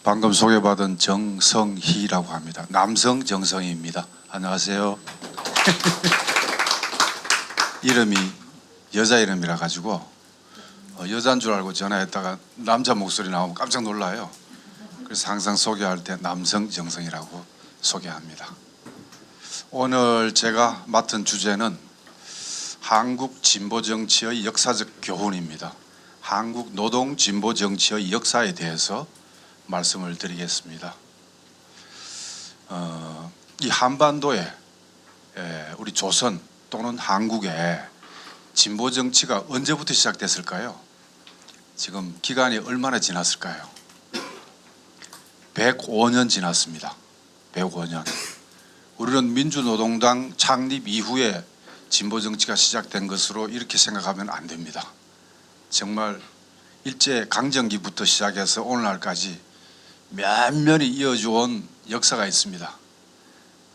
방금 소개받은 정성희라고 합니다. 남성 정성희입니다. 안녕하세요. 이름이 여자 이름이라 가지고 여자인 줄 알고 전화했다가 남자 목소리 나오면 깜짝 놀라요. 그래서 항상 소개할 때 남성 정성희라고 소개합니다. 오늘 제가 맡은 주제는 한국 진보 정치의 역사적 교훈입니다. 한국 노동 진보 정치의 역사에 대해서 말씀을 드리겠습니다. 이 한반도에 우리 조선 또는 한국에 진보 정치가 언제부터 시작됐을까요? 지금 기간이 얼마나 지났을까요? 105년 지났습니다. 105년. 우리는 민주노동당 창립 이후에 진보 정치가 시작된 것으로 이렇게 생각하면 안 됩니다. 정말 일제 강점기부터 시작해서 오늘날까지 면면이 이어져온 역사가 있습니다.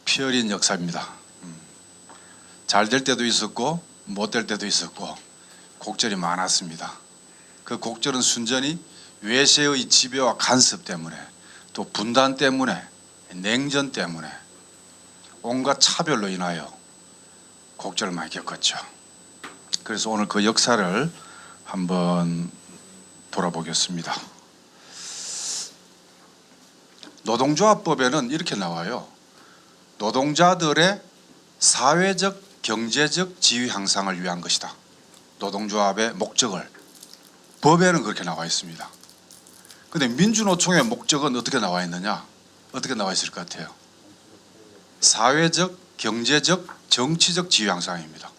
피 어린 역사입니다. 잘 될 때도 있었고 못 될 때도 있었고 곡절이 많았습니다. 그 곡절은 순전히 외세의 지배와 간섭 때문에 또 분단 때문에 냉전 때문에 온갖 차별로 인하여 곡절을 많이 겪었죠. 그래서 오늘 그 역사를 한번 돌아보겠습니다. 노동조합법에는 이렇게 나와요. 노동자들의 사회적, 경제적 지위 향상을 위한 것이다. 노동조합의 목적을 법에는 그렇게 나와 있습니다. 그런데 민주노총의 목적은 어떻게 나와 있느냐? 어떻게 나와 있을 것 같아요? 사회적, 경제적, 정치적 지위 향상입니다.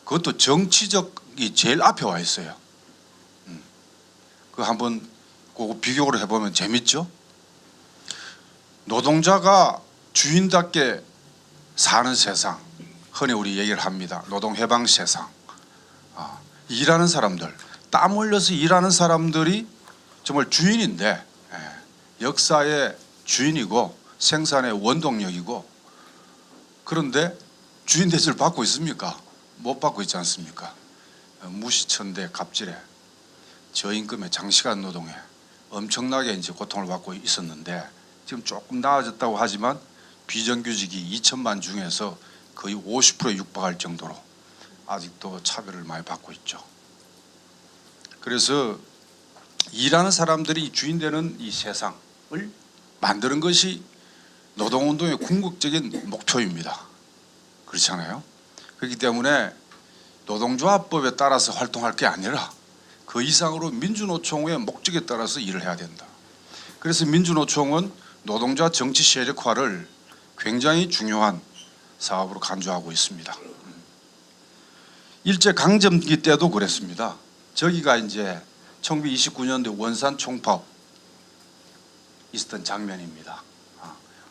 그것도 정치적이 제일 앞에 와 있어요. 그 한번 그거 비교를 해보면 재밌죠? 노동자가 주인답게 사는 세상, 흔히 우리 얘기를 합니다. 노동해방 세상. 일하는 사람들, 땀 흘려서 일하는 사람들이 정말 주인인데 역사의 주인이고 생산의 원동력이고, 그런데 주인 대접을 받고 있습니까? 못 받고 있지 않습니까? 무시천대 갑질에 저임금에 장시간 노동에 엄청나게 이제 고통을 받고 있었는데, 지금 조금 나아졌다고 하지만 비정규직이 2천만 중에서 거의 50%에 육박할 정도로 아직도 차별을 많이 받고 있죠. 그래서 일하는 사람들이 주인 되는 이 세상을 만드는 것이 노동운동의 궁극적인 목표입니다. 그렇잖아요. 그렇기 때문에 노동조합법에 따라서 활동할 게 아니라 그 이상으로 민주노총의 목적에 따라서 일을 해야 된다. 그래서 민주노총은 노동자 정치 세력화를 굉장히 중요한 사업으로 간주하고 있습니다. 일제 강점기 때도 그랬습니다. 저기가 이제 1929년도 원산 총파업 있었던 장면입니다.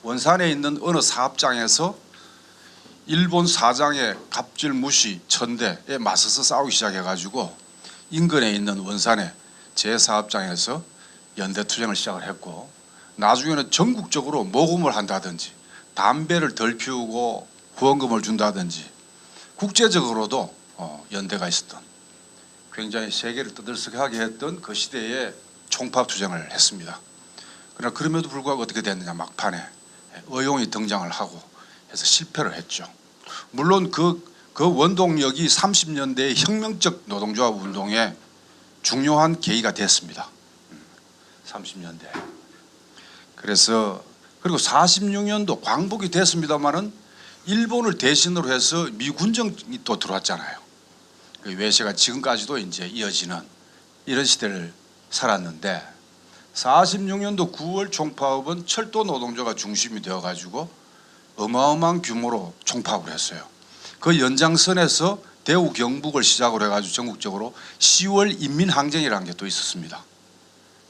원산에 있는 어느 사업장에서 일본 사장의 갑질 무시 천대에 맞서서 싸우기 시작해가지고 인근에 있는 원산의 제 사업장에서 연대투쟁을 시작을 했고, 나중에는 전국적으로 모금을 한다든지 담배를 덜 피우고 후원금을 준다든지 국제적으로도 연대가 있었던, 굉장히 세계를 떠들썩하게 했던 그 시대에 총파업투쟁을 했습니다. 그러나 그럼에도 불구하고 어떻게 됐느냐, 막판에 의용이 등장을 하고 해서 실패를 했죠. 물론 그 원동력이 30년대의 혁명적 노동조합 운동에 중요한 계기가 됐습니다. 30년대. 그래서 그리고 46년도 광복이 됐습니다마는 일본을 대신으로 해서 미군정이 또 들어왔잖아요. 그 외세가 지금까지도 이제 이어지는 이런 시대를 살았는데, 46년도 9월 총파업은 철도 노동조가 중심이 되어 가지고 어마어마한 규모로 총파업을 했어요. 그 연장선에서 대우 경북을 시작으로 해가지고 전국적으로 10월 인민항쟁이라는 게 또 있었습니다.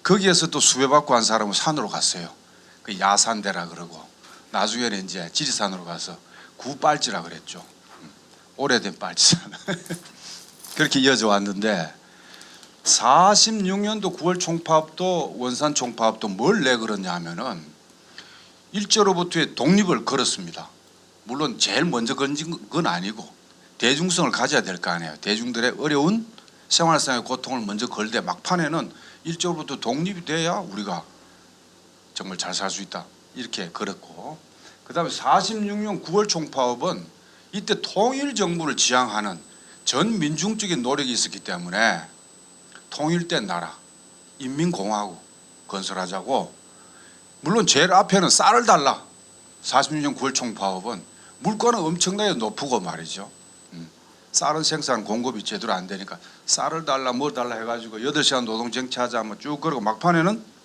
거기에서 또 수배받고 한 사람은 산으로 갔어요. 그 야산대라 그러고, 나중에는 이제 지리산으로 가서 구빨지라 그랬죠. 오래된 빨지산. 그렇게 이어져 왔는데, 46년도 9월 총파업도 원산 총파업도 뭘 내걸었냐 하면은 일제로부터의 독립을 걸었습니다. 물론 제일 먼저 건진 건 아니고 대중성을 가져야 될 거 아니에요. 대중들의 어려운 생활상의 고통을 먼저 걸되 막판에는 일제로부터 독립이 돼야 우리가 정말 잘 살 수 있다 이렇게 걸었고, 그다음에 46년 9월 총파업은 이때 통일 정부를 지향하는 전 민중적인 노력이 있었기 때문에 통일된 나라 인민공화국 건설하자고, 물론 제일 앞에는 쌀을 달라. 46년 9월 총파업은 물가는 엄청나게 높고 말이죠. 쌀은 생산 공급이 제대로 안 되니까 쌀을 달라 뭐 달라 해가지고 8시간 노동 쟁취하자 뭐 쭉 그러고 막판에는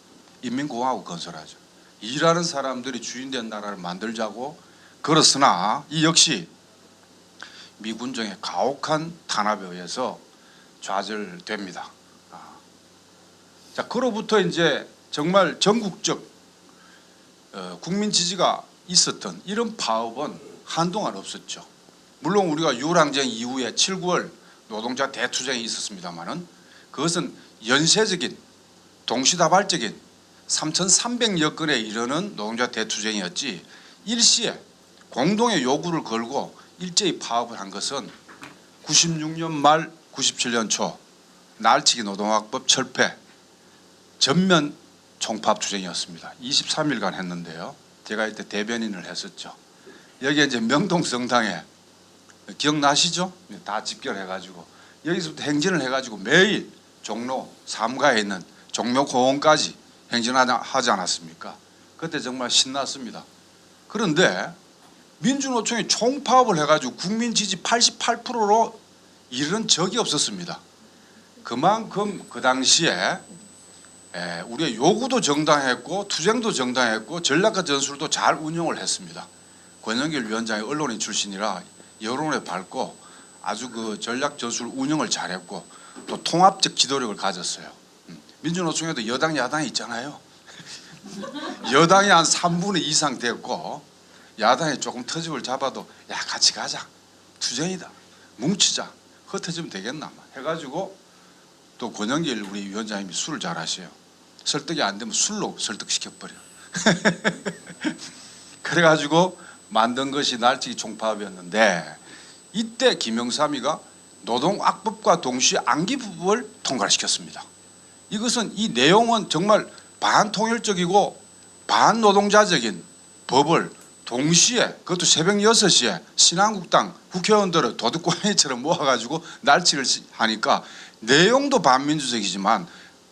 인민공화국 건설하죠. 일하는 사람들이 주인된 나라를 만들자고 그렇으나 이 역시 미군정의 가혹한 탄압에 의해서 좌절됩니다. 자, 그로부터 이제 정말 전국적 국민 지지가 있었던 이런 파업은 한동안 없었죠. 물론 우리가 유월항쟁 이후에 7, 9월 노동자 대투쟁이 있었습니다마는 그것은 연쇄적인 동시다발적인 3,300여 건에 이르는 노동자 대투쟁이었지, 일시에 공동의 요구를 걸고 일제히 파업을 한 것은 96년 말 97년 초 날치기 노동학법 철폐 전면 총파업 투쟁이었습니다. 23일간 했는데요. 제가 이때 대변인을 했었죠. 여기에 이제 명동성당에 기억나시죠? 다 집결해가지고 여기서부터 행진을 해가지고 매일 종로 3가에 있는 종묘공원까지 행진하지 않았습니까? 그때 정말 신났습니다. 그런데 민주노총이 총파업을 해가지고 국민 지지 88%로 이르는 적이 없었습니다. 그만큼 그 당시에 우리의 요구도 정당했고 투쟁도 정당했고 전략과 전술도 잘 운영을 했습니다. 권영길 위원장이 언론인 출신이라 여론에 밝고 아주 그 전략 전술 운영을 잘했고 또 통합적 기도력을 가졌어요. 민주노총에도 여당 야당이 있잖아요. 여당이 한 3분의 2 이상 됐고 야당이 조금 터집을 잡아도 야 같이 가자, 투쟁이다, 뭉치자, 흩어지면 되겠나 해가지고, 또 권영길 우리 위원장님이 술을 잘하셔요. 설득이 안 되면 술로 설득시켜버려. 그래가지고 만든 것이 날치기 총파업이었는데, 이때 김영삼이가 노동악법과 동시에 안기법을 통과를 시켰습니다. 이것은 이 내용은 정말 반통일적이고 반노동자적인 법을 동시에, 그것도 새벽 6시에 신한국당 국회의원들을 도둑고양이처럼 모아가지고 날치기를 하니까 내용도 반민주적이지만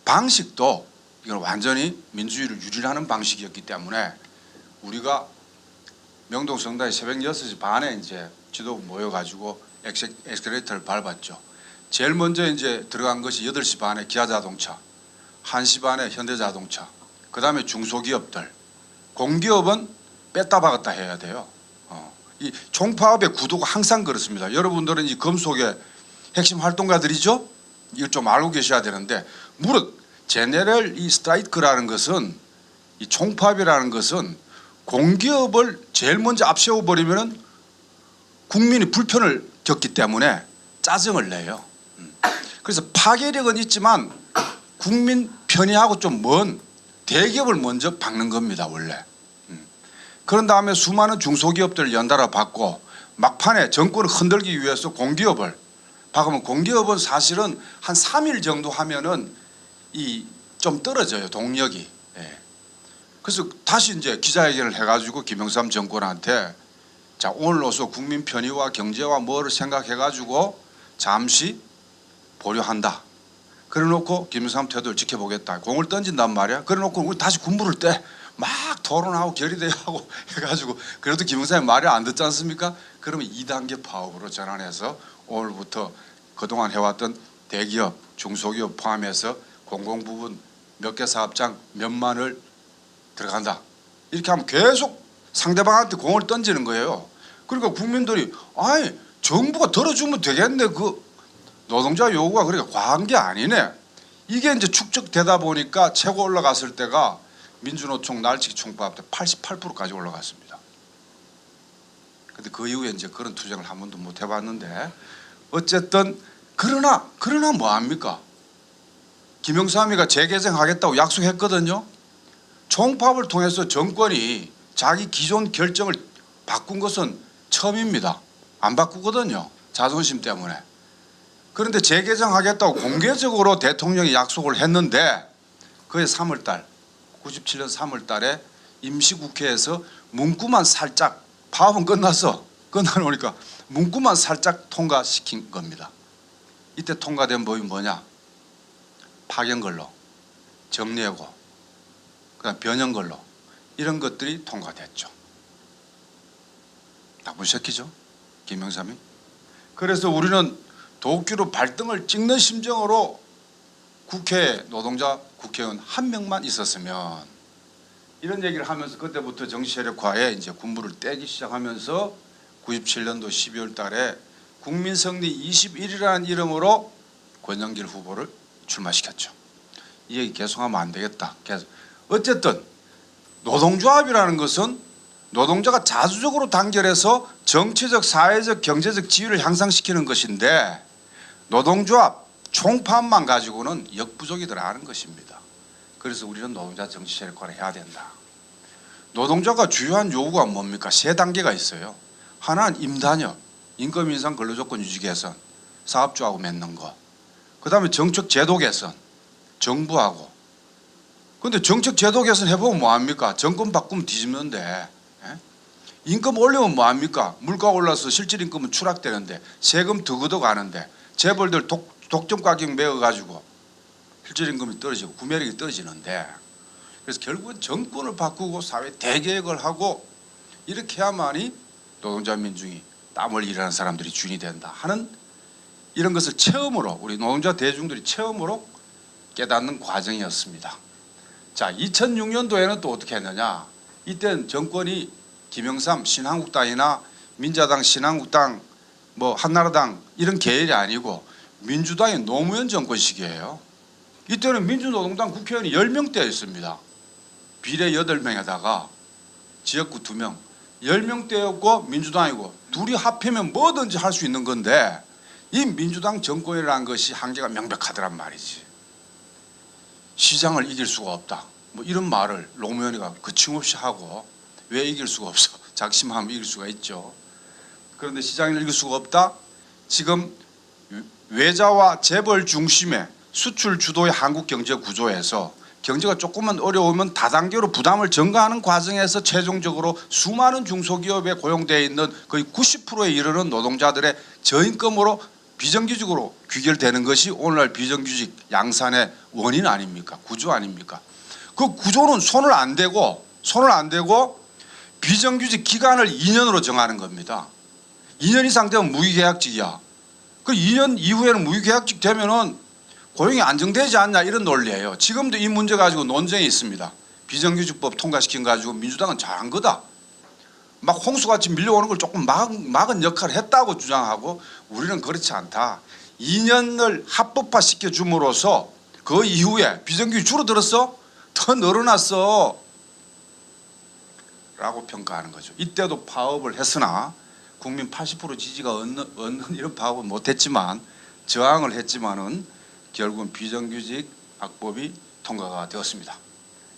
방식도 이건 완전히 민주주의를 유린하는 방식이었기 때문에 우리가 명동성당에 새벽 6시 반에 이제 지도부 모여가지고 엑스레이터를 밟았죠. 제일 먼저 이제 들어간 것이 8시 반에 기아자동차, 1시 반에 현대자동차, 그 다음에 중소기업들, 공기업은 뺐다 박았다 해야 돼요. 이 총파업의 구도가 항상 그렇습니다. 여러분들은 이 검속의 핵심 활동가들이죠. 이걸 좀 알고 계셔야 되는데, 무릇 제네럴 이 스트라이크라는 것은, 이 총파업이라는 것은 공기업을 제일 먼저 앞세워 버리면은 국민이 불편을 겪기 때문에 짜증을 내요. 그래서 파괴력은 있지만 국민 편의하고 좀 먼 대기업을 먼저 박는 겁니다, 원래. 그런 다음에 수많은 중소기업들을 연달아 받고 막판에 정권을 흔들기 위해서 공기업을 박으면, 공기업은 사실은 한 3일 정도 하면은 이 좀 떨어져요, 동력이. 그래서 다시 이제 기자회견을 해가지고 김영삼 정권한테 자, 오늘로서 국민 편의와 경제와 뭐를 생각해가지고 잠시 보류한다. 그래놓고 김영삼 태도를 지켜보겠다. 공을 던진단 말이야. 그래놓고 우리 다시 군부를 때 막 토론하고 결의대하고 해가지고 그래도 김영삼이 말이 안 듣지 않습니까? 그러면 2단계 파업으로 전환해서 오늘부터 그동안 해왔던 대기업, 중소기업 포함해서 공공부문 몇 개 사업장 몇만을 들어간다. 이렇게 하면 계속 상대방한테 공을 던지는 거예요. 그러니까 국민들이 아니 정부가 들어주면 되겠네. 그 노동자 요구가 그렇게 과한 게 아니네. 이게 이제 축적되다 보니까 최고 올라갔을 때가 민주노총 날치기 총파업 때 88%까지 올라갔습니다. 근데 그 이후에 이제 그런 투쟁을 한 번도 못 해봤는데, 어쨌든 그러나 뭐 합니까? 김영삼이가 재개정하겠다고 약속했거든요. 총파업을 통해서 정권이 자기 기존 결정을 바꾼 것은 처음입니다. 안 바꾸거든요, 자존심 때문에. 그런데 재개정하겠다고 공개적으로 대통령이 약속을 했는데 그해 3월달 97년 3월 달에 임시국회에서 문구만 살짝 파업은 끝났어. 끝나놓으니까 문구만 살짝 통과시킨 겁니다. 이때 통과된 법이 뭐냐? 파견근로, 정리해고, 그다음 변형근로 이런 것들이 통과됐죠. 나쁜 새끼죠, 김영삼이. 그래서 우리는 도끼로 발등을 찍는 심정으로 국회에 노동자 국회의원 한 명만 있었으면, 이런 얘기를 하면서 그때부터 정치 세력화에 이제 군부를 떼기 시작하면서 97년도 12월 달에 국민성리 21이라는 이름으로 권영길 후보를 출마시켰죠. 이 얘기 계속하면 안 되겠다. 계속. 어쨌든 노동조합이라는 것은 노동자가 자주적으로 단결해서 정치적, 사회적, 경제적 지위를 향상시키는 것인데, 노동조합 총파업만 가지고는 역부족이더라는 것입니다. 그래서 우리는 노동자 정치 세력화를 해야 된다. 노동자가 주요한 요구가 뭡니까? 세 단계가 있어요. 하나는 임단협, 임금 인상, 근로조건 유지 개선, 사업주하고 맺는 거. 그다음에 정책 제도 개선, 정부하고. 그런데 정책 제도 개선 해보면 뭐합니까? 정권 바꾸면 뒤집는데, 임금 올리면 뭐합니까? 물가 올라서 실질 임금은 추락되는데, 세금 더 걷어가는데, 재벌들 독점 가격 매어가지고 실질 임금이 떨어지고 구매력이 떨어지는데, 그래서 결국은 정권을 바꾸고 사회 대개혁을 하고 이렇게 해야만이 노동자 민중이 땀 흘리는 일하는 사람들이 주인이 된다 하는, 이런 것을 처음으로 우리 노동자 대중들이 처음으로 깨닫는 과정이었습니다. 자, 2006년도에는 또 어떻게 했느냐? 이때는 정권이 김영삼 신한국당이나 민자당, 신한국당, 뭐 한나라당 이런 계열이 아니고 민주당의 노무현 정권 시기예요. 이때는 민주노동당 국회의원이 10명대였습니다. 비례 8명에다가 지역구 2명, 10명대였고 민주당이고, 둘이 합하면 뭐든지 할 수 있는 건데, 이 민주당 정권이라는 것이 한계가 명백하더란 말이지. 시장을 이길 수가 없다, 뭐 이런 말을 노무현이가 거침없이 하고, 왜 이길 수가 없어? 작심하면 이길 수가 있죠. 그런데 시장을 이길 수가 없다. 지금 외자와 재벌 중심의 수출 주도의 한국 경제 구조에서 경제가 조금만 어려우면 다단계로 부담을 전가하는 과정에서 최종적으로 수많은 중소기업에 고용되어 있는 거의 90%에 이르는 노동자들의 저임금으로 비정규직으로 귀결되는 것이 오늘날 비정규직 양산의 원인 아닙니까? 구조 아닙니까? 그 구조는 손을 안 대고 비정규직 기간을 2년으로 정하는 겁니다. 2년 이상 되면 무기계약직이야. 그 2년 이후에는 무기계약직 되면은 고용이 안정되지 않냐, 이런 논리예요. 지금도 이 문제 가지고 논쟁이 있습니다. 비정규직법 통과시킨 가지고 민주당은 잘한 거다, 막 홍수같이 밀려오는 걸 조금 막은 역할을 했다고 주장하고, 우리는 그렇지 않다. 2년을 합법화 시켜줌으로써 그 이후에 비정규직 줄어들었어? 더 늘어났어 라고 평가하는 거죠. 이때도 파업을 했으나 국민 80% 지지가 얻는 이런 파업은 못했지만, 저항을 했지만은 결국은 비정규직 악법이 통과가 되었습니다.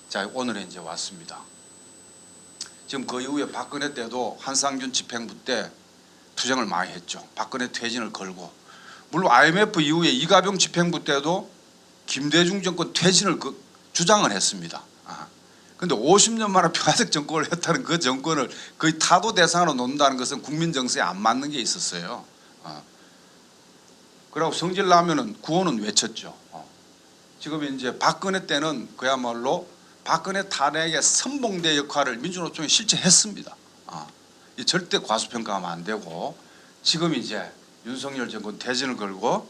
자, 오늘에 이제 왔습니다. 지금 그 이후에 박근혜 때도 한상균 집행부 때 투쟁을 많이 했죠. 박근혜 퇴진을 걸고, 물론 IMF 이후에 이가병 집행부 때도 김대중 정권 퇴진을 주장을 했습니다. 그런데 50년 만에 평화적 정권을 했다는 그 정권을 거의 타도 대상으로 놓는다는 것은 국민 정서에 안 맞는 게 있었어요. 그리고 성질 나면은 구호는 외쳤죠. 지금 이제 박근혜 때는 그야말로 박근혜 탄핵의 선봉대 역할을 민주노총이 실제 했습니다. 이 절대 과소평가하면 안 되고, 지금 이제 윤석열 정권 퇴진을 걸고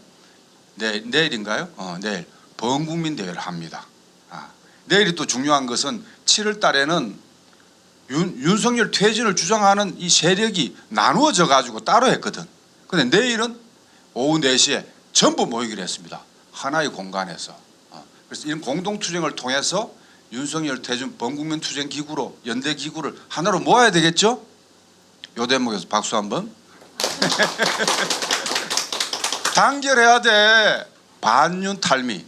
내일인가요? 내일 범국민 대회를 합니다. 내일이 또 중요한 것은 7월 달에는 윤석열 퇴진을 주장하는 이 세력이 나누어져 가지고 따로 했거든. 그런데 내일은 오후 4시에 전부 모이기로 했습니다. 하나의 공간에서. 그래서 이런 공동투쟁을 통해서 윤석열 퇴진 범국민 투쟁 기구로, 연대 기구를 하나로 모아야 되겠죠? 요 대목에서 박수 한번. 단결해야 돼. 반윤 탈미.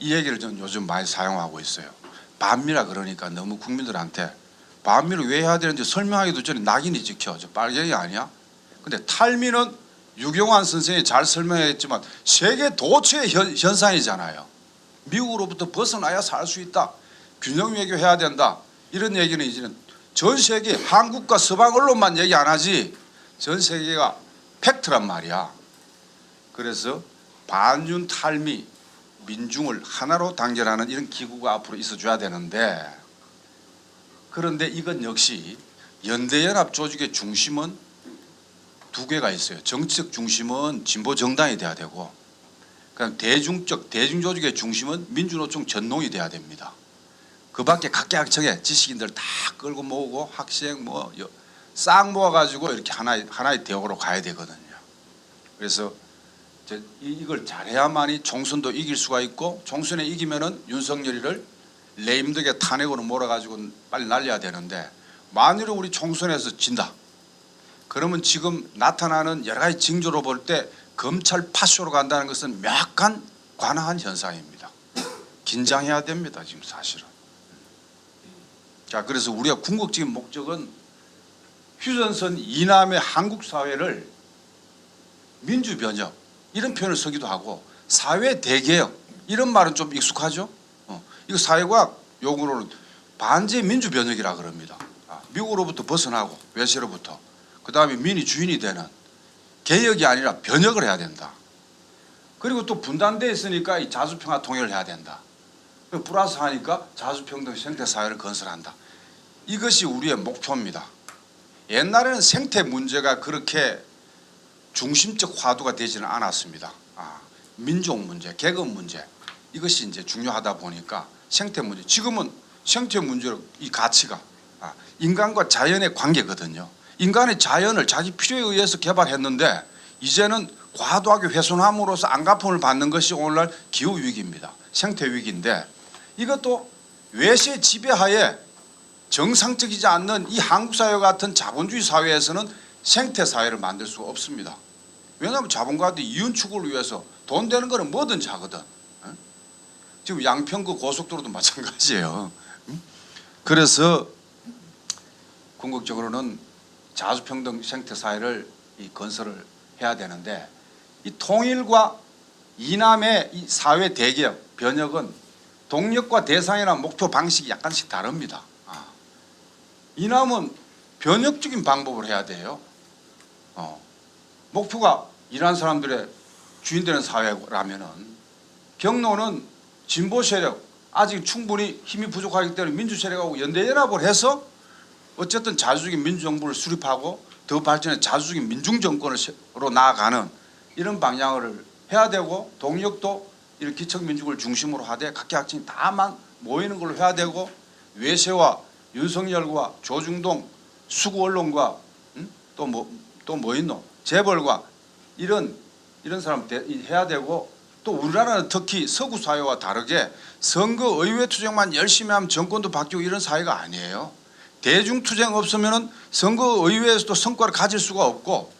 이 얘기를 저는 요즘 많이 사용하고 있어요. 반미라 그러니까 너무 국민들한테 반미를 왜 해야 되는지 설명하기도 전에 낙인이 찍혀. 저 빨갱이 아니야? 근데 탈미는 유경환 선생이 잘 설명했지만 세계 도처의 현상이잖아요. 미국으로부터 벗어나야 살 수 있다. 균형 외교해야 된다. 이런 얘기는 이제는 전 세계 한국과 서방 언론만 얘기 안 하지 전 세계가 팩트란 말이야. 그래서 반윤 탈미 민중을 하나로 단결하는 이런 기구가 앞으로 있어줘야 되는데 그런데 이건 역시 연대연합 조직의 중심은 두 개가 있어요. 정치적 중심은 진보 정당이 돼야 되고 그다음 대중조직의 중심은 민주노총 전농이 돼야 됩니다. 그밖에 각계각층의 지식인들 다 끌고 모으고 학생 싹 모아가지고 이렇게 하나의 대역으로 가야 되거든요. 그래서 이걸 잘해야만이 총선도 이길 수가 있고 총선에 이기면은 윤석열이를 레임덕의 탄핵으로 몰아가지고 빨리 날려야 되는데 만일 우리 총선에서 진다. 그러면 지금 나타나는 여러 가지 징조로 볼 때 검찰 파쇼로 간다는 것은 약간 관화한 현상입니다. 긴장해야 됩니다. 지금 사실은. 자, 그래서 우리가 궁극적인 목적은 휴전선 이남의 한국 사회를 민주변혁 이런 표현을 쓰기도 하고 사회 대개혁 이런 말은 좀 익숙하죠. 이거 사회과학 용어로는 반제 민주변혁이라 그럽니다. 미국으로부터 벗어나고 외세로부터 그다음에 민이 주인이 되는 개혁이 아니라 변혁을 해야 된다. 그리고 또 분단되어 있으니까 이 자주평화 통일을 해야 된다. 플러스 하니까 자주평등 생태사회를 건설한다. 이것이 우리의 목표입니다. 옛날에는 생태 문제가 그렇게 중심적 화두가 되지는 않았습니다. 민족 문제, 계급 문제 이것이 이제 중요하다 보니까 생태 문제. 지금은 생태 문제로 이 가치가 인간과 자연의 관계거든요. 인간의 자연을 자기 필요에 의해서 개발했는데 이제는 과도하게 훼손함으로써 안갚음을 받는 것이 오늘날 기후 위기입니다. 생태 위기인데 이것도 외세 지배하에 정상적이지 않는 이 한국 사회 같은 자본주의 사회에서는 생태 사회를 만들 수가 없습니다. 왜냐하면 자본가들이 이윤 추구를 위해서 돈 되는 거는 뭐든지 하거든. 지금 양평그 고속도로도 마찬가지예요. 그래서 궁극적으로는 자주평등 생태 사회를 건설을 해야 되는데 이 통일과 이남의 이 사회 대개혁 변혁은 동력과 대상이나 목표 방식이 약간씩 다릅니다. 이남은 변혁적인 방법을 해야 돼요. 목표가 일하는 사람들의 주인 되는 사회라면은 경로는 진보 세력 아직 충분히 힘이 부족하기 때문에 민주 세력하고 연대연합을 해서 어쨌든 자주적인 민주정부를 수립하고 더 발전해 자주적인 민중정권으로 나아가는 이런 방향을 해야 되고 동력도 이런 기척민주를 중심으로 하되 각계각층이 다만 모이는 걸로 해야 되고 외세와 윤석열과 조중동 수구 언론과 또 뭐 있노 재벌과 이런 사람 해야 되고 또 우리나라는 특히 서구 사회와 다르게 선거 의회 투쟁만 열심히 하면 정권도 바뀌고 이런 사회가 아니에요. 대중투쟁 없으면 선거 의회에서도 성과를 가질 수가 없고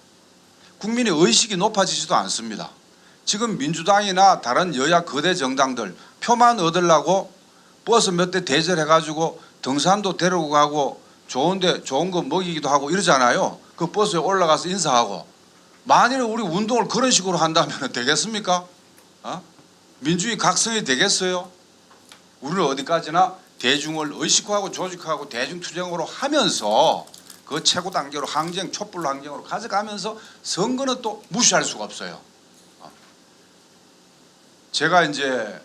국민의 의식이 높아지지도 않습니다. 지금 민주당이나 다른 여야 거대 정당들 표만 얻으려고 버스 몇 대 대절해가지고 등산도 데리고 가고 좋은데 좋은 거 먹이기도 하고 이러잖아요. 그 버스에 올라가서 인사하고 만일 우리 운동을 그런 식으로 한다면 되겠습니까? 민주주의 각성이 되겠어요? 우리는 어디까지나 대중을 의식화하고 조직화하고 대중투쟁으로 하면서 그 최고 단계로 항쟁 촛불 항쟁으로 가져가면서 선거는 또 무시할 수가 없어요. 제가 이제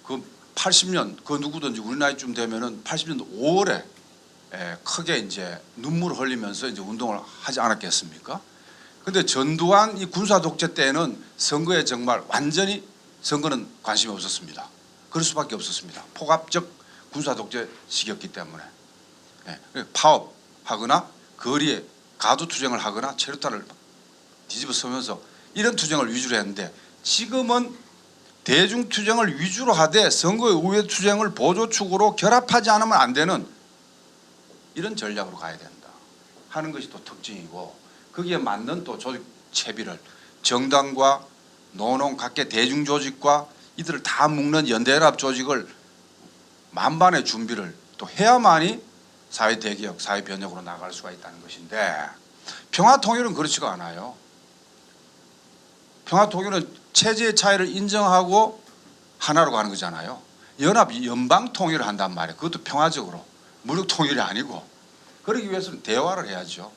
그 80년 그 누구든지 우리 나이쯤 되면은 80년도 5월에 크게 이제 눈물을 흘리면서 이제 운동을 하지 않았겠습니까? 근데 전두환 이 군사 독재 때는 선거에 정말 완전히 선거는 관심이 없었습니다. 그럴 수밖에 없었습니다. 폭압적 군사 독재 시기였기 때문에 파업하거나 거리에 가두 투쟁을 하거나 체류탄을 뒤집어 서면서 이런 투쟁을 위주로 했는데 지금은 대중 투쟁을 위주로 하되 선거의 우회 투쟁을 보조축으로 결합하지 않으면 안 되는 이런 전략으로 가야 된다 하는 것이 또 특징이고 거기에 맞는 또 조직 채비를 정당과 노농 각계 대중조직과 이들을 다 묶는 연대연합 조직을 만반의 준비를 또 해야만이 사회 대개혁, 사회 변혁으로 나갈 수가 있다는 것인데 평화통일은 그렇지가 않아요. 평화통일은 체제의 차이를 인정하고 하나로 가는 거잖아요. 연합 연방 통일을 한단 말이에요. 그것도 평화적으로 무력 통일이 아니고. 그러기 위해서는 대화를 해야죠.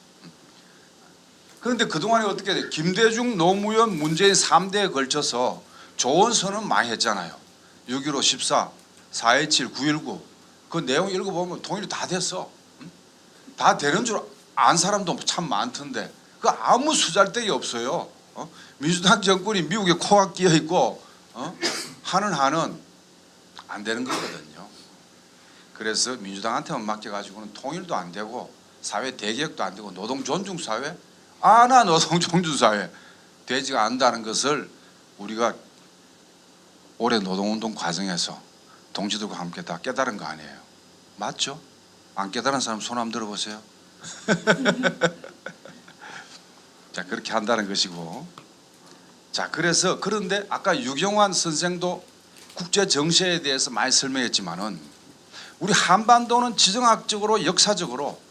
그런데 그동안에 어떻게 돼요? 김대중, 노무현, 문재인 3대에 걸쳐서 좋은 선언 많이 했잖아요. 6.15, 14, 4.27, 9.19 그 내용 읽어보면 통일이 다 됐어. 다 되는 줄 안 사람도 참 많던데 그 아무 수잘데기 없어요. 민주당 정권이 미국에 코가 끼어 있고 하는 한은 안 되는 거거든요. 그래서 민주당한테만 맡겨가지고는 통일도 안 되고 사회 대개혁도 안 되고 노동 존중 사회 아나 노동 존중 사회 되지가 않는다는 것을 우리가 올해 노동운동 과정에서 동지들과 함께 다 깨달은 거 아니에요. 맞죠? 안 깨달은 사람 손 한번 들어보세요. 자, 그렇게 한다는 것이고. 자, 그래서 그런데 아까 유경환 선생도 국제 정세에 대해서 많이 설명했지만은 우리 한반도는 지정학적으로 역사적으로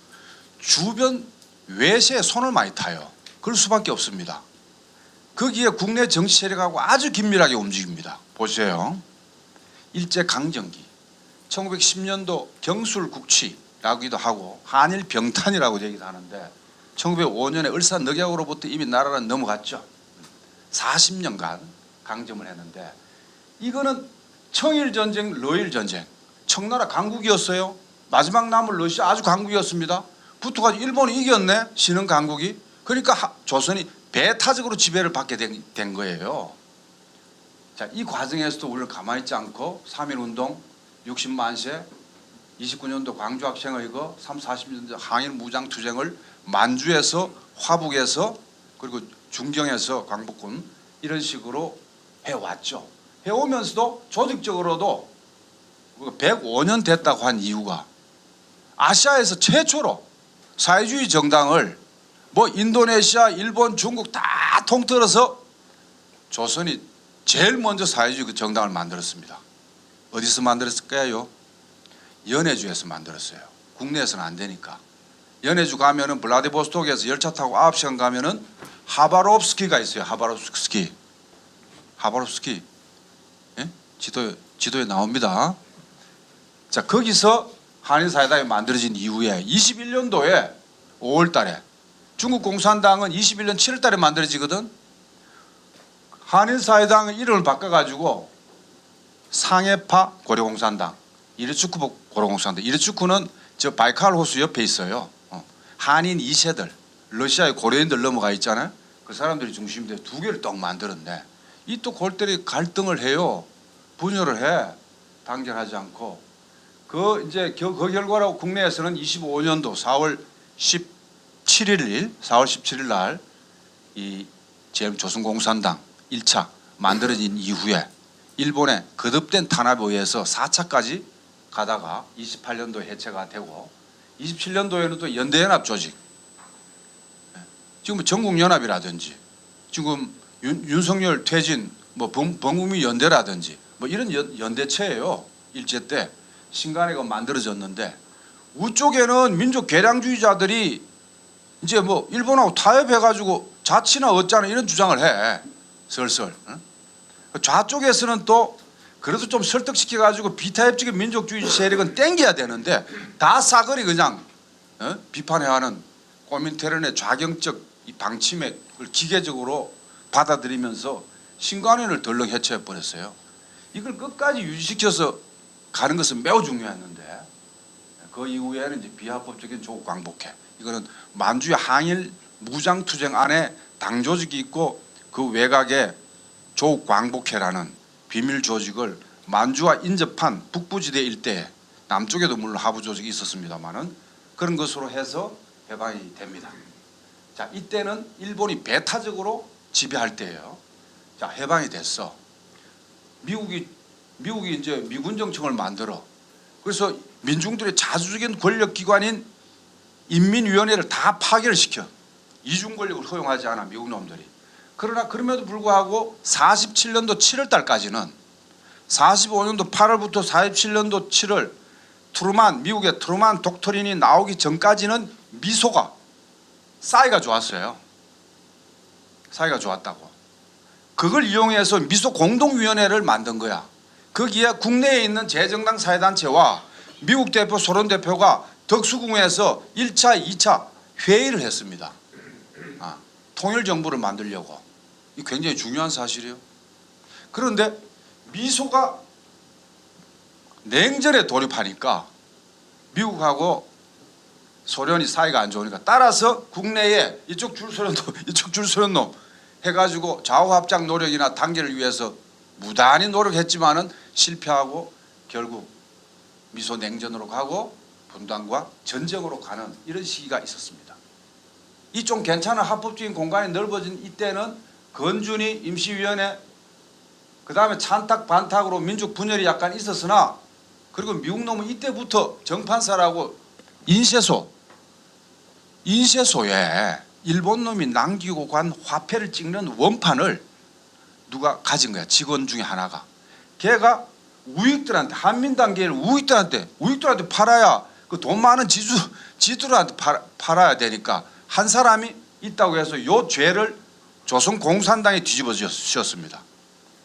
주변 외세에 손을 많이 타요. 그럴 수밖에 없습니다. 거기에 국내 정치 세력하고 아주 긴밀하게 움직입니다. 보세요. 일제 강점기 1910년도 경술국치라고도 하고 한일 병탄이라고 얘기도 하는데 1905년에 을사늑약으로부터 이미 나라는 넘어갔죠. 40년간 강점을 했는데 이거는 청일전쟁, 러일전쟁 청나라 강국이었어요. 마지막 남은 러시아 아주 강국이었습니다. 붙어가지고 일본이 이겼네. 신흥 강국이. 그러니까 조선이 배타적으로 지배를 받게 된 거예요. 자, 이 과정에서도 우리는 가만히 있지 않고 3.1운동 60만세 29년도 광주학생의거 30, 40년대 항일 무장투쟁을 만주에서 화북에서 그리고 중경에서 광복군 이런 식으로 해왔죠. 해오면서도 조직적으로도 105년 됐다고 한 이유가 아시아에서 최초로 사회주의 정당을 뭐 인도네시아, 일본, 중국 다 통틀어서 조선이 제일 먼저 사회주의 그 정당을 만들었습니다. 어디서 만들었을까요? 연해주에서 만들었어요. 국내에서는 안 되니까. 연해주 가면은 블라디보스톡에서 열차 타고 9시간 가면은 하바롭스키가 있어요. 하바롭스키. 예? 지도에 나옵니다. 자, 거기서 한일사회당이 만들어진 이후에 21년도에 5월 달에 중국 공산당은 21년 7월 달에 만들어지거든. 한일사회당의 이름을 바꿔가지고 상해파 고려공산당, 이르츠쿠 고려공산당. 이르츠쿠는 저 바이칼 호수 옆에 있어요. 한인 2세들, 러시아의 고려인들 넘어가 있잖아요. 그 사람들이 중심이 돼 두 개를 딱 만들었네. 이 또 골때리 갈등을 해요. 분열을 해. 단결하지 않고. 그 이제 그 결과로 국내에서는 25년도 4월 17일 날 이 조선공산당 1차 만들어진 이후에 일본의 거듭된 탄압에 의해서 4차까지 가다가 28년도에 해체가 되고 27년도에는 또 연대연합 조직, 지금 전국연합이라든지 지금 윤석열 퇴진 뭐 범국민 연대라든지 뭐 이런 연대체예요. 일제 때 신간회가 만들어졌는데 우쪽에는 민족 개량주의자들이 이제 뭐 일본하고 타협해가지고 자치나 어쩌나 이런 주장을 해. 슬슬. 좌쪽에서는 또 그래도 좀 설득시켜가지고 비타협적인 민족주의 세력은 땡겨야 되는데 다 싸그리 그냥 비판해하는 고민테런의 좌경적 이 방침에 기계적으로 받아들이면서 신관위를 덜렁 해체해버렸어요. 이걸 끝까지 유지시켜서 가는 것은 매우 중요했는데 그 이후에는 이제 비합법적인 조국 광복회, 이거는 만주의 항일 무장투쟁 안에 당 조직이 있고 그 외곽에 조국 광복회라는 비밀 조직을 만주와 인접한 북부지대 일대에, 남쪽에도 물론 하부 조직이 있었습니다만은 그런 것으로 해서 해방이 됩니다. 자, 이때는 일본이 배타적으로 지배할 때예요. 자, 해방이 됐어. 미국이 이제 미군 정청을 만들어. 그래서 민중들의 자주적인 권력기관인 인민위원회를 다 파괴를 시켜. 이중 권력을 허용하지 않아 미국 놈들이. 그러나 그럼에도 불구하고 47년도 7월 달까지는 45년도 8월부터 47년도 7월 미국의 트루만 독트린이 나오기 전까지는 미소가 사이가 좋았어요. 사이가 좋았다고. 그걸 이용해서 미소 공동위원회를 만든 거야. 거기에 국내에 있는 재정당 사회단체와 미국 대표 소련 대표가 덕수궁에서 1차, 2차 회의를 했습니다. 통일정부를 만들려고. 이 굉장히 중요한 사실이에요. 그런데 미소가 냉전에 돌입하니까 미국하고 소련이 사이가 안 좋으니까 따라서 국내에 이쪽 줄서는 놈 이쪽 줄서는 놈 해가지고 좌우합작 노력이나 단결을 위해서 무단히 노력했지만은 실패하고 결국 미소 냉전으로 가고 분단과 전쟁으로 가는 이런 시기가 있었습니다. 이 좀 괜찮은 합법적인 공간이 넓어진 이때는 건준이 임시위원회 그다음에 찬탁 반탁으로 민족 분열이 약간 있었으나 그리고 미국 놈은 이때부터 정판사라고 인쇄소에 일본 놈이 남기고 간 화폐를 찍는 원판을 누가 가진 거야. 직원 중에 하나가. 걔가 우익들한테 한민당계를 우익들한테 팔아야 그 돈 많은 지주들한테 팔아야 되니까 한 사람이 있다고 해서 요 죄를 조선공산당에 뒤집어 씌웠습니다.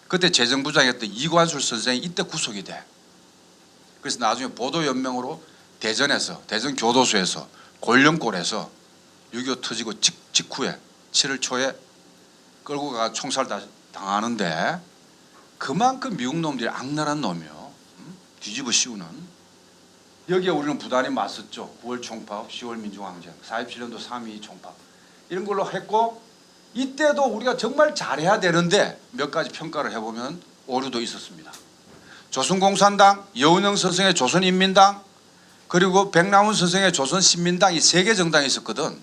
그때 재정부장이었던 이관술 선생이 이때 구속이 돼. 그래서 나중에 보도연맹으로 대전에서 대전교도소에서 골령골에서 6.25 터지고 직후에 7월 초에 끌고 가 총살 당하는데 그만큼 미국 놈들이 악랄한 놈이요. 뒤집어 씌우는. 여기에 우리는 부단히 맞섰죠. 9월 총파업, 10월 민중항쟁, 47년도 3.22 총파업 이런 걸로 했고 이때도 우리가 정말 잘해야 되는데 몇 가지 평가를 해보면 오류도 있었습니다. 조선공산당, 여운형 선생의 조선인민당 그리고 백남훈 선생의 조선신민당 이 세 개 정당이 있었거든.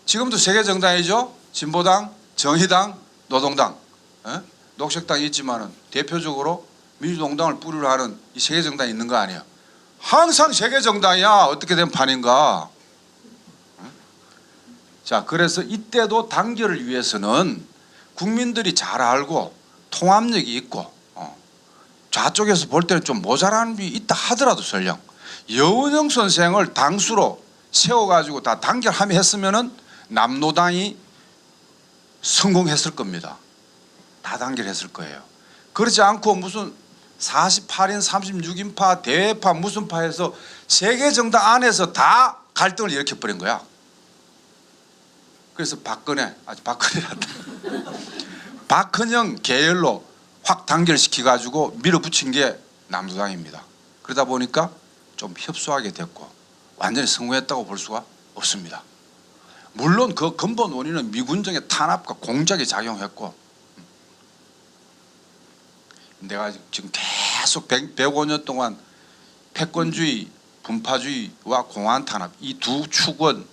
지금도 세 개 정당이죠. 진보당, 정의당, 노동당, 녹색당이 있지만은 대표적으로 민주노동당을 뿌리로 하는 이 세 개 정당이 있는 거 아니에요. 항상 세 개 정당이야. 어떻게 된 판인가. 자, 그래서 이때도 단결을 위해서는 국민들이 잘 알고 통합력이 있고 좌쪽에서 볼 때는 좀 모자란 게 있다 하더라도 설령 여운형 선생을 당수로 세워가지고 다 단결 함의했으면은 남노당이 성공했을 겁니다. 다 단결했을 거예요. 그렇지 않고 무슨 48인 36인파 대회파 무슨 파에서 세계 정당 안에서 다 갈등을 일으켜버린 거야. 그래서 박헌영 계열로 확 단결시켜가지고 밀어붙인 게 남노당입니다. 그러다 보니까 좀 협소하게 됐고 완전히 성공했다고 볼 수가 없습니다. 물론 그 근본 원인은 미군정의 탄압과 공작이 작용했고 내가 지금 계속 105년 동안 패권주의, 분파주의와 공안탄압 이 두 축은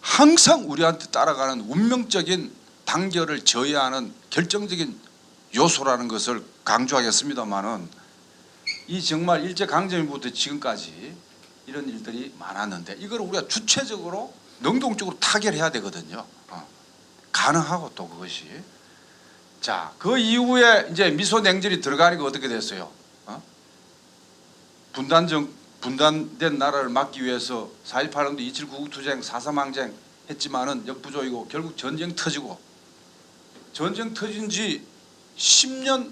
항상 우리한테 따라가는 운명적인 단결을 저해하는 결정적인 요소라는 것을 강조하겠습니다만은 이 정말 일제강점기부터 지금까지 이런 일들이 많았는데 이걸 우리가 주체적으로 능동적으로 타결해야 되거든요. 가능하고 또 그것이. 자, 그 이후에 이제 미소 냉전이 들어가니까 어떻게 됐어요? 분단된 나라를 막기 위해서 4.18년도 27 구국투쟁 4.3항쟁 했지만은 역부족이고 결국 전쟁 터지고 전쟁 터진 지 10년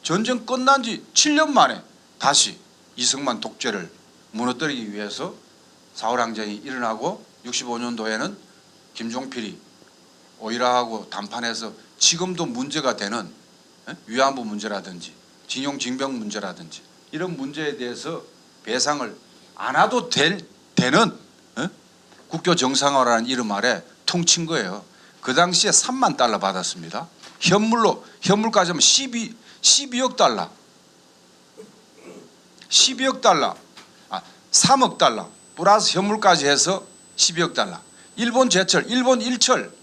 전쟁 끝난 지 7년 만에 다시 이승만 독재를 무너뜨리기 위해서 4.5 항쟁이 일어나고 65년도에는 김종필이 오이라하고 담판해서 지금도 문제가 되는 위안부 문제라든지 징용징병 문제라든지 이런 문제에 대해서 배상을 안 해도 되는 국교 정상화라는 이름 아래 퉁친 거예요. 그 당시에 3만 달러 받았습니다. 현물까지 하면 12억 달러. 12억 달러. 3억 달러. 플러스 현물까지 해서 12억 달러. 일본 제철, 일본 일철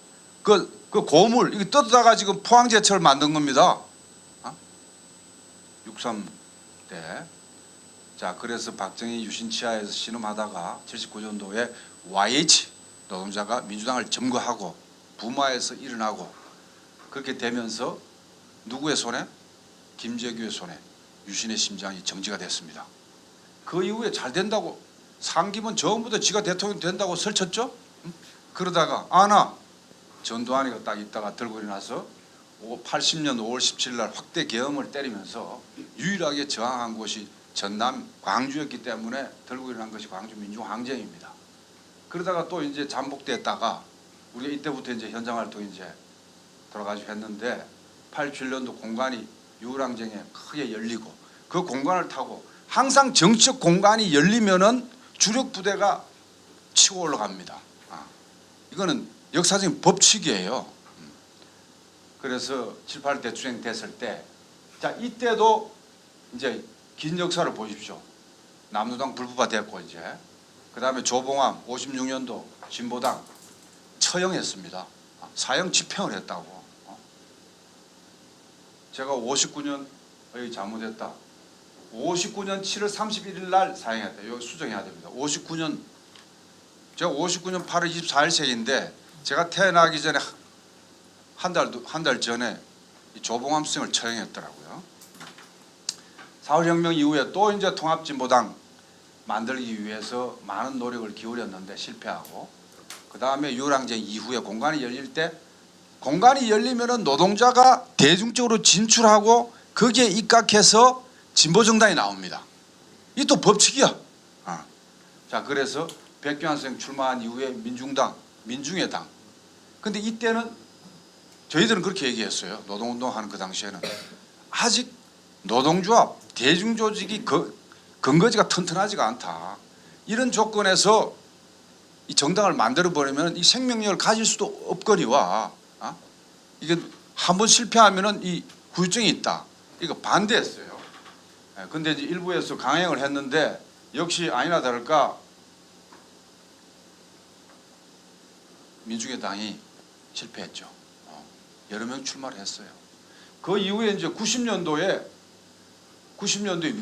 그 고물 이거 뜯어다가 지금 포항제철 만든 겁니다. 63 때. 자, 그래서 박정희 유신치하에서 신음하다가 79년도에 YH 노동자가 민주당을 점거하고 부마에서 일어나고 그렇게 되면서 누구의 손에? 김재규의 손에 유신의 심장이 정지가 됐습니다. 그 이후에 잘 된다고 상기면 처음부터 지가 대통령 된다고 설쳤죠. 그러다가 전두환이가 딱 있다가 들고 일어나서 80년 5월 17일 날 확대 계엄을 때리면서 유일하게 저항한 곳이 전남 광주였기 때문에 들고 일어난 것이 광주 민중항쟁입니다. 그러다가 또 이제 잠복됐다가 우리가 이때부터 이제 현장 활동 이제 돌아가지고 했는데 87년도 공간이 유랑쟁에 크게 열리고 그 공간을 타고 항상 정치적 공간이 열리면은 주력 부대가 치고 올라갑니다. 이거는 역사적인 법칙이에요. 그래서 7, 8 대투쟁 됐을 때, 자 이때도 이제 긴 역사를 보십시오. 남노당 불법화 됐고 이제 그 다음에 조봉암 56년도 진보당 처형했습니다. 사형 집행을 했다고. 제가 59년 잘못했다. 59년 7월 31일 날 사형했다. 여기 수정해야 됩니다. 59년 제가 59년 8월 24일생인데 제가 태어나기 전에 한 달 전에 이 조봉암 스승을 처형했더라고요. 4.26혁명 이후에 또 이제 통합진보당 만들기 위해서 많은 노력을 기울였는데 실패하고 그 다음에 유랑쟁 이후에 공간이 열릴 때 공간이 열리면은 노동자가 대중적으로 진출하고 거기에 입각해서 진보정당이 나옵니다. 이 또 법칙이야. 자 그래서 백경환 선생 출마한 이후에 민중당, 민중의당. 근데 이때는 저희들은 그렇게 얘기했어요. 노동운동하는 그 당시에는 아직 노동조합, 대중조직이 근거지가 튼튼하지가 않다. 이런 조건에서 이 정당을 만들어버리면 이 생명력을 가질 수도 없거니와 이게 한번 실패하면은 이 후유증이 있다. 이거 반대했어요. 근데 이제 일부에서 강행을 했는데 역시 아니나 다를까 민중의 당이 실패했죠. 여러 명 출마를 했어요. 그 이후에 이제 90년도에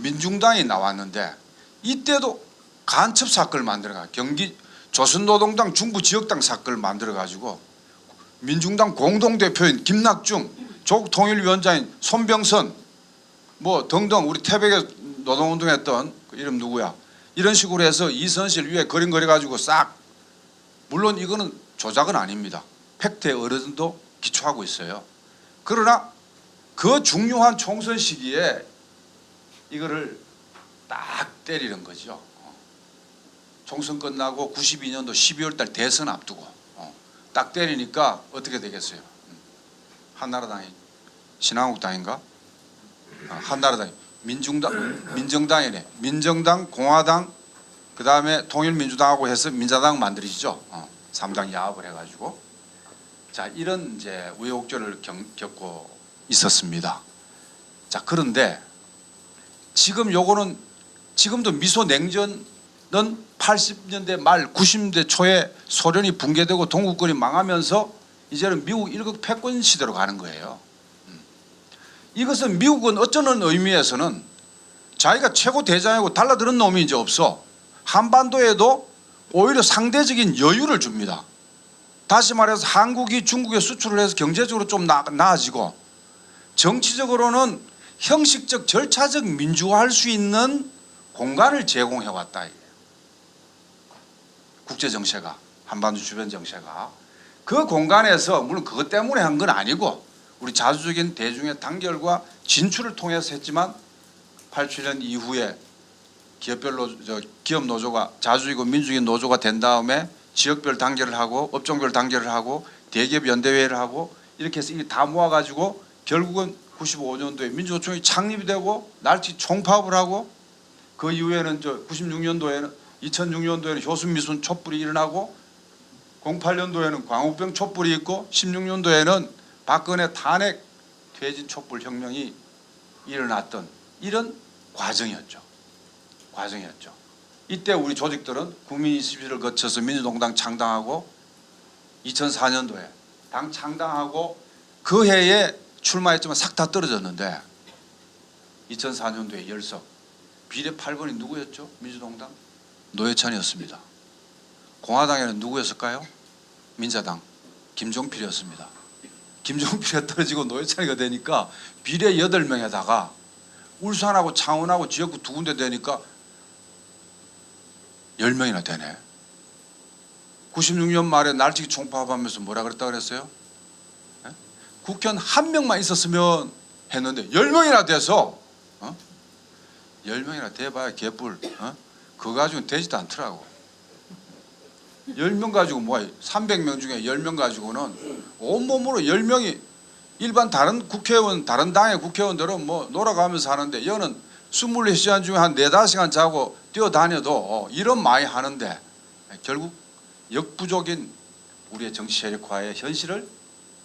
민중당이 나왔는데 이때도 간첩 사건을 만들어가 경기 조선노동당 중부지역당 사건을 만들어가지고 민중당 공동대표인 김낙중, 조국통일위원장인 손병선 뭐 등등 우리 태백에 노동운동했던 그 이름 누구야? 이런 식으로 해서 이선실 위에 그림 그려가지고 싹 물론 이거는 조작은 아닙니다. 팩트에 어느 정도 기초하고 있어요. 그러나 그 중요한 총선 시기에 이거를 딱 때리는 거죠. 총선 끝나고 92년도 12월 달 대선 앞두고 딱 때리니까 어떻게 되겠어요? 한나라당이 신한국당인가? 한나라당이 민정당이네. 민정당, 공화당, 그 다음에 통일민주당하고 해서 민자당 만들어지죠. 3당 야합을 해가지고 자 이런 이제 우여곡절을 겪고 있었습니다. 자 그런데 지금 요거는 지금도 미소 냉전은 80년대 말 90년대 초에 소련이 붕괴되고 동구권이 망하면서 이제는 미국 일국 패권 시대로 가는 거예요. 이것은 미국은 어쩌는 의미에서는 자기가 최고 대장이고 달라드는 놈이 이제 없어. 한반도에도 오히려 상대적인 여유를 줍니다. 다시 말해서 한국이 중국에 수출을 해서 경제적으로 좀 나아지고 정치적으로는 형식적 절차적 민주화할 수 있는 공간을 제공해 왔다. 국제정세가 한반도 주변 정세가 그 공간에서 물론 그것 때문에 한 건 아니고 우리 자주적인 대중의 단결과 진출을 통해서 했지만 87년 이후에 기업 노조가 자주이고 민주적인 노조가 된 다음에 지역별 단결을 하고 업종별 단결을 하고 대기업 연대회의를 하고 이렇게 해서 이게 다 모아가지고 결국은 95년도에 민주노총이 창립이 되고 날치 총파업을 하고 그 이후에는 96년도에는 2006년도에는 효순미순 촛불이 일어나고 08년도에는 광우병 촛불이 있고 16년도에는 박근혜 탄핵 퇴진 촛불 혁명이 일어났던 이런 과정이었죠. 이때 우리 조직들은 국민21을 거쳐서 민주노동당 창당하고 2004년도에 당 창당하고 그 해에 출마했지만 싹 다 떨어졌는데 2004년도에 열석 비례 8번이 누구였죠? 민주노동당 노회찬이었습니다. 공화당에는 누구였을까요? 민자당 김종필이었습니다. 김종필이 떨어지고 노회찬이가 되니까 비례 8명에다가 울산하고 창원하고 지역구 2군데 되니까 10명이나 되네. 96년 말에 날치기 총파업하면서 뭐라 그랬다 그랬어요? 국회의원 한 명만 있었으면 했는데 10명이나 돼서 10명이나 돼봐야 개뿔 그거 가지고는 되지도 않더라고. 10명 가지고 뭐야 300명 중에 10명 가지고는 온몸으로 10명이 일반 다른 국회의원 다른 당의 국회의원들은 뭐 놀아가면서 하는데 여는 24시간 중에 한 4-5시간 자고 뛰어다녀도 이런 많이 하는데 결국 역부족인 우리의 정치 세력화의 현실을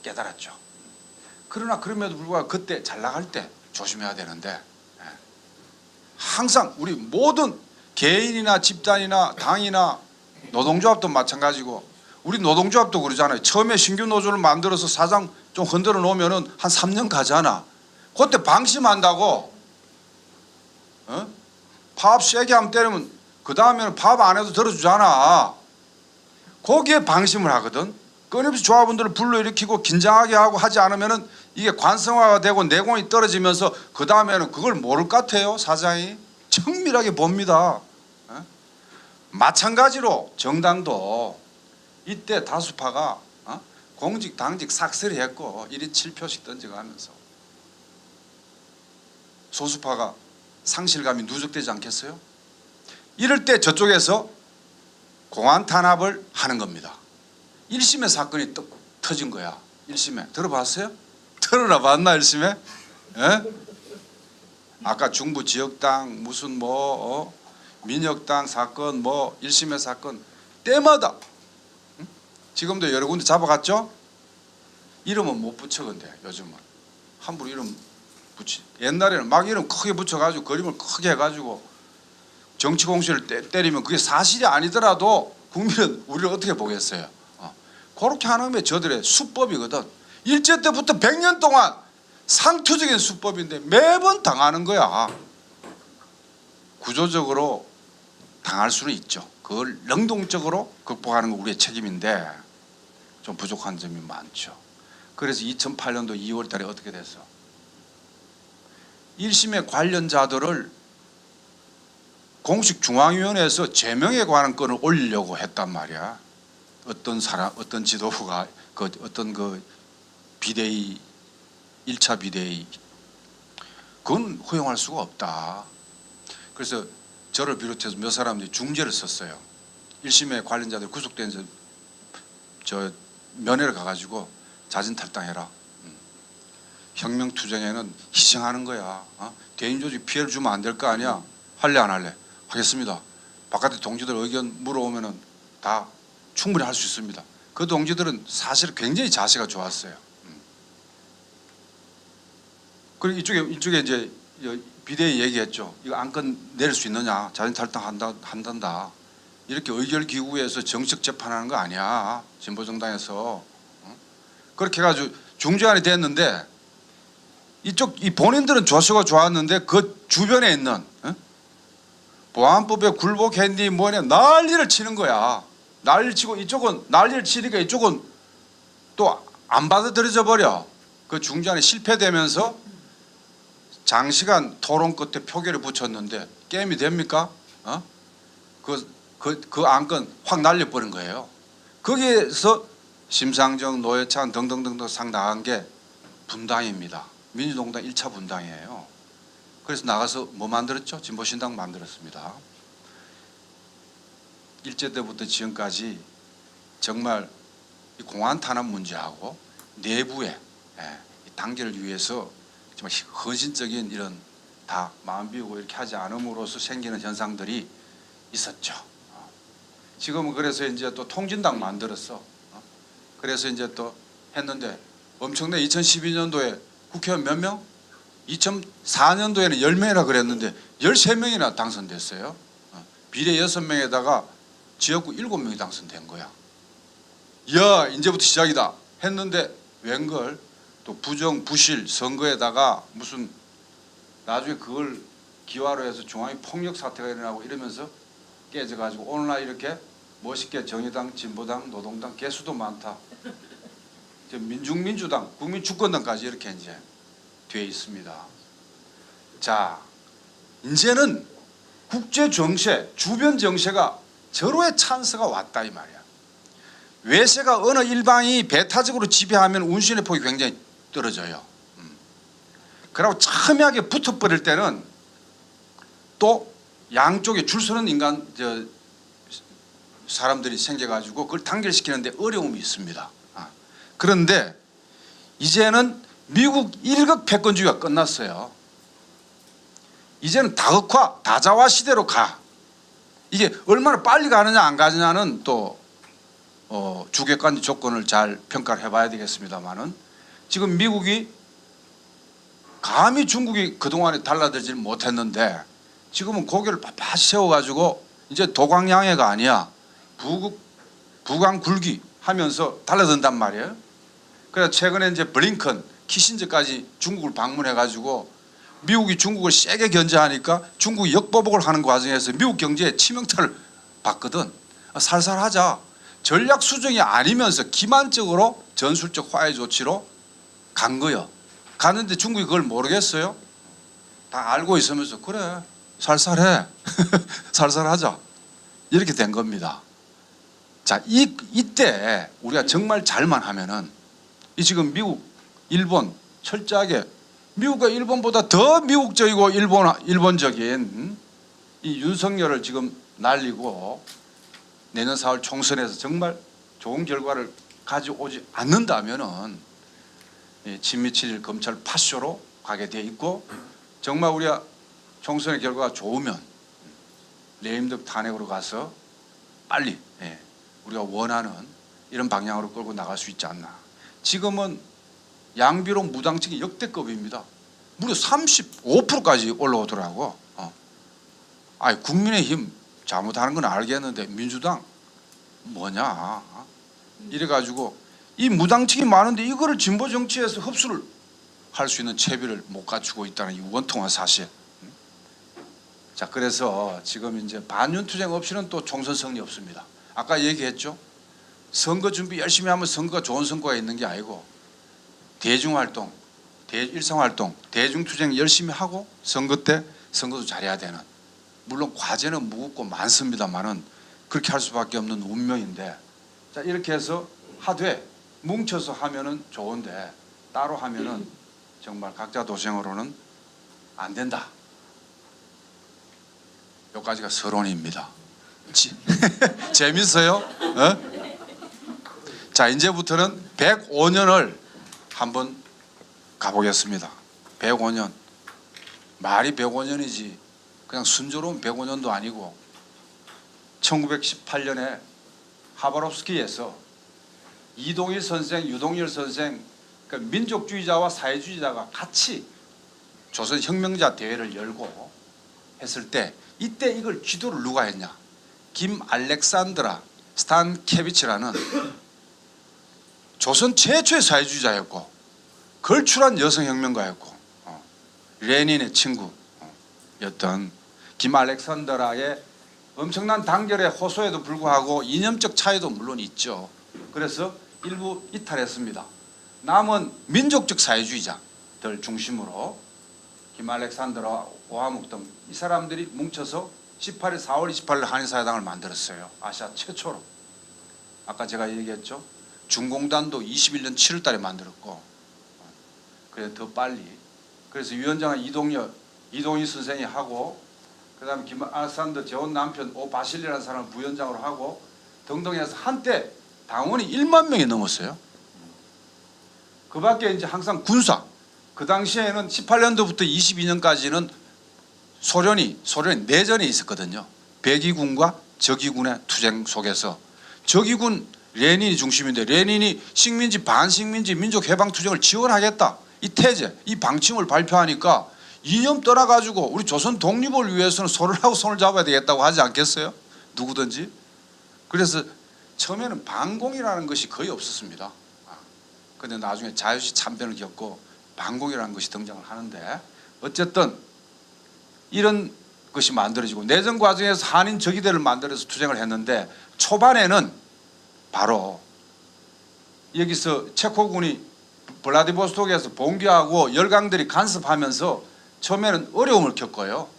깨달았죠. 그러나 그럼에도 불구하고 그때 잘 나갈 때 조심해야 되는데 항상 우리 모든 개인이나 집단이나 당이나 노동조합도 마찬가지고 우리 노동조합도 그러잖아요. 처음에 신규 노조를 만들어서 사장 좀 흔들어 놓으면은 한 3년 가잖아. 그때 방심한다고 파업 세게 하면 때리면 그 다음에는 파업 안 해도 들어주잖아. 거기에 방심을 하거든. 끊임없이 조합원들을 불러일으키고 긴장하게 하고 하지 않으면은 이게 관성화가 되고 내공이 떨어지면서 그 다음에는 그걸 모를 것 같아요. 사장이 정밀하게 봅니다. 마찬가지로 정당도 이때 다수파가 공직 당직 싹쓸이 했고 1인 7표씩 던져가면서 소수파가 상실감이 누적되지 않겠어요? 이럴 때 저쪽에서 공안 탄압을 하는 겁니다. 1심의 사건이 터진 거야. 1심에 들어봤어요? 들어나 봤나 1심에? 예? 아까 중부 지역당 무슨 뭐 민혁당 사건 뭐 1심의 사건 때마다 지금도 여러 군데 잡아갔죠? 이름은 못 붙여 근데 요즘은 함부로 이름 붙이. 옛날에는 막 이름 크게 붙여가지고 그림을 크게 해가지고 정치 공세를 때리면 그게 사실이 아니더라도 국민은 우리를 어떻게 보겠어요? 그렇게 하는 게 저들의 수법이거든. 일제 때부터 100년 동안 상투적인 수법인데 매번 당하는 거야. 구조적으로 당할 수는 있죠. 그걸 능동적으로 극복하는 건 우리의 책임인데 좀 부족한 점이 많죠. 그래서 2008년도 2월 달에 어떻게 됐어? 1심의 관련자들을 공식 중앙위원회에서 제명에 관한 건을 올리려고 했단 말이야. 어떤 사람, 어떤 지도부가 어떤 비대위 1차 비대위 그건 허용할 수가 없다. 그래서 저를 비롯해서 몇 사람들이 중재를 썼어요. 1심의 관련자들 구속된 저 면회를 가가지고 자진 탈당해라. 혁명투쟁에는 희생하는 거야. 대인조직 피해를 주면 안 될 거 아니야. 할래 안 할래? 하겠습니다. 바깥에 동지들 의견 물어오면은 다 충분히 할 수 있습니다. 그 동지들은 사실 굉장히 자세가 좋았어요. 그리고 이쪽에 이제 비대위 얘기했죠. 이거 안건 내릴 수 있느냐? 자진 탈당한단다. 이렇게 의결 기구에서 정식 재판하는 거 아니야. 진보정당에서 그렇게 해가지고 중재안이 됐는데 이쪽 이 본인들은 조서가 좋았는데 그 주변에 있는 보안법에 굴복했니 뭐냐 난리를 치는 거야. 난리를 치고 이쪽은 난리를 치니까 이쪽은 또 안 받아들여져 버려. 그 중재안이 실패되면서 장시간 토론 끝에 표결을 붙였는데 게임이 됩니까? 그 안건 확 날려버린 거예요. 거기에서 심상정, 노회찬 등등등등 상 나간 게 분당입니다. 민주동당 1차 분당이에요. 그래서 나가서 뭐 만들었죠? 진보신당 만들었습니다. 일제 때부터 지금까지 정말 이 공안 탄압 문제하고 내부의 단계를 위해서 정말 헌신적인 이런 다 마음 비우고 이렇게 하지 않음으로써 생기는 현상들이 있었죠. 지금은 그래서 이제 또 통진당 만들었어. 그래서 이제 또 했는데 엄청나게 2012년도에 국회의원 몇 명? 2004년도에는 10명이라 그랬는데 13명이나 당선됐어요. 비례 6명에다가 지역구 7명이 당선된 거야. 이야 이제부터 시작이다 했는데 웬걸 또 부정 부실 선거에다가 무슨 나중에 그걸 기화로 해서 중앙이 폭력 사태가 일어나고 이러면서 깨져가지고 오늘날 이렇게 멋있게 정의당, 진보당, 노동당 개수도 많다. 민중민주당, 국민주권당까지 이렇게 이제 돼 있습니다. 자, 이제는 국제 정세, 주변 정세가 절호의 찬스가 왔다 이 말이야. 외세가 어느 일방이 배타적으로 지배하면 운신의 폭이 굉장히 떨어져요. 그리고 첨예하게 붙어버릴 때는 또 양쪽에 줄 서는 사람들이 생겨가지고 그걸 단결시키는데 어려움이 있습니다. 그런데 이제는 미국 일극 패권주의가 끝났어요. 이제는 다극화, 다자화 시대로 가. 이게 얼마나 빨리 가느냐 안 가느냐는 또 주객관적 조건을 잘 평가를 해봐야 되겠습니다만은 지금 미국이 감히 중국이 그동안에 달라들지 못했는데 지금은 고개를 빳빳이 세워가지고 이제 도광양해가 아니야 북왕 굴기 하면서 달라든단 말이에요. 그래서 최근에 이제 블링컨, 키신저까지 중국을 방문해가지고 미국이 중국을 세게 견제하니까 중국이 역보복을 하는 과정에서 미국 경제에 치명타를 받거든. 살살하자. 전략 수정이 아니면서 기만적으로 전술적 화해 조치로 간 거요. 가는데 중국이 그걸 모르겠어요? 다 알고 있으면서 그래 살살해 살살하자 이렇게 된 겁니다. 자, 이때 우리가 정말 잘만 하면은 이 지금 미국, 일본 철저하게 미국과 일본보다 더 미국적이고 일본적인 이 윤석열을 지금 날리고 내년 4월 총선에서 정말 좋은 결과를 가져오지 않는다면은 친미 7일 검찰 파쇼로 가게 돼 있고 정말 우리가 총선의 결과가 좋으면 레임덕 탄핵으로 가서 빨리 우리가 원하는 이런 방향으로 끌고 나갈 수 있지 않나. 지금은 양비론 무당층이 역대급입니다. 무려 35%까지 올라오더라고. 아니 국민의힘 잘못하는 건 알겠는데 민주당 뭐냐 이래가지고 이 무당층이 많은데 이거를 진보 정치에서 흡수를 할 수 있는 체비를 못 갖추고 있다는 이 원통한 사실. 자, 그래서 지금 이제 반윤투쟁 없이는 또 총선 승리 없습니다. 아까 얘기했죠. 선거 준비 열심히 하면 선거가 좋은 성과가 있는 게 아니고 대중활동, 일상활동, 대중투쟁 열심히 하고 선거 때 선거도 잘해야 되는. 물론 과제는 무겁고 많습니다만은 그렇게 할 수밖에 없는 운명인데 자 이렇게 해서 하되 뭉쳐서 하면은 좋은데 따로 하면은 정말 각자 도생으로는 안 된다. 여기까지가 서론입니다. 재밌어요? 자 이제부터는 105년을 한번 가보겠습니다. 105년 말이 105년이지 그냥 순조로운 105년도 아니고 1918년에 하바롭스키에서 이동일 선생, 유동열 선생 그러니까 민족주의자와 사회주의자가 같이 조선혁명자 대회를 열고 했을 때 이때 이걸 지도를 누가 했냐. 김 알렉산드라 스탄케비치라는 조선 최초의 사회주의자였고 걸출한 여성혁명가였고 레닌의 친구였던 김 알렉산드라의 엄청난 단결의 호소에도 불구하고 이념적 차이도 물론 있죠. 그래서 일부 이탈했습니다. 남은 민족적 사회주의자들 중심으로 김 알렉산드라 오하묵 등 이 사람들이 뭉쳐서 18일 4월 28일 한일사회당을 만들었어요. 아시아 최초로. 아까 제가 얘기했죠. 중공단도 21년 7월 달에 만들었고 그래 더 빨리. 그래서 위원장은 이동희 선생이 하고 그다음에 김 알렉산더 재혼 남편 오바실리라는 사람을 부위원장으로 하고 등등 해서 한때 당원이 1만 명이 넘었어요. 그 밖에 이제 항상 군사. 그 당시에는 18년도부터 22년까지는 소련이 내전에 있었거든요. 백이군과 적이군의 투쟁 속에서 적이군 레닌이 중심인데 레닌이 식민지 반식민지 민족해방투쟁을 지원하겠다. 이 태제, 이 방침을 발표하니까 이념 떠나가지고 우리 조선 독립을 위해서는 손을 하고 손을 잡아야 되겠다고 하지 않겠어요? 누구든지. 그래서 처음에는 반공이라는 것이 거의 없었습니다. 그런데 나중에 자유시 참변을 겪고 반공이라는 것이 등장을 하는데 어쨌든 이런 것이 만들어지고 내전 과정에서 한인 적의대를 만들어서 투쟁을 했는데 초반에는 바로 여기서 체코군이 블라디보스톡에서 봉기하고 열강들이 간섭하면서 처음에는 어려움을 겪어요.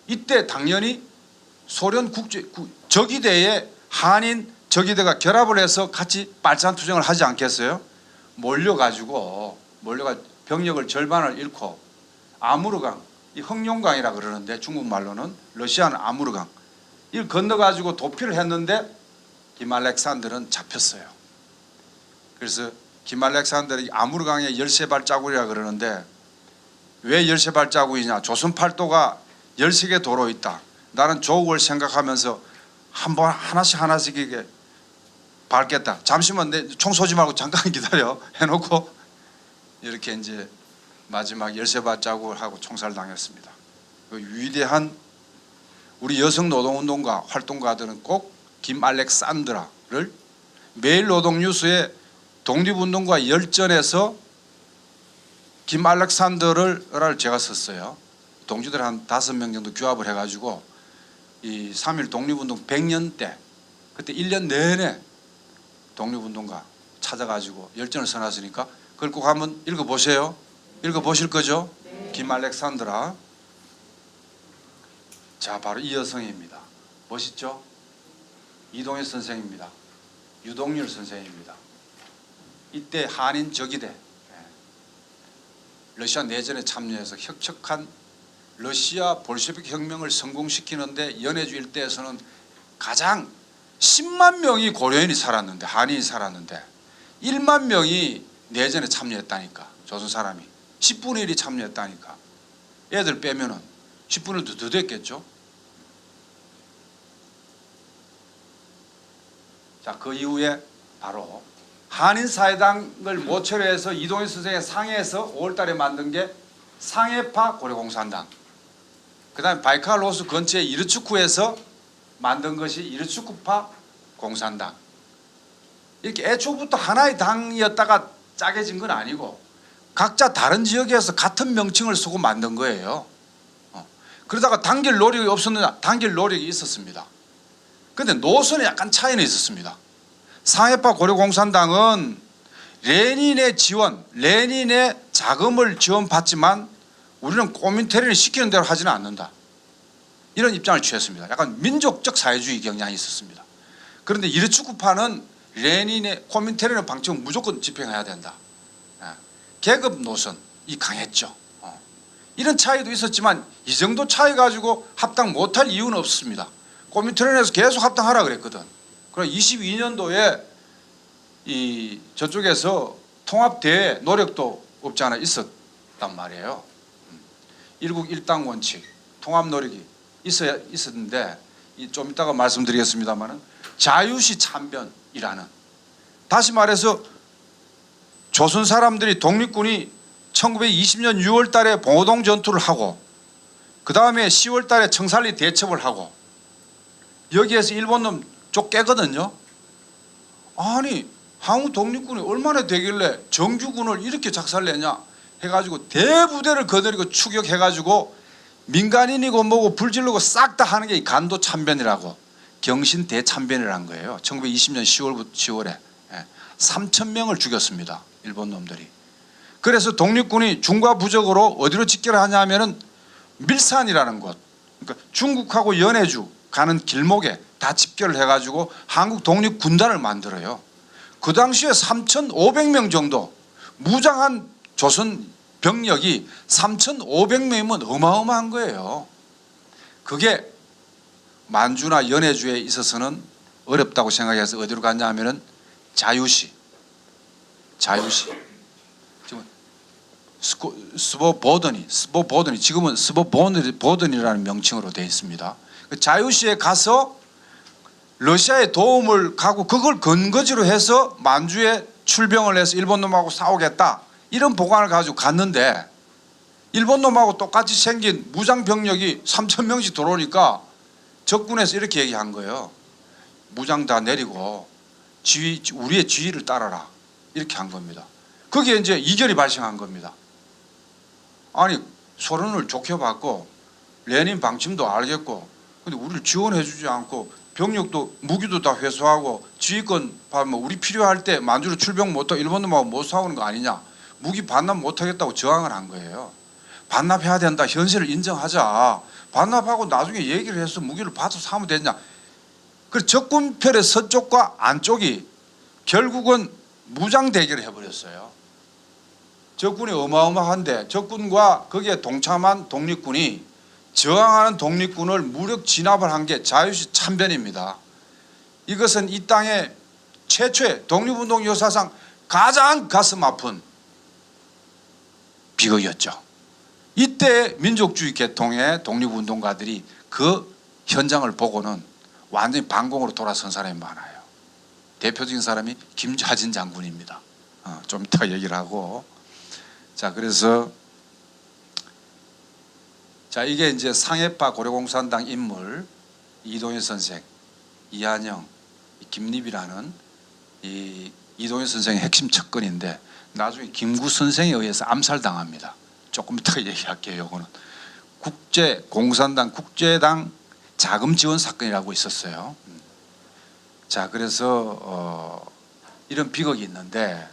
이때 당연히 소련 적의대에 한인 적의대가 결합을 해서 같이 빨산 투쟁을 하지 않겠어요? 몰려가지고 몰려가 병력을 절반을 잃고 아무르강, 이 흑룡강이라 그러는데 중국말로는 러시아는 아무르강 이걸 건너가지고 도피를 했는데 김 알렉산더는 잡혔어요. 그래서 김 알렉산더는 아무르강의 열쇠 발자국이라 그러는데 왜 열쇠 발자국이냐? 조선 팔도가 13개 도로 있다. 나는 조국을 생각하면서 한번 하나씩 이게 밟겠다. 잠시만 내 총 쏘지 말고 잠깐 기다려 해놓고 이렇게 이제 마지막 열쇠 발자국을 하고 총살당했습니다. 그 위대한 우리 여성 노동운동가 활동가들은 꼭 김 알렉산드라를 매일 노동뉴스에 독립운동과 열전에서 김 알렉산더를 제가 썼어요. 동지들 한 5명 정도 규합을 해가지고 이 3.1 독립운동 100년 때 그때 1년 내내 독립운동가 찾아가지고 열전을 써놨으니까 그걸 꼭 한번 읽어보세요. 읽어보실 거죠? 네. 김 알렉산드라. 자, 바로 이 여성입니다. 멋있죠? 이동엽 선생입니다. 유동열 선생입니다. 이때 한인 적이대 러시아 내전에 참여해서 혁혁한 러시아 볼셰비크 혁명을 성공시키는데 연해주 일대에서는 가장 10만 명이 고려인이 살았는데 한인이 살았는데 1만 명이 내전에 참여했다니까. 조선 사람이 10분의 1이 참여했다니까. 애들 빼면은 10분의 1도 더 됐겠죠. 자, 그 이후에 바로 한인사회당을 모처로 해서 이동희 선생의 상해에서 5월달에 만든 게 상해파 고려공산당, 그 다음에 바이칼 호수 근처에 이르츠쿠에서 만든 것이 이르츠쿠파 공산당. 이렇게 애초부터 하나의 당이었다가 짜개진 건 아니고 각자 다른 지역에서 같은 명칭을 쓰고 만든 거예요. 그러다가 단결 노력이 없었느냐? 단결 노력이 있었습니다. 그런데 노선에 약간 차이는 있었습니다. 상해파 고려공산당은 레닌의 지원, 레닌의 자금을 지원받지만 우리는 고민테린을 시키는 대로 하지는 않는다. 이런 입장을 취했습니다. 약간 민족적 사회주의 경향이 있었습니다. 그런데 이르츠쿠파는 레닌의 고민테린의 방침을 무조건 집행해야 된다. 계급 노선이 강했죠. 이런 차이도 있었지만 이 정도 차이 가지고 합당 못할 이유는 없습니다. 고민테린에서 계속 합당하라 그랬거든. 그럼 22년도에 이 저쪽에서 통합대회 노력도 없지 않아 있었단 말이에요. 일국 일당 원칙 통합 노력이 있었는데 좀 이따가 말씀드리겠습니다만은 자유시 참변이라는, 다시 말해서 조선 사람들이 독립군이 1920년 6월 달에 봉오동 전투를 하고 그 다음에 10월 달에 청산리 대첩을 하고 여기에서 일본 놈 쫓겨거든요. 아니 한국 독립군이 얼마나 되길래 정규군을 이렇게 작살내냐 해가지고 대부대를 거느리고 추격해가지고 민간인이고 뭐고 불질르고 싹 다 하는 게 이 간도 참변이라고 경신 대참변이라는 거예요. 1920년 10월에 3,000명을 죽였습니다. 일본 놈들이. 그래서 독립군이 중과 부적으로 어디로 집결을 하냐면은 밀산이라는 곳, 그러니까 중국하고 연해주 가는 길목에 다 집결을 해가지고 한국 독립군단을 만들어요. 그 당시에 3,500명 정도 무장한 조선 병력이 3,500명이면 어마어마한 거예요. 그게 만주나 연해주에 있어서는 어렵다고 생각해서 어디로 갔냐 하면은 자유시 지금 스보보더니 지금은 스보보더니라는 명칭으로 되어 있습니다. 그 자유시에 가서 러시아의 도움을 가고 그걸 근거지로 해서 만주에 출병을 해서 일본 놈하고 싸우겠다 이런 보관을 가지고 갔는데 일본 놈하고 똑같이 생긴 무장 병력이 3,000명씩 들어오니까 적군에서 이렇게 얘기한 거예요. 무장 다 내리고 우리의 지휘를 따라라 이렇게 한 겁니다. 거기에 이제 이결이 발생한 겁니다. 아니 소련을 좋게 받고 레닌 방침도 알겠고 근데 우리를 지원해 주지 않고 병력도 무기도 다 회수하고 지휘권 받으면 우리 필요할 때 만주로 출병 못하고 일본 놈하고 못 싸우는 거 아니냐, 무기 반납 못하겠다고 저항을 한 거예요. 반납해야 된다, 현실을 인정하자, 반납하고 나중에 얘기를 해서 무기를 받아서 하면 되냐. 그래서 적군편의 서쪽과 안쪽이 결국은 무장 대결을 해버렸어요. 적군이 어마어마한데 적군과 거기에 동참한 독립군이 저항하는 독립군을 무력 진압을 한 게 자유시 참변입니다. 이것은 이 땅의 최초의 독립운동 역사상 가장 가슴 아픈 비극이었죠. 이때 민족주의 계통의 독립운동가들이 그 현장을 보고는 완전히 반공으로 돌아선 사람이 많아요. 대표적인 사람이 김좌진 장군입니다. 좀 이따 얘기를 하고. 자, 그래서 자, 이게 이제 상해파 고려공산당 인물 이동현 선생, 이한영, 김립이라는 이 이동현 선생의 핵심 척근인데 나중에 김구 선생에 의해서 암살당합니다. 조금 이따 얘기할게요. 이거는 공산당 국제당 자금 지원 사건이라고 있었어요. 자, 그래서 이런 비극이 있는데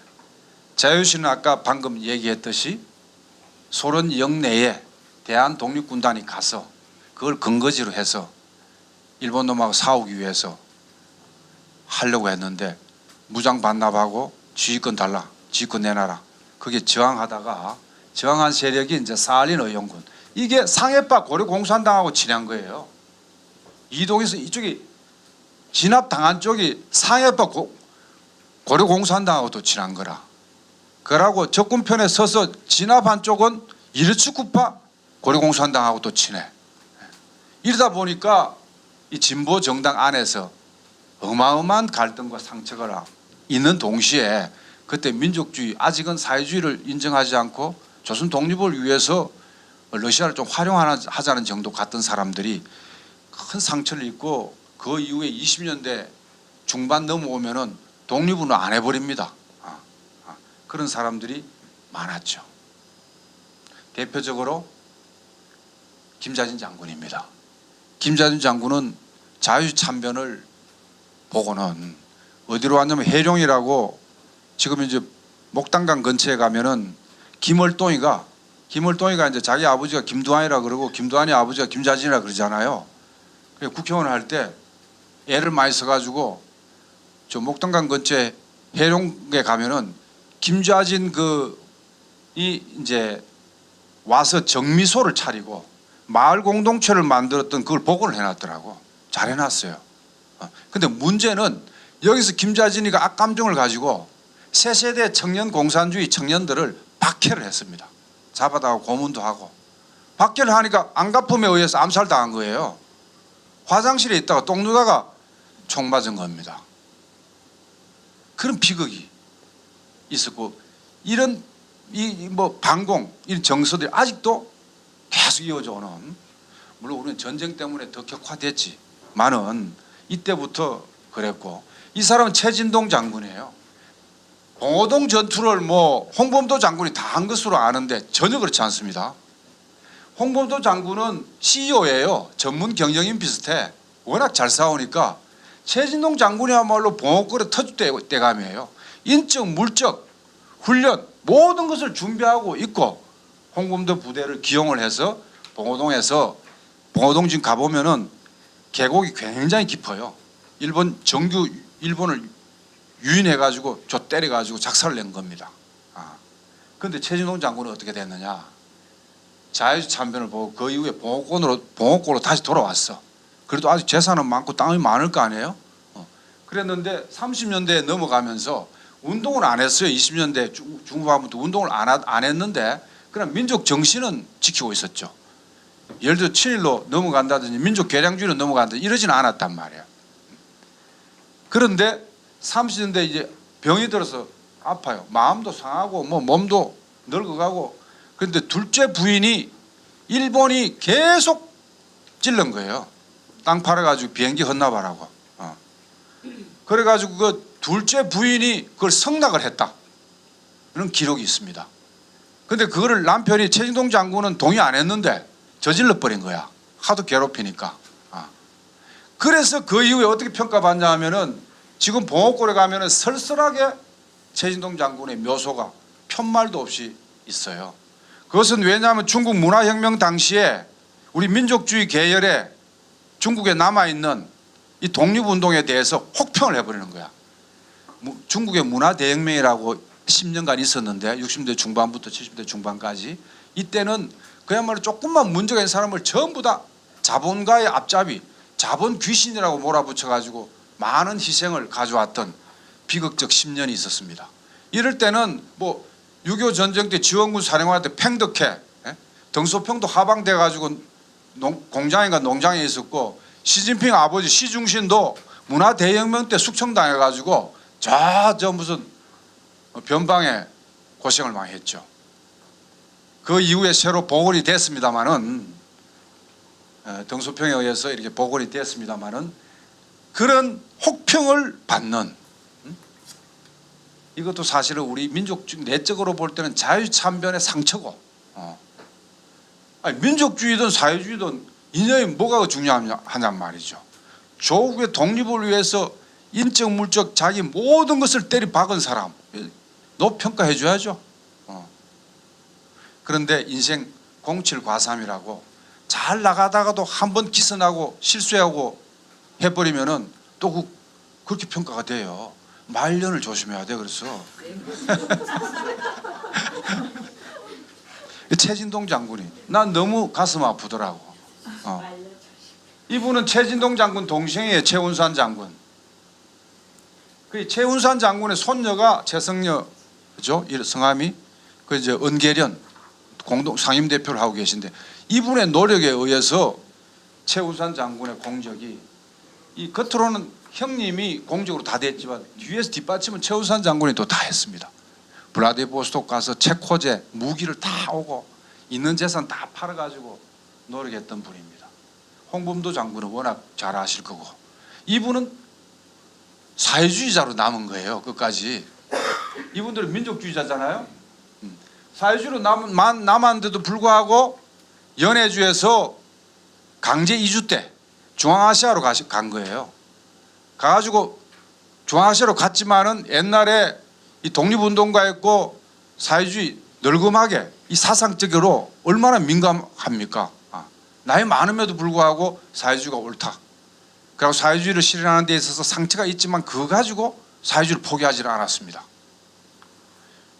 자유시는 아까 방금 얘기했듯이 소련 영내에 대한 독립군단이 가서 그걸 근거지로 해서 일본 놈하고 싸우기 위해서 하려고 했는데 무장 반납하고 지휘권 달라, 지휘권 내놔라. 그게 저항하다가 저항한 세력이 이제 사할린 의용군. 이게 상해파 고려공산당하고 친한 거예요. 이동에서 이쪽이 진압당한 쪽이 상해파 고려공산당하고도 친한 거라. 그러고 적군편에 서서 진압한 쪽은 이르츠쿠파 고려공산당하고도 친해. 이러다 보니까 이 진보 정당 안에서 어마어마한 갈등과 상처가 있는 동시에 그때 민족주의, 아직은 사회주의를 인정하지 않고 조선 독립을 위해서 러시아를 좀 활용하자는 정도 같은 사람들이 큰 상처를 입고 그 이후에 20년대 중반 넘어오면은 독립은 안 해버립니다. 그런 사람들이 많았죠. 대표적으로 김좌진 장군입니다. 김좌진 장군은 자유시 참변을 보고는 어디로 왔냐면 해룡이라고 지금 이제 목단강 근처에 가면은 김월동이가 이제 자기 아버지가 김두한이라 그러고 김두한이 아버지가 김좌진이라 그러잖아요. 그래서 국회의원을 할 때 애를 많이 써가지고 저 목단강 근처에 해룡에 가면은 김좌진 이 이제 와서 정미소를 차리고 마을 공동체를 만들었던 그걸 복원을 해놨더라고. 잘 해놨어요. 근데 문제는 여기서 김좌진이가 악감정을 가지고 새 세대 청년 공산주의 청년들을 박해를 했습니다. 잡아다가 고문도 하고. 박해를 하니까 안갚음에 의해서 암살당한 거예요. 화장실에 있다가 똥 누다가 총 맞은 겁니다. 그런 비극이 있었고 이런 반공 이런 정서들이 아직도 계속 이어져 오는, 물론 우리는 전쟁 때문에 더 격화됐지만은 이때부터 그랬고, 이 사람은 최진동 장군이에요. 봉오동 전투를 홍범도 장군이 다 한 것으로 아는데 전혀 그렇지 않습니다. 홍범도 장군은 CEO예요. 전문 경영인 비슷해. 워낙 잘 싸우니까 최진동 장군이야말로 봉오골의 터줏대감이에요. 인적, 물적, 훈련 모든 것을 준비하고 있고 홍범도 부대를 기용을 해서 봉오동에서, 봉오동 지금 가보면은 계곡이 굉장히 깊어요. 일본을 유인해가지고 때려가지고 작살을 낸 겁니다. 그런데 최진동 장군은 어떻게 됐느냐? 자유시 참변을 보고 그 이후에 봉오골로 다시 돌아왔어. 그래도 아직 재산은 많고 땅이 많을 거 아니에요? 그랬는데 30년대에 넘어가면서 운동을 안 했어요. 20년대 중후반부터 운동을 안 했는데 그냥 민족 정신은 지키고 있었죠. 예를 들어 친일로 넘어간다든지 민족 개량주의로 넘어간다든지 이러지는 않았단 말이에요. 그런데 30년대 이제 병이 들어서 아파요. 마음도 상하고 몸도 늙어가고. 그런데 둘째 부인이 일본이 계속 찔른 거예요. 땅 팔아가지고 비행기 헌납하라고. 그래가지고 그 둘째 부인이 그걸 성낙을 했다. 그런 기록이 있습니다. 그런데 그거를 남편이 최진동 장군은 동의 안 했는데 저질러 버린 거야. 하도 괴롭히니까. 그래서 그 이후에 어떻게 평가받냐 하면은 지금 봉오골에 가면은 쓸쓸하게 최진동 장군의 묘소가 편말도 없이 있어요. 그것은 왜냐하면 중국 문화혁명 당시에 우리 민족주의 계열에 중국에 남아있는 이 독립운동에 대해서 혹평을 해버리는 거야. 중국의 문화대혁명이라고 10년간 있었는데 60대 중반부터 70대 중반까지 이때는 그야말로 조금만 문제가 있는 사람을 전부 다 자본가의 앞잡이, 자본 귀신이라고 몰아붙여가지고 많은 희생을 가져왔던 비극적 10년이 있었습니다. 이럴 때는 뭐 6.25 전쟁 때 지원군 사령관 때 팽덕해 덩소평도 하방돼가지고 공장인가 농장에 있었고 시진핑 아버지 시중신도 문화대혁명 때 숙청당해가지고 저 무슨 변방에 고생을 많이 했죠. 그 이후에 새로 복원이 됐습니다마는 덩소평에 의해서 이렇게 복원이 됐습니다마는 그런 혹평을 받는 이것도 사실은 우리 민족주의 내적으로 볼 때는 자유참변의 상처고 아니, 민족주의든 사회주의든 이념이 뭐가 중요하냔 말이죠. 조국의 독립을 위해서 인적 물적 자기 모든 것을 때려 박은 사람 높평가해 줘야죠. 그런데 인생 07과삼이라고 잘 나가다가도 한번 기선하고 실수하고 해버리면은 또 그렇게 평가가 돼요. 말년을 조심해야 돼. 그래서 최진동 장군이 난 너무 가슴 아프더라고. 이분은 최진동 장군 동생이에요. 최운산 장군. 그 최운산 장군의 손녀가 최성녀죠. 성함이 그 이제 은계련 공동 상임대표를 하고 계신데 이분의 노력에 의해서 최운산 장군의 공적이 이 겉으로는 형님이 공적으로 다 됐지만 뒤에서 뒷받침은 최운산 장군이 또 다 했습니다. 블라디보스토크 가서 체코제 무기를 다 오고 있는 재산 다 팔아가지고 노력했던 분입니다. 홍범도 장군은 워낙 잘 아실 거고 이분은 사회주의자로 남은 거예요. 끝까지. 이분들은 민족주의자잖아요. 사회주의로 남았는데도 불구하고 연해주에서 강제 이주 때 중앙아시아로 간 거예요. 가가지고 중앙아시아로 갔지만은 옛날에 이 독립운동가였고 사회주의 널금하게 이 사상적으로 얼마나 민감합니까? 나이 많음에도 불구하고 사회주의가 옳다. 그리고 사회주의를 실현하는 데 있어서 상처가 있지만 그거 가지고 사회주의를 포기하지 않았습니다.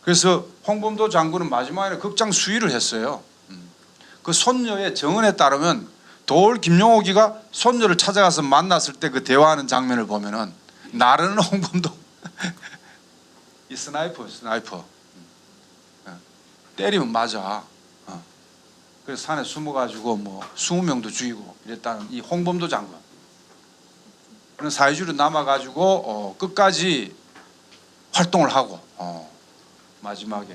그래서 홍범도 장군은 마지막에 극장 수의를 했어요. 그 손녀의 정언에 따르면 도올 김용옥이가 손녀를 찾아가서 만났을 때 그 대화하는 장면을 보면은 나르는 홍범도 이 스나이퍼 때리면 맞아. 그래서 산에 숨어가지고 뭐 20명도 죽이고 이랬다는 이 홍범도 장군. 그런 사회주의로 남아가지고 끝까지 활동을 하고 마지막에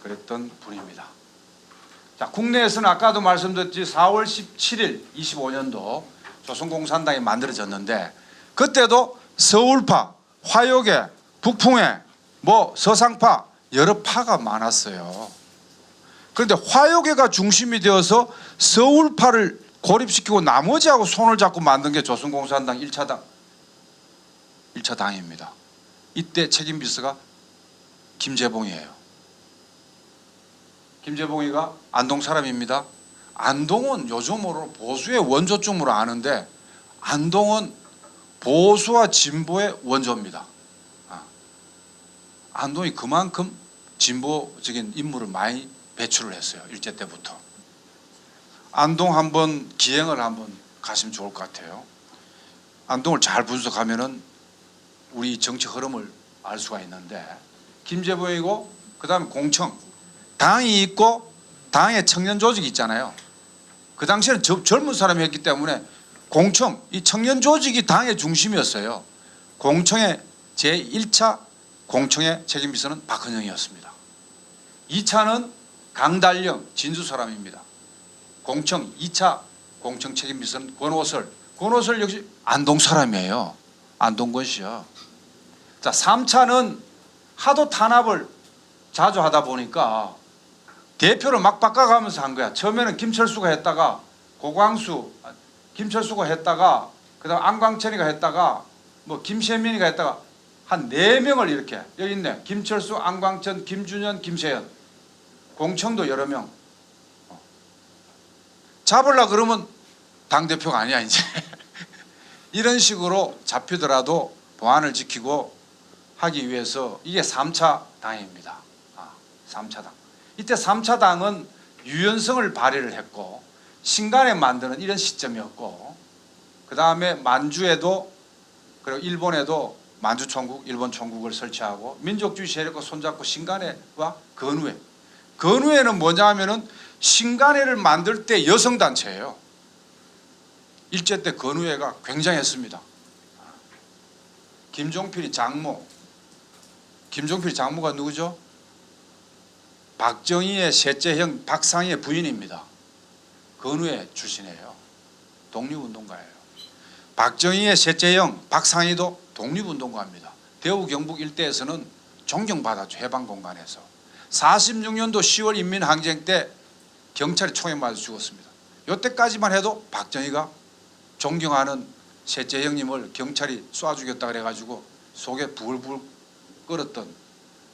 그랬던 분입니다. 자, 국내에서는 아까도 말씀드렸지 4월 17일 25년도 조선공산당이 만들어졌는데 그때도 서울파, 화요계, 북풍회, 뭐 서상파 여러 파가 많았어요. 그런데 화요계가 중심이 되어서 서울파를 고립시키고 나머지하고 손을 잡고 만든 게 조선공산당 1차 당입니다. 이때 책임비서가 김재봉이에요. 김재봉이가 안동 사람입니다. 안동은 요즘으로 보수의 원조쯤으로 아는데 안동은 보수와 진보의 원조입니다. 안동이 그만큼 진보적인 인물을 많이 배출을 했어요. 일제 때부터. 안동 한번 기행을 한번 가시면 좋을 것 같아요. 안동을 잘 분석하면은 우리 정치 흐름을 알 수가 있는데 김재봉이고 그다음에 공청 당이 있고 당의 청년 조직이 있잖아요. 그 당시에는 젊은 사람이 했기 때문에 공청 이 청년 조직이 당의 중심이었어요. 공청의 제1차 공청의 책임비서는 박헌영이었습니다. 2차는 강달령 진주 사람입니다. 공청 2차 공청 책임비서는 권오설. 권오설 역시 안동 사람이에요. 안동권 씨요. 자, 3차는 하도 탄압을 자주 하다 보니까 대표를 막 바꿔가면서 한 거야. 처음에는 김철수가 했다가 고광수, 김철수가 했다가 그다음 안광천이가 했다가 뭐 김세민이가 했다가 한 4명을 이렇게 여기 있네. 김철수, 안광천, 김준현, 김세현. 공청도 여러 명. 잡으려 그러면 당대표가 아니야 이제. 이런 식으로 잡히더라도 보안을 지키고 하기 위해서 이게 3차 당입니다. 3차 당. 이때 3차 당은 유연성을 발휘를 했고 신간에 만드는 이런 시점이었고, 그 다음에 만주에도 그리고 일본에도 만주 총국, 일본 총국을 설치하고 민족주의 세력과 손잡고 신간회와 건우회. 건우회는 뭐냐 하면은 신간회를 만들 때 여성단체예요. 일제 때 건우회가 굉장했습니다. 김종필이 장모. 김종필 장모가 누구죠? 박정희의 셋째 형 박상희의 부인입니다. 건우회 출신이에요. 독립운동가예요. 박정희의 셋째 형 박상희도 독립운동가입니다. 대우 경북 일대에서는 존경받았죠. 해방공간에서. 46년도 10월 인민항쟁 때 경찰이 총에 맞아 죽었습니다. 이때까지만 해도 박정희가 존경하는 셋째 형님을 경찰이 쏴 죽였다 그래가지고 속에 부글부글 끓었던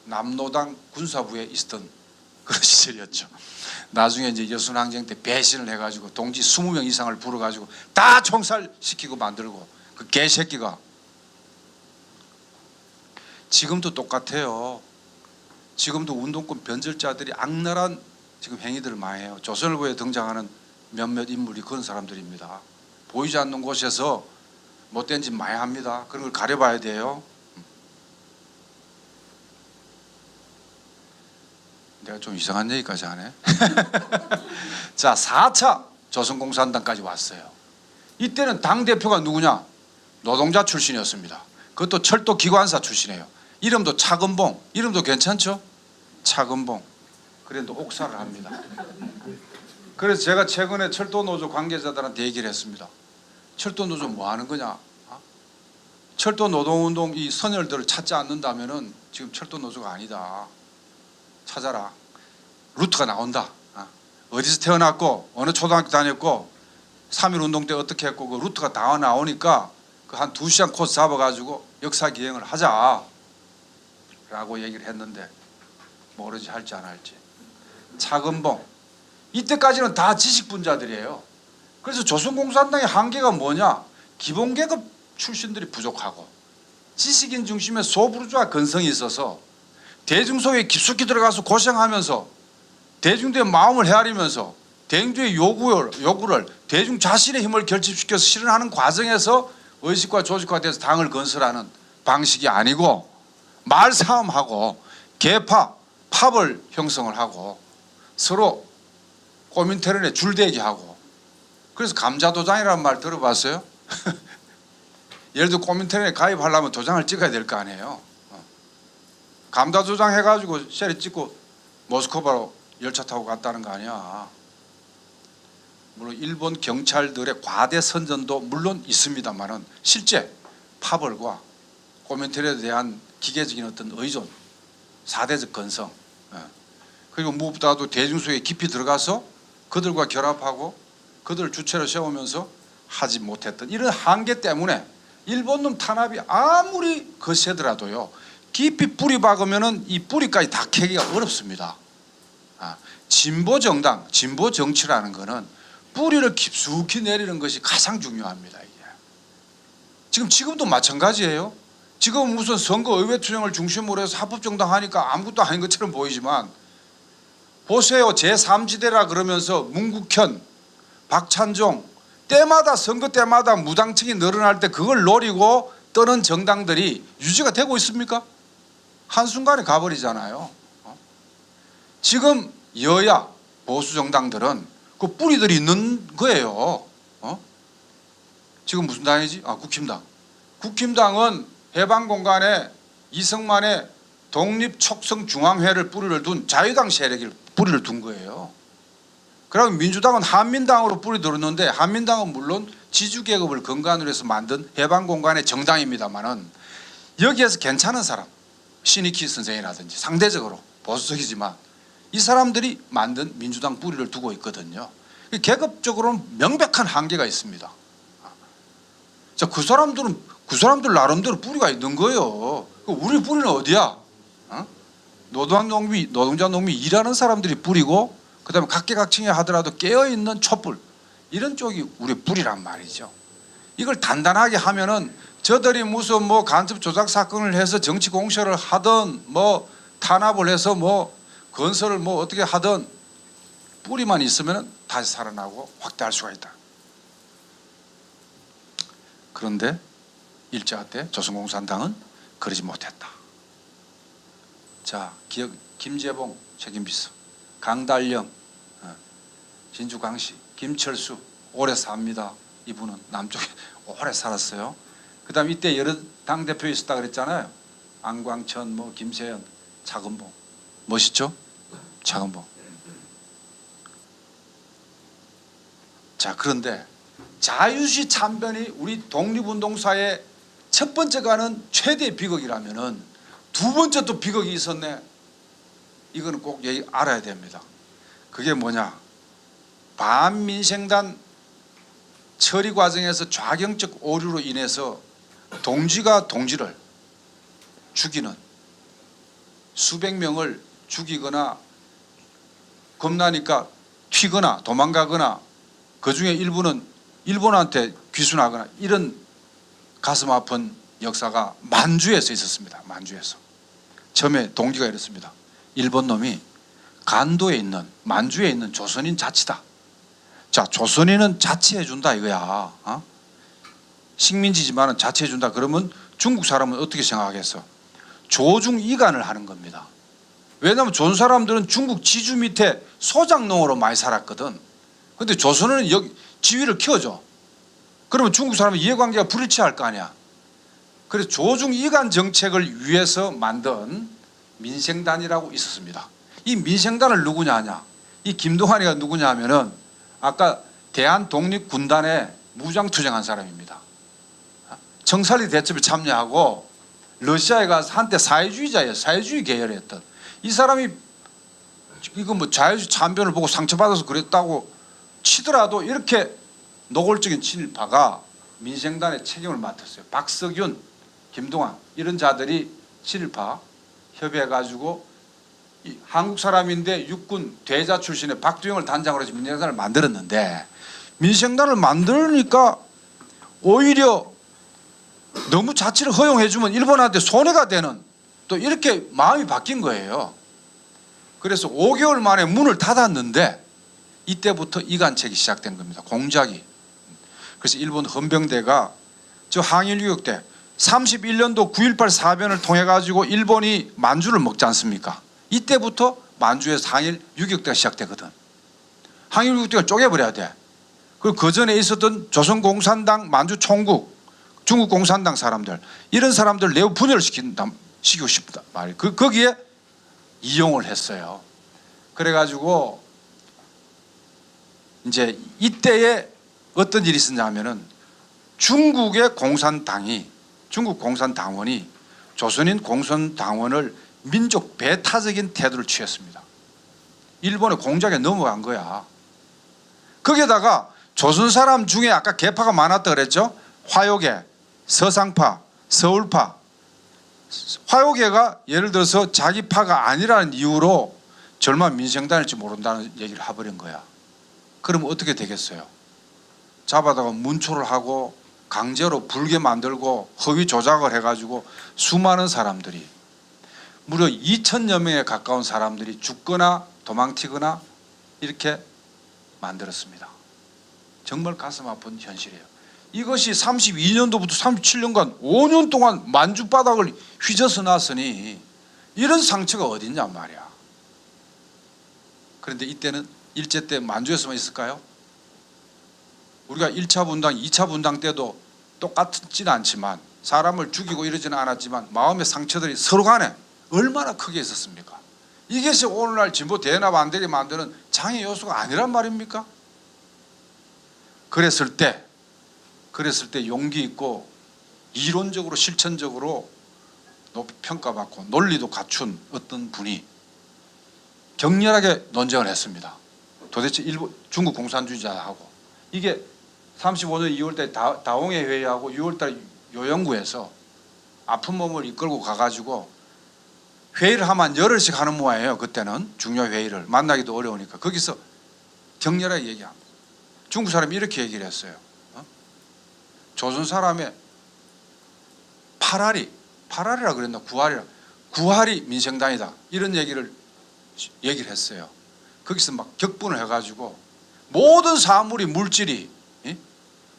남노당 군사부에 있었던 그런 시절이었죠. 나중에 이제 여순항쟁 때 배신을 해가지고 동지 20명 이상을 불어가지고 다 총살시키고 만들고, 그 개새끼가 지금도 똑같아요. 지금도 운동권 변절자들이 악랄한 지금 행위들을 많이 해요. 조선일보에 등장하는 몇몇 인물이 그런 사람들입니다. 보이지 않는 곳에서 못된 짓 많이 합니다. 그런 걸 가려봐야 돼요. 내가 좀 이상한 얘기까지 하네. 자, 4차 조선공산당까지 왔어요. 이때는 당대표가 누구냐? 노동자 출신이었습니다. 그것도 철도 기관사 출신이에요. 이름도 차건봉. 이름도 괜찮죠? 차건봉. 그래도 옥사를 합니다. 그래서 제가 최근에 철도노조 관계자들한테 얘기를 했습니다. 철도노조 뭐 하는 거냐? 철도노동운동 이 선열들을 찾지 않는다면은 지금 철도노조가 아니다. 찾아라. 루트가 나온다. 어디서 태어났고 어느 초등학교 다녔고 3.1운동 때 어떻게 했고 그 루트가 다 나오니까 그 한 2시간 코스 잡아가지고 역사 기행을 하자 라고 얘기를 했는데 모르지 할지 안 할지. 차건봉. 이때까지는 다 지식분자들이에요. 그래서 조선공산당의 한계가 뭐냐? 기본계급 출신들이 부족하고 지식인 중심의 소부르주아 근성이 있어서 대중 속에 깊숙이 들어가서 고생하면서 대중들의 마음을 헤아리면서 대중들의 요구를 대중 자신의 힘을 결집시켜서 실현하는 과정에서 의식과 조직화돼서 당을 건설하는 방식이 아니고 말싸움하고 개파, 팝을 형성을 하고 서로 꼬민테런에 줄대기하고. 그래서 감자도장이라는 말 들어봤어요? 예를 들어 꼬민테런에 가입하려면 도장을 찍어야 될 거 아니에요. 감자도장 해가지고 셀에 찍고 모스크바로 열차 타고 갔다는 거 아니야. 물론 일본 경찰들의 과대 선전도 물론 있습니다만은 실제 파벌과 꼬민테런에 대한 기계적인 어떤 의존, 사대적 건성, 그리고 무엇보다도 대중 속에 깊이 들어가서 그들과 결합하고 그들을 주체로 세우면서 하지 못했던 이런 한계 때문에 일본 놈 탄압이 아무리 거세더라도요 깊이 뿌리 박으면은 이 뿌리까지 다 캐기가 어렵습니다. 진보 정당, 진보 정치라는 거는 뿌리를 깊숙이 내리는 것이 가장 중요합니다. 이게. 지금도 마찬가지예요. 지금 무슨 선거 의회 투쟁을 중심으로 해서 합법정당 하니까 아무것도 아닌 것처럼 보이지만 보세요. 제3지대라 그러면서 문국현, 박찬종 때마다 선거 때마다 무당층이 늘어날 때 그걸 노리고 떠는 정당들이 유지가 되고 있습니까? 한순간에 가버리잖아요. 지금 여야 보수 정당들은 그 뿌리들이 있는 거예요. 지금 무슨 당이지? 국힘당. 국힘당은 해방공간에 이승만의 독립촉성중앙회를 뿌리를 둔 자유당 세력이 뿌리를 둔 거예요. 그럼 민주당은 한민당으로 뿌리 들었는데 한민당은 물론 지주계급을 근간으로 해서 만든 해방공간의 정당입니다만은 여기에서 괜찮은 사람, 신익희 선생이라든지 상대적으로 보수적이지만 이 사람들이 만든 민주당 뿌리를 두고 있거든요. 계급적으로는 명백한 한계가 있습니다. 자, 그 사람들 나름대로 뿌리가 있는 거예요. 우리 뿌리는 어디야? 노동자 농민 일하는 사람들이 뿌리고 그다음에 각계각층에 하더라도 깨어있는 촛불 이런 쪽이 우리 뿌리란 말이죠. 이걸 단단하게 하면은 저들이 무슨 뭐 간첩 조작 사건을 해서 정치 공세를 하든 뭐 탄압을 해서 뭐 건설을 뭐 어떻게 하든 뿌리만 있으면 다시 살아나고 확대할 수가 있다. 그런데 일제화 때 조선공산당은 그러지 못했다. 자, 기억 김재봉 책임비서, 강달령, 진주광씨, 김철수 오래 삽니다. 이분은 남쪽에 오래 살았어요. 그다음 이때 여러 당 대표 있었다 그랬잖아요. 안광천, 뭐 김세연, 차건봉, 멋있죠? 차건봉. 자, 그런데 자유시 참변이 우리 독립운동사의 첫 번째 가는 최대 비극이라면은 두 번째 또 비극이 있었네. 이거는 꼭 알아야 됩니다. 그게 뭐냐? 반민생단 처리 과정에서 좌경적 오류로 인해서 동지가 동지를 죽이는, 수백 명을 죽이거나 겁나니까 튀거나 도망가거나 그중에 일부는 일본한테 귀순하거나 이런 가슴 아픈 역사가 만주에서 있었습니다. 만주에서. 처음에 동기가 이렇습니다. 일본 놈이 간도에 있는, 만주에 있는 조선인 자치다. 자, 조선인은 자치해 준다 이거야. 어? 식민지지만은 자치해 준다. 그러면 중국 사람은 어떻게 생각하겠어? 조중이간을 하는 겁니다. 왜냐하면 조선 사람들은 중국 지주 밑에 소장농으로 많이 살았거든. 근데 조선은 여기 지위를 키워줘. 그러면 중국 사람은 이해관계가 불일치할 거 아니야. 그래서 조중이간 정책을 위해서 만든 민생단이라고 있었습니다. 이 민생단을 누구냐 하냐? 이 김동완이가 누구냐 하면은 아까 대한독립군단에 무장투쟁한 사람입니다. 청산리 대첩에 참여하고 러시아에 가서 한때 사회주의자예요. 사회주의 계열이었던 이 사람이 이거 뭐 자유주의 참변을 보고 상처받아서 그랬다고 치더라도 이렇게 노골적인 친일파가 민생단의 책임을 맡았어요. 박석윤, 김동완 이런 자들이 친일파 협의해가지고 한국 사람인데 육군 대자 출신의 박두영을 단장으로 해서 민생단을 만들었는데 민생단을 만들니까 오히려 너무 자치를 허용해주면 일본한테 손해가 되는 또 이렇게 마음이 바뀐 거예요. 그래서 5개월 만에 문을 닫았는데 이때부터 이간책이 시작된 겁니다. 공작이. 그래서 일본 헌병대가 저 항일 유격 때 31년도 9.18 사변을 통해 가지고 일본이 만주를 먹지 않습니까? 이때부터 만주에서 항일 유격대가 시작되거든. 항일 유격대가 쪼개버려야 돼. 그리고 그 전에 있었던 조선공산당 만주 총국, 중국 공산당 사람들 이런 사람들 내부 분열을 시키고 싶다 말이에요. 거기에 이용을 했어요. 그래가지고 이제 이때에 어떤 일이 있었냐면은 중국의 공산당이, 중국 공산당원이 조선인 공산당원을 민족 배타적인 태도를 취했습니다. 일본의 공작에 넘어간 거야. 거기에다가 조선 사람 중에 아까 계파가 많았다 그랬죠. 화요계, 서상파, 서울파. 화요계가 예를 들어서 자기 파가 아니라는 이유로 절만 민생단일지 모른다는 얘기를 해버린 거야. 그러면 어떻게 되겠어요? 잡아다가 문초를 하고 강제로 불게 만들고 허위 조작을 해가지고 수많은 사람들이 무려 2천여 명에 가까운 사람들이 죽거나 도망튀거나 이렇게 만들었습니다. 정말 가슴 아픈 현실이에요. 이것이 32년도부터 37년간 5년 동안 만주 바닥을 휘저서 놨으니 이런 상처가 어딨냔 말이야. 그런데 이때는 일제 때 만주에서만 있을까요? 우리가 1차 분당, 2차 분당 때도 똑같지는 않지만 사람을 죽이고 이러지는 않았지만 마음의 상처들이 서로 간에 얼마나 크게 있었습니까? 이것이 오늘날 진보 대연합 안 되게 만드는 장애 요소가 아니란 말입니까? 그랬을 때 용기 있고 이론적으로 실천적으로 높이 평가받고 논리도 갖춘 어떤 분이 격렬하게 논쟁을 했습니다. 도대체 중국 공산주의자하고 이게 35년 2월달에 다홍해 회의하고 6월달 요영구에서 아픈 몸을 이끌고 가가지고 회의를 하면 열흘씩 하는 모양이에요. 그때는 중요 회의를 만나기도 어려우니까 거기서 격렬하게 얘기합니다. 중국 사람이 이렇게 얘기를 했어요. 조선 사람의 8할이라 그랬나 9할이 민생당이다 이런 얘기를 했어요. 거기서 막 격분을 해가지고 모든 사물이 물질이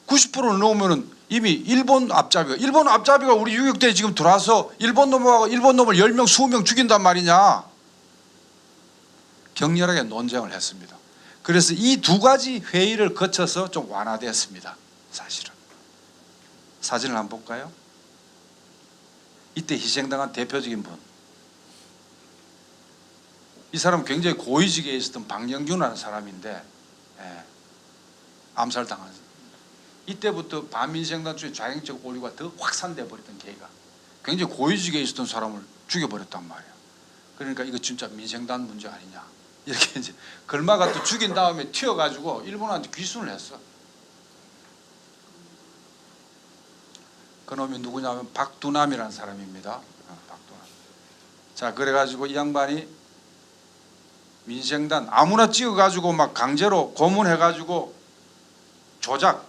90%를 넘으면은 이미 일본 앞잡이가 우리 유격대에 지금 들어와서 일본 놈을 10명 20명 죽인단 말이냐. 격렬하게 논쟁을 했습니다. 그래서 이 두 가지 회의를 거쳐서 좀 완화됐습니다. 사실은. 사진을 한번 볼까요? 이때 희생당한 대표적인 분. 이 사람은 굉장히 고위직에 있었던 박영균이라는 사람인데 암살당한. 이때부터 반민생당 쪽에 좌경적 오류가 더 확산돼 버렸던 계기가 굉장히 고위직에 있었던 사람을 죽여버렸단 말이에요. 그러니까 이거 진짜 민생당 문제 아니냐 이렇게 이제 걸마가 또 죽인 다음에 튀어가지고 일본한테 귀순을 했어. 그놈이 누구냐면 박두남이라는 사람입니다. 박두남. 자, 그래가지고 이 양반이 민생당 아무나 찍어가지고 막 강제로 고문해가지고 조작,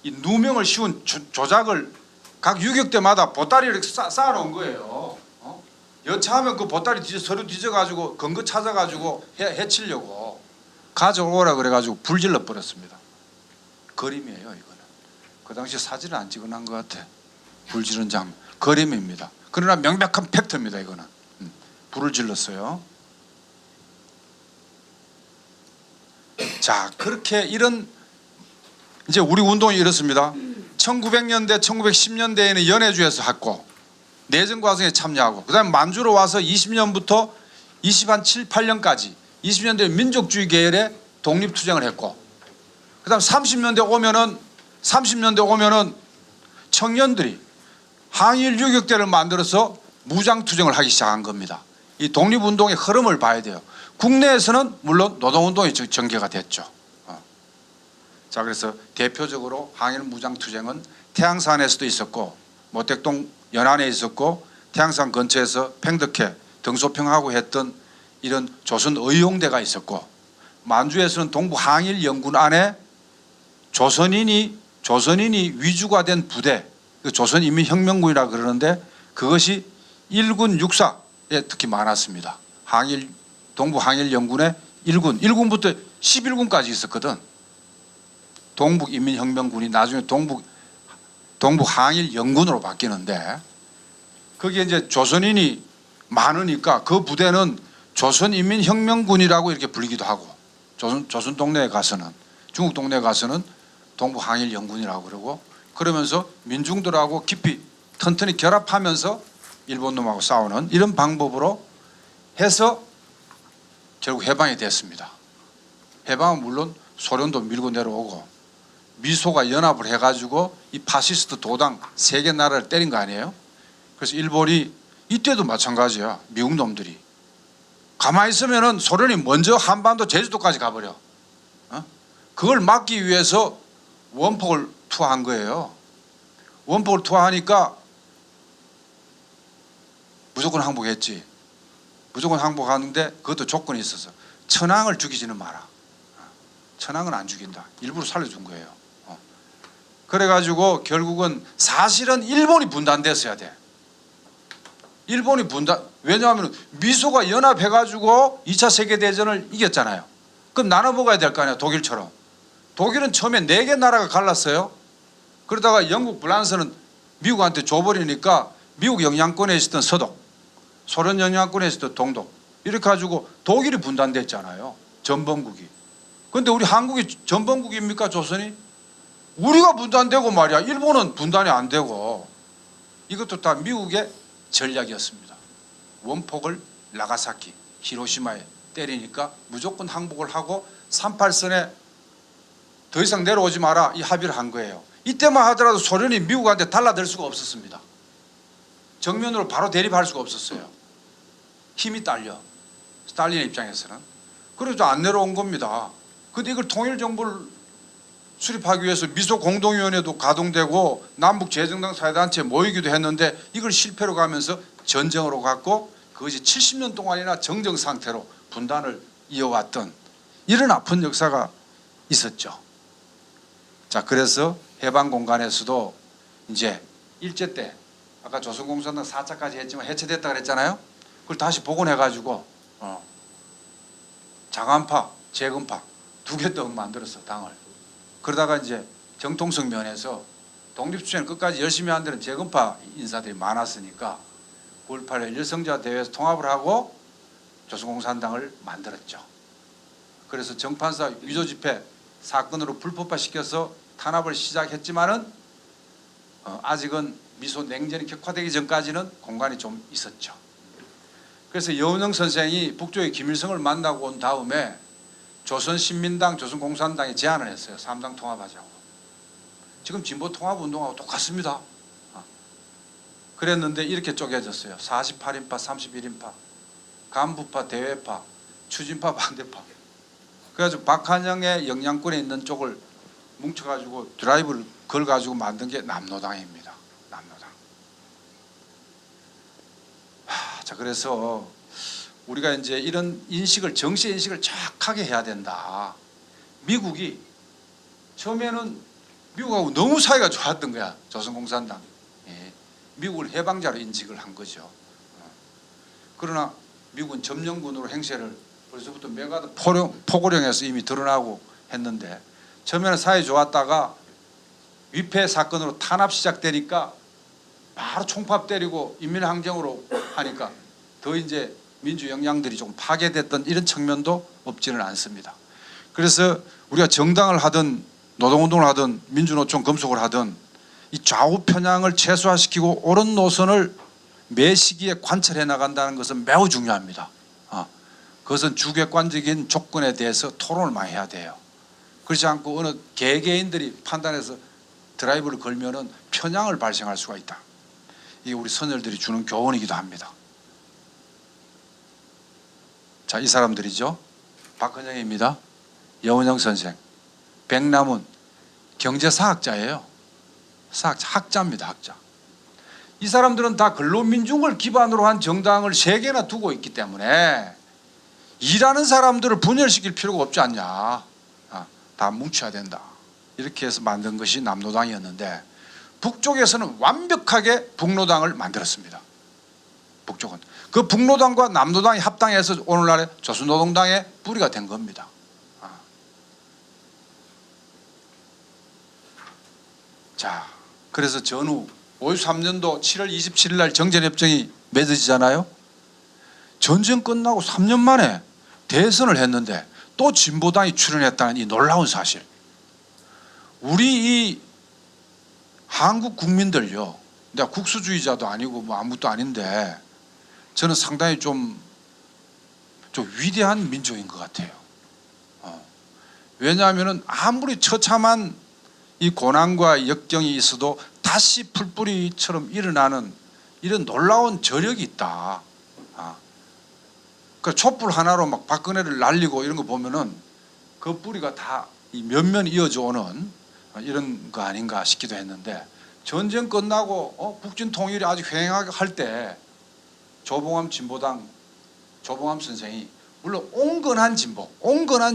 이 누명을 씌운 조작을 각 유격대마다 보따리를 쌓아놓은 거예요. 여차하면 그 보따리 서류 뒤져가지고 근거 찾아가지고 해치려고 가져오라 그래가지고 불질러 버렸습니다. 그림이에요 이거는. 그 당시 사진을 안 찍어놓은 것 같아. 불지른 장면. 그림입니다. 그러나 명백한 팩트입니다 이거는. 불을 질렀어요. 자, 그렇게 이런 이제 우리 운동이 이렇습니다. 1900년대 1910년대에는 연해주에서 했고 내전 과정에 참여하고 그다음에 만주로 와서 20년부터 7, 8년까지 20년대 민족주의 계열의 독립투쟁을 했고 그다음 30년대 오면은 청년들이 항일 유격대를 만들어서 무장투쟁을 하기 시작한 겁니다. 이 독립운동의 흐름을 봐야 돼요. 국내에서는 물론 노동운동이 전개가 됐죠. 자, 그래서 대표적으로 항일 무장투쟁은 태양산에서도 있었고 모택동 연안에 있었고 태양산 근처에서 팽덕회 등소평하고 했던 이런 조선의용대가 있었고 만주에서는 동부항일연군 안에 조선인이 위주가 된 부대 조선인민혁명군이라고 그러는데 그것이 1군 육사에 특히 많았습니다. 동부항일연군의 1군부터 11군까지 있었거든. 동북인민혁명군이 나중에 동북항일연군으로 바뀌는데 거기에 이제 조선인이 많으니까 그 부대는 조선인민혁명군이라고 이렇게 불리기도 하고 조선 동네에 가서는 중국 동네에 가서는 동북항일연군이라고 그러고 그러면서 민중들하고 깊이 튼튼히 결합하면서 일본 놈하고 싸우는 이런 방법으로 해서 결국 해방이 됐습니다. 해방은 물론 소련도 밀고 내려오고 미소가 연합을 해가지고 이 파시스트 도당 3개 나라를 때린 거 아니에요? 그래서 일본이 이때도 마찬가지야. 미국 놈들이 가만히 있으면은 소련이 먼저 한반도 제주도까지 가버려. 그걸 막기 위해서 원폭을 투하한 거예요. 원폭을 투하하니까 무조건 항복했지. 무조건 항복하는데 그것도 조건이 있어서 천황을 죽이지는 마라. 천황은 안 죽인다. 일부러 살려준 거예요. 그래가지고 결국은 사실은 일본이 분단됐어야 돼. 일본이 왜냐하면 미소가 연합해가지고 2차 세계대전을 이겼잖아요. 그럼 나눠 먹어야 될 거 아니야. 독일처럼. 독일은 처음에 4개 나라가 갈랐어요. 그러다가 영국 프랑스는 미국한테 줘버리니까 미국 영향권에 있었던 서독, 소련 영향권에 있었던 동독 이렇게 가지고 독일이 분단됐잖아요. 전범국이. 그런데 우리 한국이 전범국입니까? 조선이? 우리가 분단되고 말이야. 일본은 분단이 안 되고. 이것도 다 미국의 전략이었습니다. 원폭을 나가사키, 히로시마에 때리니까 무조건 항복을 하고 38선에 더 이상 내려오지 마라 이 합의를 한 거예요. 이때만 하더라도 소련이 미국한테 달라들 수가 없었습니다. 정면으로 바로 대립할 수가 없었어요. 힘이 딸려. 스탈린의 입장에서는. 그래서 안 내려온 겁니다. 근데 이걸 통일정부를 수립하기 위해서 미소 공동위원회도 가동되고 남북 재정당 사회단체 모이기도 했는데 이걸 실패로 가면서 전쟁으로 갔고 그것이 70년 동안이나 정정 상태로 분단을 이어왔던 이런 아픈 역사가 있었죠. 자, 그래서 해방 공간에서도 이제 일제 때 아까 조선공산당 4차까지 했지만 해체됐다 그랬잖아요. 그걸 다시 복원해가지고 장안파, 재건파 두 개 더 만들었어 당을. 그러다가 이제 정통성 면에서 독립투쟁을 끝까지 열심히 한 데는 재건파 인사들이 많았으니까 9.18 열성자 대회에서 통합을 하고 조선공산당을 만들었죠. 그래서 정판사 위조집회 사건으로 불법화시켜서 탄압을 시작했지만은 아직은 미소 냉전이 격화되기 전까지는 공간이 좀 있었죠. 그래서 여운형 선생이 북쪽의 김일성을 만나고 온 다음에 조선신민당, 조선공산당에 제안을 했어요. 3당 통합하자고. 지금 진보 통합운동하고 똑같습니다. 그랬는데 이렇게 쪼개졌어요. 48인파, 31인파, 간부파, 대외파, 추진파, 반대파. 그래가지고 박한영의 영향권에 있는 쪽을 뭉쳐가지고 드라이브를 걸가지고 만든 게 남로당입니다. 남로당. 자, 그래서 우리가 이제 이런 인식을, 정치 인식을 정확하게 해야 된다. 미국이 처음에는 미국하고 너무 사이가 좋았던 거야. 조선공산당. 미국을 해방자로 인식을 한 거죠. 그러나 미국은 점령군으로 행세를 벌써부터 메가드 포고령에서 이미 드러나고 했는데 처음에는 사이 좋았다가 위패 사건으로 탄압 시작되니까 바로 총파 때리고 인민항쟁으로 하니까 더 이제 민주 역량들이 조금 파괴됐던 이런 측면도 없지는 않습니다. 그래서 우리가 정당을 하든 노동운동을 하든 민주노총 검속을 하든 이 좌우 편향을 최소화시키고 옳은 노선을 매 시기에 관찰해 나간다는 것은 매우 중요합니다. 그것은 주객관적인 조건에 대해서 토론을 많이 해야 돼요. 그렇지 않고 어느 개개인들이 판단해서 드라이브를 걸면은 편향을 발생할 수가 있다. 이게 우리 선열들이 주는 교훈이기도 합니다. 자, 이 사람들이죠. 박헌영입니다. 여운형 선생, 백남은 경제사학자예요. 학자입니다. 학자. 이 사람들은 다 근로민중을 기반으로 한 정당을 3개나 두고 있기 때문에 일하는 사람들을 분열시킬 필요가 없지 않냐. 다 뭉쳐야 된다. 이렇게 해서 만든 것이 남로당이었는데 북쪽에서는 완벽하게 북로당을 만들었습니다. 북쪽은. 그 북로당과 남로당이 합당해서 오늘날의 조선노동당의 뿌리가 된 겁니다. 자, 그래서 전후 53년도 7월 27일 날 정전협정이 맺어지잖아요. 전쟁 끝나고 3년 만에 대선을 했는데 또 진보당이 출연했다는 이 놀라운 사실. 우리 이 한국 국민들요, 내가 국수주의자도 아니고 뭐 아무것도 아닌데 저는 상당히 좀 위대한 민족인 것 같아요. 왜냐하면 아무리 처참한 이 고난과 역경이 있어도 다시 풀뿌리처럼 일어나는 이런 놀라운 저력이 있다. 그 촛불 하나로 막 박근혜를 날리고 이런 거 보면은 그 뿌리가 다 면면 이어져 오는 이런 거 아닌가 싶기도 했는데 전쟁 끝나고 북진 통일이 아주 횡행하게 할 때 조봉암 진보당 조봉암 선생이 물론 온건한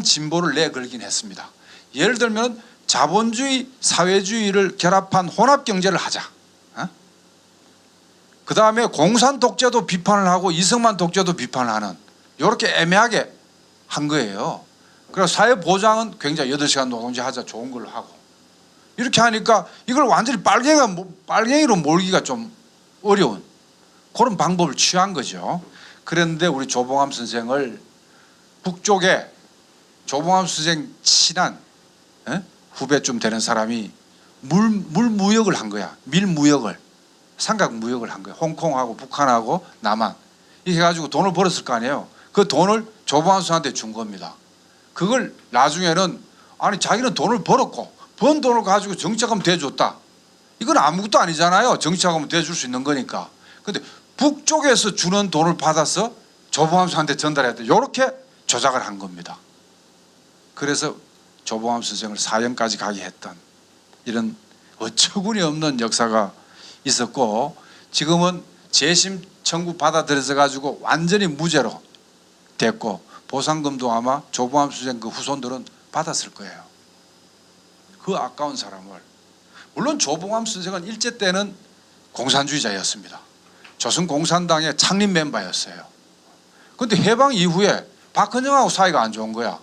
진보를 내걸긴 했습니다. 예를 들면 자본주의, 사회주의를 결합한 혼합경제를 하자. 그 다음에 공산 독재도 비판을 하고 이승만 독재도 비판을 하는 이렇게 애매하게 한 거예요. 그래서 사회보장은 굉장히 8시간 노동제 하자 좋은 걸로 하고 이렇게 하니까 이걸 완전히 빨갱이로 몰기가 좀 어려운 그런 방법을 취한 거죠. 그런데 우리 조봉암 선생을 북쪽에 조봉암 선생 친한 후배쯤 되는 사람이 물무역을 한 거야. 밀무역을, 삼각무역을 한 거야. 홍콩하고 북한하고 남한 이렇게 해가지고 돈을 벌었을 거 아니에요. 그 돈을 조봉암 선생한테 준 겁니다. 그걸 나중에는 아니 자기는 돈을 벌었고 번 돈을 가지고 정치자금 대줬다. 이건 아무것도 아니잖아요. 정치자금을 대줄 수 있는 거니까. 근데 북쪽에서 주는 돈을 받아서 조봉암 선생한테 전달했다. 이렇게 조작을 한 겁니다. 그래서 조봉암 선생을 사형까지 가게 했던 이런 어처구니 없는 역사가 있었고 지금은 재심 청구 받아들여져 가지고 완전히 무죄로 됐고 보상금도 아마 조봉암 선생 그 후손들은 받았을 거예요. 그 아까운 사람을. 물론 조봉암 선생은 일제 때는 공산주의자였습니다. 조선공산당의 창립 멤버였어요. 그런데 해방 이후에 박헌영하고 사이가 안 좋은 거야.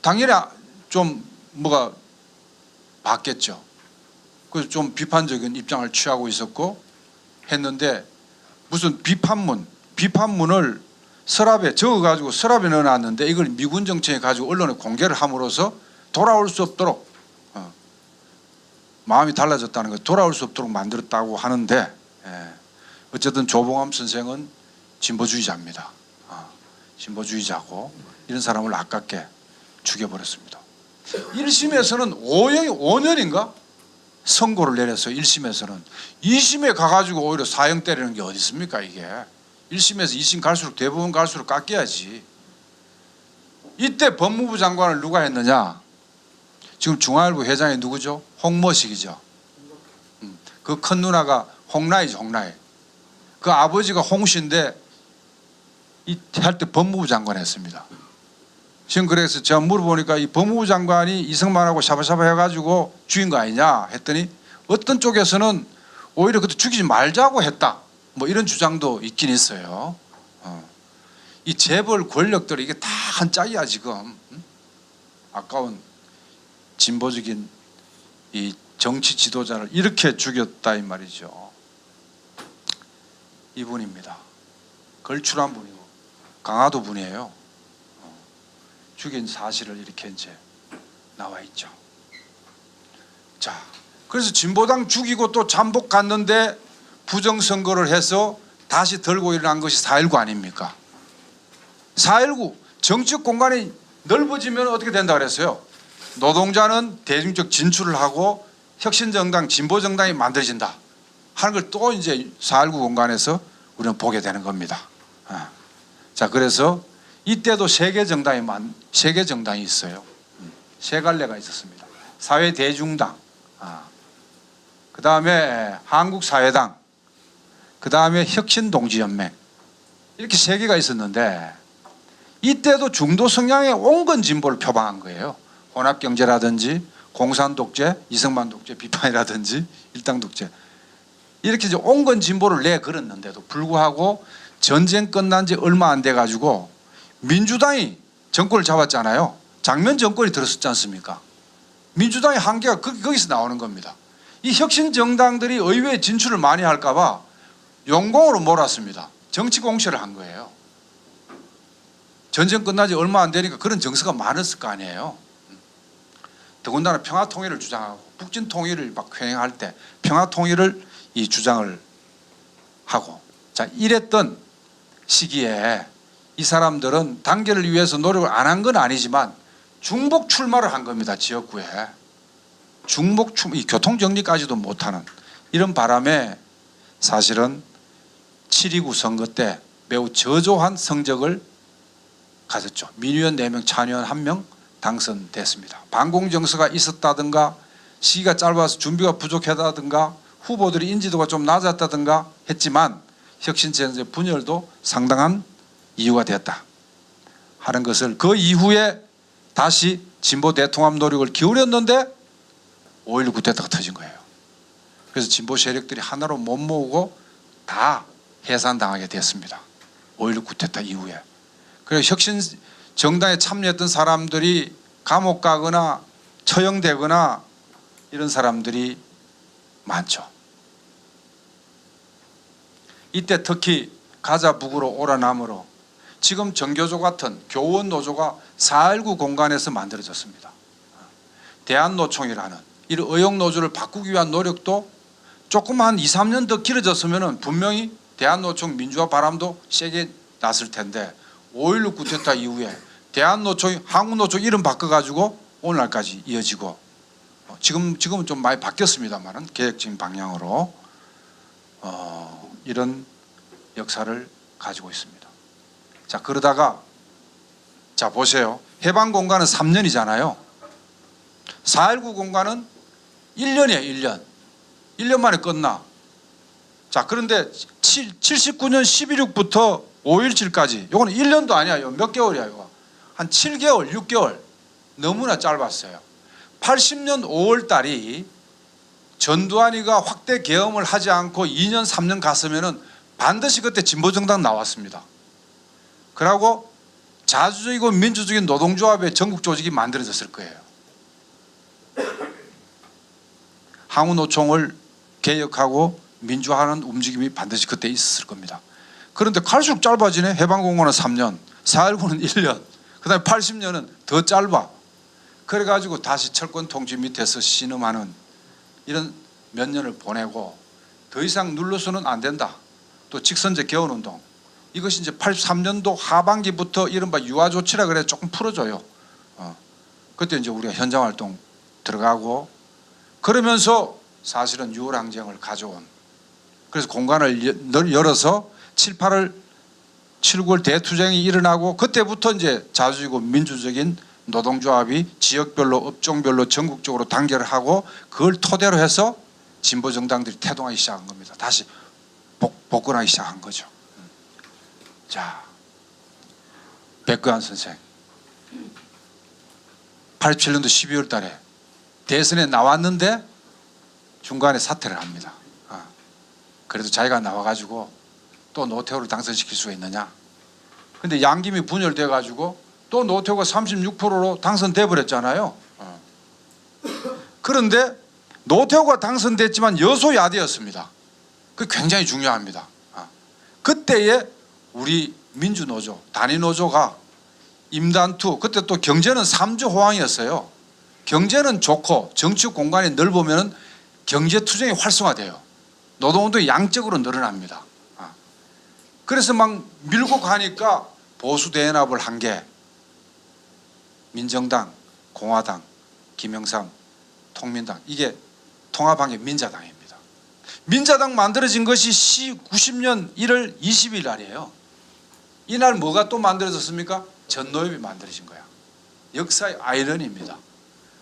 당연히 좀 뭐가 바뀌었죠. 그래서 좀 비판적인 입장을 취하고 있었고 했는데 무슨 비판문을 서랍에 적어가지고 서랍에 넣어놨는데 이걸 미군 정책에 가지고 언론에 공개를 함으로써 돌아올 수 없도록 마음이 달라졌다는 거, 돌아올 수 없도록 만들었다고 하는데 어쨌든 조봉암 선생은 진보주의자입니다. 진보주의자고 이런 사람을 아깝게 죽여버렸습니다. 1심에서는 5년인가 선고를 내렸어요. 1심에서는. 2심에 가가지고 오히려 사형 때리는 게 어디 있습니까 이게. 1심에서 2심 갈수록 대부분 갈수록 깎여야지. 이때 법무부 장관을 누가 했느냐. 지금 중앙일보 회장이 누구죠? 홍모식이죠. 그 큰 누나가 홍라이죠. 홍라이. 그 아버지가 홍씨인데 할 때 법무부 장관 했습니다. 지금 그래서 제가 물어보니까 이 법무부 장관이 이승만하고 샤바샤바 해가지고 죽인 거 아니냐 했더니 어떤 쪽에서는 오히려 그때 죽이지 말자고 했다. 뭐 이런 주장도 있긴 있어요. 이 재벌 권력들이 이게 다 한 짝이야 지금. 아까운 진보적인 이 정치 지도자를 이렇게 죽였다 이 말이죠. 이분입니다. 걸출한 분이고 강화도 분이에요. 죽인 사실을 이렇게 이제 나와 있죠. 자, 그래서 진보당 죽이고 또 잠복 갔는데 부정선거를 해서 다시 들고 일어난 것이 4.19 아닙니까? 4.19 정치적 공간이 넓어지면 어떻게 된다 그랬어요? 노동자는 대중적 진출을 하고 혁신정당, 진보정당이 만들어진다 하는 걸 또 이제 4.19 공간에서 우리는 보게 되는 겁니다. 자, 그래서 이때도 세계 정당이 있어요. 세 갈래가 있었습니다. 사회대중당, 그 다음에 한국사회당, 그 다음에 혁신동지연맹 이렇게 세 개가 있었는데 이때도 중도 성향의 온건 진보를 표방한 거예요. 혼합경제라든지 공산독재, 이승만 독재 비판이라든지 일당독재 이렇게 이제 온건 진보를 내걸었는데도 불구하고 전쟁 끝난 지 얼마 안 돼 가지고 민주당이 정권을 잡았잖아요. 장면 정권이 들었었지 않습니까? 민주당의 한계가 거기서 나오는 겁니다. 이 혁신 정당들이 의회에 진출을 많이 할까 봐 용공으로 몰았습니다. 정치 공세를 한 거예요. 전쟁 끝나지 얼마 안 되니까 그런 정서가 많았을 거 아니에요. 더군다나 평화통일을 주장하고 북진통일을 막 횡행할 때 평화통일을 이 주장을 하고 자 이랬던 시기에 이 사람들은 단결을 위해서 노력을 안 한 건 아니지만 중복 출마를 한 겁니다. 지역구에. 중복 출마, 이 교통정리까지도 못하는 이런 바람에 사실은 7.29 선거 때 매우 저조한 성적을 가졌죠. 민의원 4명, 참의원 1명 당선됐습니다. 반공정서가 있었다든가 시기가 짧아서 준비가 부족하다든가 후보들이 인지도가 좀 낮았다든가 했지만 혁신체제 분열도 상당한 이유가 됐다 하는 것을 그 이후에 다시 진보 대통합 노력을 기울였는데 5.16 쿠데타가 터진 거예요. 그래서 진보 세력들이 하나로 못 모으고 다 해산당하게 됐습니다. 5.16 쿠데타 이후에. 그래서 혁신 정당에 참여했던 사람들이 감옥 가거나 처형되거나 이런 사람들이 많죠. 이때 특히 가자 북으로 오라 남으로 지금 정교조 같은 교원 노조가 4.19 공간에서 만들어졌습니다. 대한노총이라는 이런 의욕노조를 바꾸기 위한 노력도 조금 한 2, 3년 더 길어졌으면 분명히 대한노총 민주화 바람도 세게 났을 텐데 5.16 쿠데타 이후에 대한노총이 한국노총 이름 바꿔가지고 오늘날까지 이어지고 지금은 좀 많이 바뀌었습니다만 계획적인 방향으로 이런 역사를 가지고 있습니다. 자 그러다가 자 보세요. 해방 공간은 3년이잖아요. 4.19 공간은 1년이에요. 1년. 1년 만에 끝나. 자 그런데 79년 11.6부터 5.17까지 이거는 1년도 아니야. 이거 몇 개월이야 이거. 한 7개월 6개월 너무나 짧았어요. 80년 5월 달이 전두환이가 확대 계엄을 하지 않고 2년 3년 갔으면은 반드시 그때 진보정당 나왔습니다. 그러고 자주적이고 민주적인 노동조합의 전국 조직이 만들어졌을 거예요. 항우노총을 개혁하고 민주화하는 움직임이 반드시 그때 있었을 겁니다. 그런데 갈수록 짧아지네. 해방공고는 3년, 4.19는 1년, 그 다음에 80년은 더 짧아. 그래가지고 다시 철권 통치 밑에서 신음하는 이런 몇 년을 보내고 더 이상 눌러서는 안 된다. 또 직선제 개헌운동. 이것이 이제 83년도 하반기부터 이른바 유화조치라 그래 조금 풀어줘요. 그때 이제 우리가 현장활동 들어가고 그러면서 사실은 6월 항쟁을 가져온, 그래서 공간을 열어서 7, 8월 7, 9월 대투쟁이 일어나고 그때부터 이제 자주적이고 민주적인 노동조합이 지역별로 업종별로 전국적으로 단결을 하고 그걸 토대로 해서 진보정당들이 태동하기 시작한 겁니다. 다시 복권하기 시작한 거죠. 자, 백거한 선생 87년도 12월 달에 대선에 나왔는데 중간에 사퇴를 합니다. 그래도 자기가 나와가지고 또 노태우를 당선시킬 수가 있느냐. 근데 양김이 분열돼 가지고 또 노태우가 36%로 당선돼 버렸잖아요. 그런데 노태우가 당선됐지만 여소야대였습니다. 그게 굉장히 중요합니다. 그때에 우리 민주노조, 단위노조가 임단투, 그때 또 경제는 3조 호황이었어요. 경제는 좋고 정치 공간이 넓으면 경제투쟁이 활성화돼요. 노동운동이 양적으로 늘어납니다. 그래서 막 밀고 가니까 보수대연합을 한 게 민정당, 공화당, 김영삼, 통민당, 이게 통합한 게 민자당입니다. 민자당 만들어진 것이 90년 1월 20일 날이에요. 이날 뭐가 또 만들어졌습니까? 전노협이 만들어진 거야. 역사의 아이러니입니다.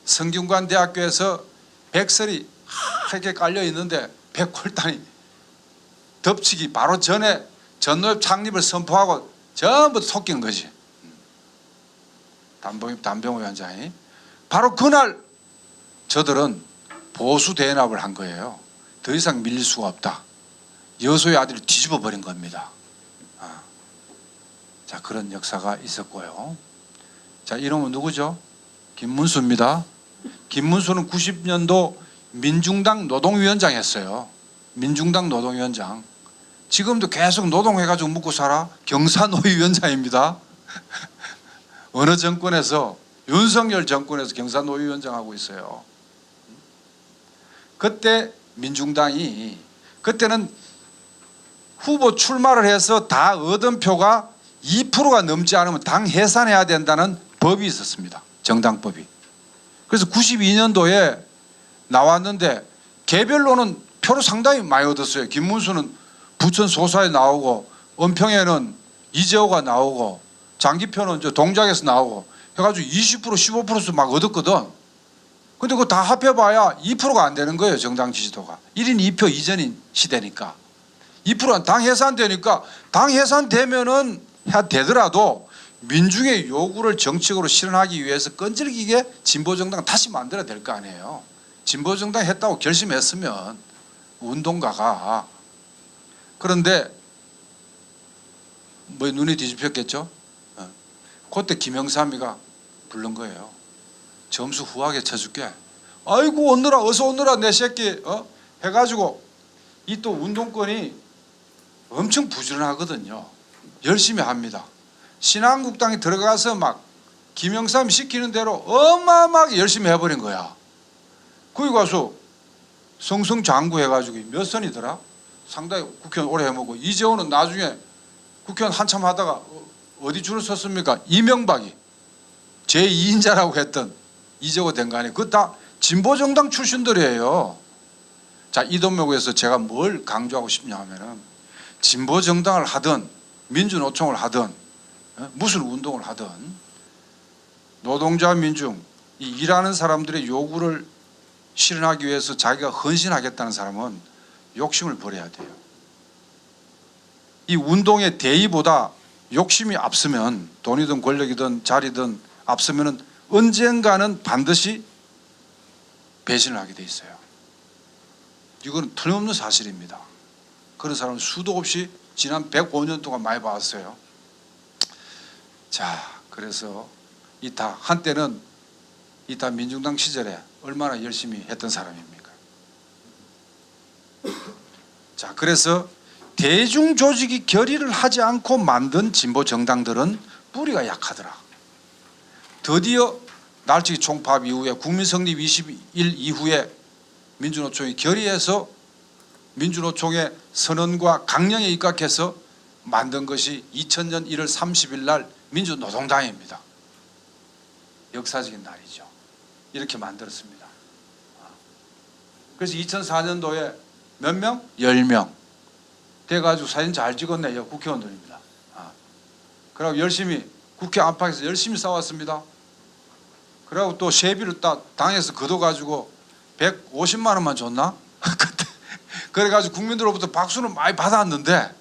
성균관대학교에서 백설이 하얗게 깔려 있는데 백골단이 덮치기 바로 전에 전노협 창립을 선포하고 전부 속긴 거지. 담병호 위원장이. 바로 그날 저들은 보수 대연합을 한 거예요. 더 이상 밀릴 수가 없다. 여소의 아들을 뒤집어 버린 겁니다. 자, 그런 역사가 있었고요. 자, 이름은 누구죠? 김문수입니다. 김문수는 90년도 민중당 노동위원장 했어요. 민중당 노동위원장. 지금도 계속 노동해가지고 묵고 살아. 경사노위위원장입니다. 어느 정권에서, 윤석열 정권에서 경사노위위원장 하고 있어요. 그때 민중당이, 그때는 후보 출마를 해서 다 얻은 표가 2%가 넘지 않으면 당 해산해야 된다는 법이 있었습니다. 정당법이. 그래서 92년도에 나왔는데 개별로는 표를 상당히 많이 얻었어요. 김문수는 부천 소사에 나오고, 은평에는 이재호가 나오고, 장기표는 동작에서 나오고 해가지고 20% 15%씩 막 얻었거든. 근데 그거 다 합해봐야 2%가 안 되는 거예요. 정당 지지도가. 1인 2표 이전인 시대니까. 2%는 당 해산되니까, 당 해산되면은 되더라도 민중의 요구를 정책으로 실현하기 위해서 끈질기게 진보정당 다시 만들어야 될 거 아니에요. 진보정당 했다고 결심했으면 운동가가. 그런데 뭐 눈이 뒤집혔겠죠. 그때 김영삼이가 부른 거예요. 점수 후하게 쳐줄게. 아이고 오느라, 어서 오느라 내 새끼 해가지고. 이 또 운동권이 엄청 부지런하거든요. 열심히 합니다. 신한국당에 들어가서 막 김영삼이 시키는 대로 어마어마하게 열심히 해버린 거야. 거기 가서 성성장구 해가지고 몇 선이더라? 상당히 국회의원 오래 해먹고. 이재호는 나중에 국회의원 한참 하다가 어디 줄을 섰습니까? 이명박이 제2인자라고 했던 이재호 된 거 아니에요. 그거 다 진보정당 출신들이에요. 자, 이 대목에서 제가 뭘 강조하고 싶냐 하면은, 진보정당을 하든 민주노총을 하든 무슨 운동을 하든 노동자 민중, 이 일하는 사람들의 요구를 실현하기 위해서 자기가 헌신하겠다는 사람은 욕심을 버려야 돼요. 이 운동의 대의보다 욕심이 앞서면, 돈이든 권력이든 자리든 앞서면은 언젠가는 반드시 배신을 하게 돼 있어요. 이거는 틀림없는 사실입니다. 그런 사람은 수도 없이 지난 105년 동안 많이 봤어요. 자, 그래서 이타 한때는 이타 민중당 시절에 얼마나 열심히 했던 사람입니까? 자, 그래서 대중 조직이 결의를 하지 않고 만든 진보 정당들은 뿌리가 약하더라. 드디어 날치기 총파업 이후에 국민 성립 20일 이후에 민주노총이 결의해서 민주노총의 선언과 강령에 입각해서 만든 것이 2000년 1월 30일 날 민주노동당입니다. 역사적인 날이죠. 이렇게 만들었습니다. 그래서 2004년도에 몇 명? 10명 돼가지고 사진 잘 찍었네요. 국회의원들입니다. 그리고 열심히 국회 안팎에서 열심히 싸웠습니다. 그리고 또 세비를 딱 당에서 걷어가지고 150만 원만 줬나? 그때 그래가지고 국민들로부터 박수는 많이 받았는데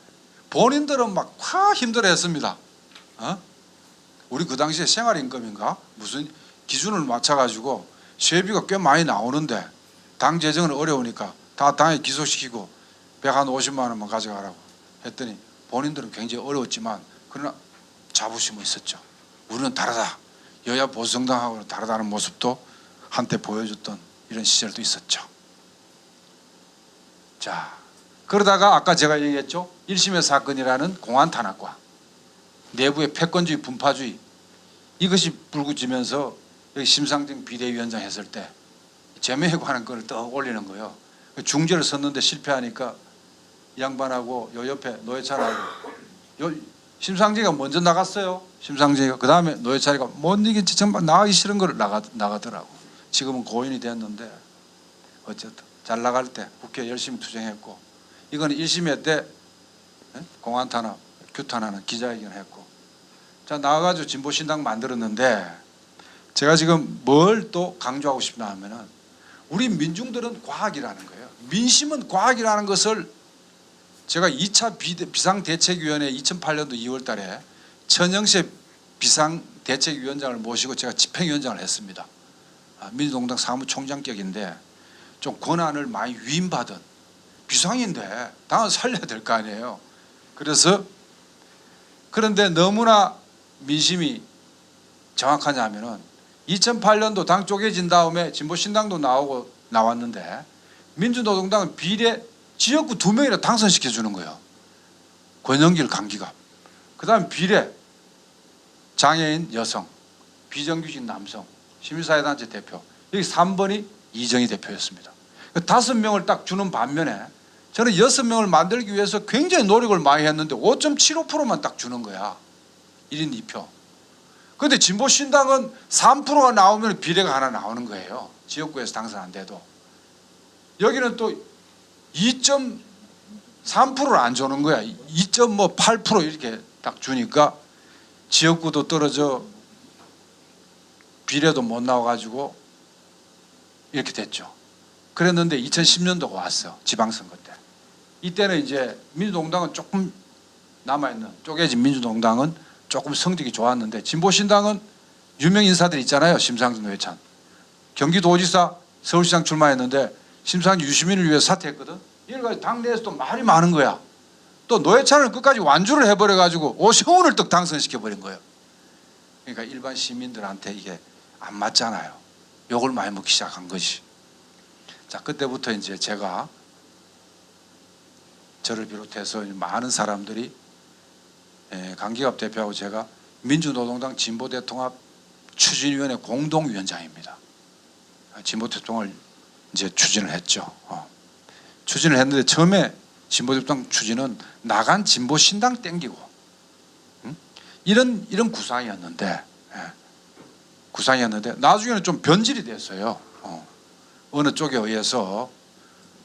본인들은 막 확 힘들어했습니다. 우리 그 당시에 생활임금인가 무슨 기준을 맞춰가지고 세비가 꽤 많이 나오는데 당 재정은 어려우니까 다 당에 기소시키고 150만 원만 가져가라고 했더니 본인들은 굉장히 어려웠지만 그러나 자부심은 있었죠. 우리는 다르다. 여야 보수정당하고는 다르다는 모습도 한때 보여줬던 이런 시절도 있었죠. 자, 그러다가 아까 제가 얘기했죠. 1심의 사건이라는 공안 탄압과 내부의 패권주의 분파주의 이것이 불붙으면서 여기 심상정 비대위원장 했을 때 제명에 관한 건을 떡 올리는 거예요. 중재를 썼는데 실패하니까 이 양반하고 요 옆에 노회찬하고 심상정이가 먼저 나갔어요. 심상정이가 그 다음에 노회찬이가 못 이기지 정말 나가기 싫은 걸 나가더라고. 지금은 고인이 됐는데 어쨌든 잘 나갈 때 국회 열심히 투쟁했고 이건 1심회 때 공안탄압 규탄하는 기자회견을 했고 자 나와가지고 진보신당 만들었는데 제가 지금 뭘 또 강조하고 싶나 하면은 우리 민중들은 과학이라는 거예요. 민심은 과학이라는 것을 제가 2차 비상대책위원회 2008년도 2월 달에 천영세 비상대책위원장을 모시고 제가 집행위원장을 했습니다. 민주동당 사무총장격인데 좀 권한을 많이 위임받은 비상인데 당은 살려야 될 거 아니에요. 그래서 그런데 너무나 민심이 정확하냐 하면은 2008년도 당 쪼개진 다음에 진보신당도 나왔는데 민주노동당은 비례 지역구 2명이나 당선시켜 주는 거예요. 권영길 강기갑. 그 다음에 비례 장애인 여성, 비정규직 남성, 시민사회단체 대표 여기 3번이 이정희 대표였습니다. 5명을 딱 주는 반면에 저는 6명을 만들기 위해서 굉장히 노력을 많이 했는데 5.75%만 딱 주는 거야. 1인 2표. 그런데 진보신당은 3%가 나오면 비례가 하나 나오는 거예요. 지역구에서 당선 안 돼도. 여기는 또 2.3%를 안 주는 거야. 2.8% 이렇게 딱 주니까 지역구도 떨어져 비례도 못 나와가지고 이렇게 됐죠. 그랬는데 2010년도가 왔어. 지방선거 때. 이때는 이제 민주동당은 조금 남아있는 쪼개진 민주동당은 조금 성적이 좋았는데 진보신당은 유명 인사들 있잖아요. 심상정 노회찬. 경기도지사 서울시장 출마했는데 심상정 유시민을 위해 사퇴했거든. 이래가지고 당내에서 또 말이 많은 거야. 또 노회찬을 끝까지 완주를 해버려가지고 오세훈을 또 당선시켜버린 거예요. 그러니까 일반 시민들한테 이게 안 맞잖아요. 욕을 많이 먹기 시작한 것이. 자, 그때부터 이제 제가 저를 비롯해서 많은 사람들이 강기갑 대표하고 제가 민주노동당 진보대통합 추진위원회 공동위원장입니다. 진보대통합을 이제 추진을 했죠. 추진을 했는데 처음에 진보대통합 추진은 나간 진보신당 땡기고 이런 구상이었는데 나중에는 좀 변질이 됐어요. 어느 쪽에 의해서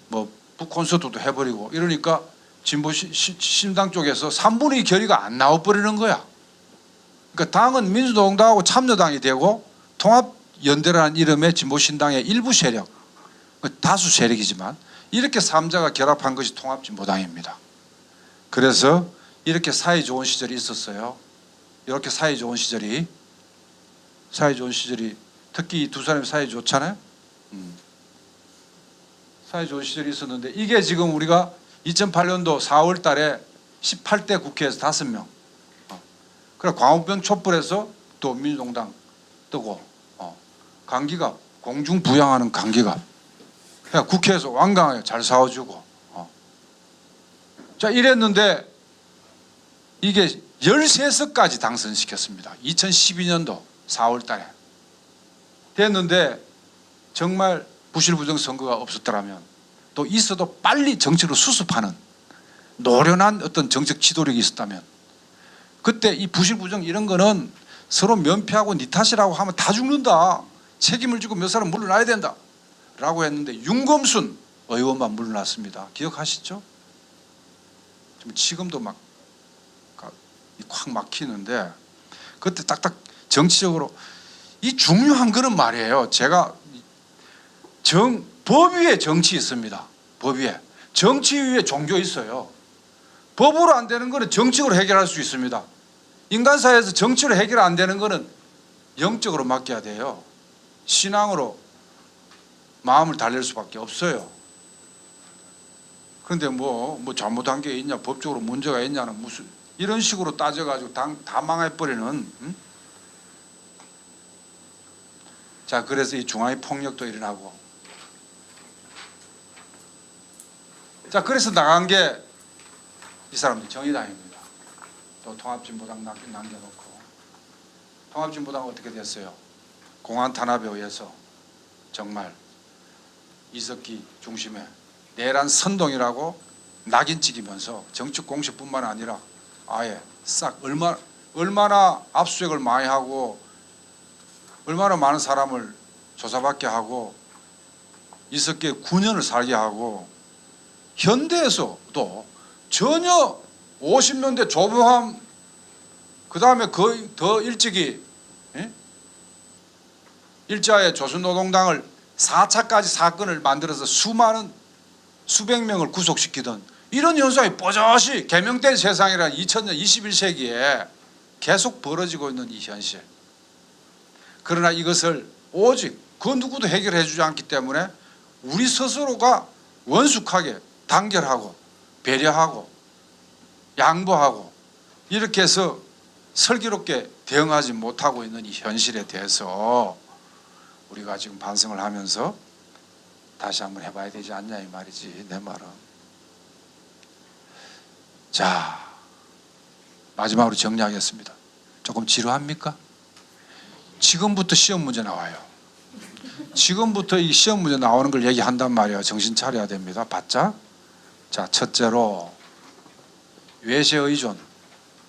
뭐 북콘서트도 해버리고 이러니까 진보신당 쪽에서 3분의 2 결의가 안 나와버리는 거야. 그러니까 당은 민주노동당하고 참여당이 되고 통합연대라는 이름의 진보신당의 일부 세력, 다수 세력이지만 이렇게 3자가 결합한 것이 통합진보당입니다. 그래서 이렇게 사이 좋은 시절이 있었어요. 이렇게 사이 좋은 시절이 특히 이 두 사람이 사이 좋잖아요. 사회 좋은 시절이 있었는데 이게 지금 우리가 2008년도 4월 달에 18대 국회에서 5명. 그래 광우병 촛불에서 또 민주동당 뜨고 강기갑 공중 부양하는 강기갑. 그냥 국회에서 완강하게 잘 싸워주고. 자 이랬는데 이게 13석까지 당선시켰습니다. 2012년도 4월 달에 됐는데 정말 부실부정 선거가 없었더라면 또 있어도 빨리 정치로 수습하는 노련한 어떤 정책 지도력이 있었다면 그때 이 부실부정 이런 거는 서로 면피하고 니 탓이라고 하면 다 죽는다. 책임을 지고 몇 사람 물러나야 된다 라고 했는데 윤검순 의원만 물러났습니다. 기억하시죠? 지금도 막 콱 막히는데 그때 딱딱 정치적으로 이 중요한 거는 말이에요. 제가 법 위에 정치 있습니다. 법 위에 정치 위에 종교 있어요. 법으로 안 되는 거는 정치적으로 해결할 수 있습니다. 인간사회에서 정치로 해결 안 되는 거는 영적으로 맡겨야 돼요. 신앙으로 마음을 달랠 수밖에 없어요. 그런데 뭐 잘못한 게 있냐, 법적으로 문제가 있냐는 무슨 이런 식으로 따져가지고 다 망해버리는. 자 그래서 이 중앙의 폭력도 일어나고. 자 그래서 나간 게 이 사람들 정의당입니다. 또 통합진보당 남겨놓고. 통합진보당은 어떻게 됐어요? 공안 탄압에 의해서 정말 이석기 중심의 내란 선동이라고 낙인 찍이면서 정치 공세뿐만 아니라 아예 싹 얼마나 압수수색을 많이 하고 얼마나 많은 사람을 조사받게 하고 이석기에 9년을 살게 하고 현대에서도 전혀 50년대 조보함 그 다음에 거의 더 일찍이 일자의 조선노동당을 4차까지 사건을 만들어서 수백 명을 구속시키던 이런 현상이 뽀젓이 개명된 세상이라 2000년 21세기에 계속 벌어지고 있는 이 현실. 그러나 이것을 오직 그 누구도 해결해 주지 않기 때문에 우리 스스로가 원숙하게 단결하고 배려하고 양보하고 이렇게 해서 슬기롭게 대응하지 못하고 있는 이 현실에 대해서 우리가 지금 반성을 하면서 다시 한번 해봐야 되지 않냐 이 말이지 내 말은. 자 마지막으로 정리하겠습니다. 조금 지루합니까? 지금부터 시험 문제 나와요. 지금부터 이 시험 문제 나오는 걸 얘기한단 말이에요. 정신 차려야 됩니다. 바짝. 자 첫째로 외세 의존,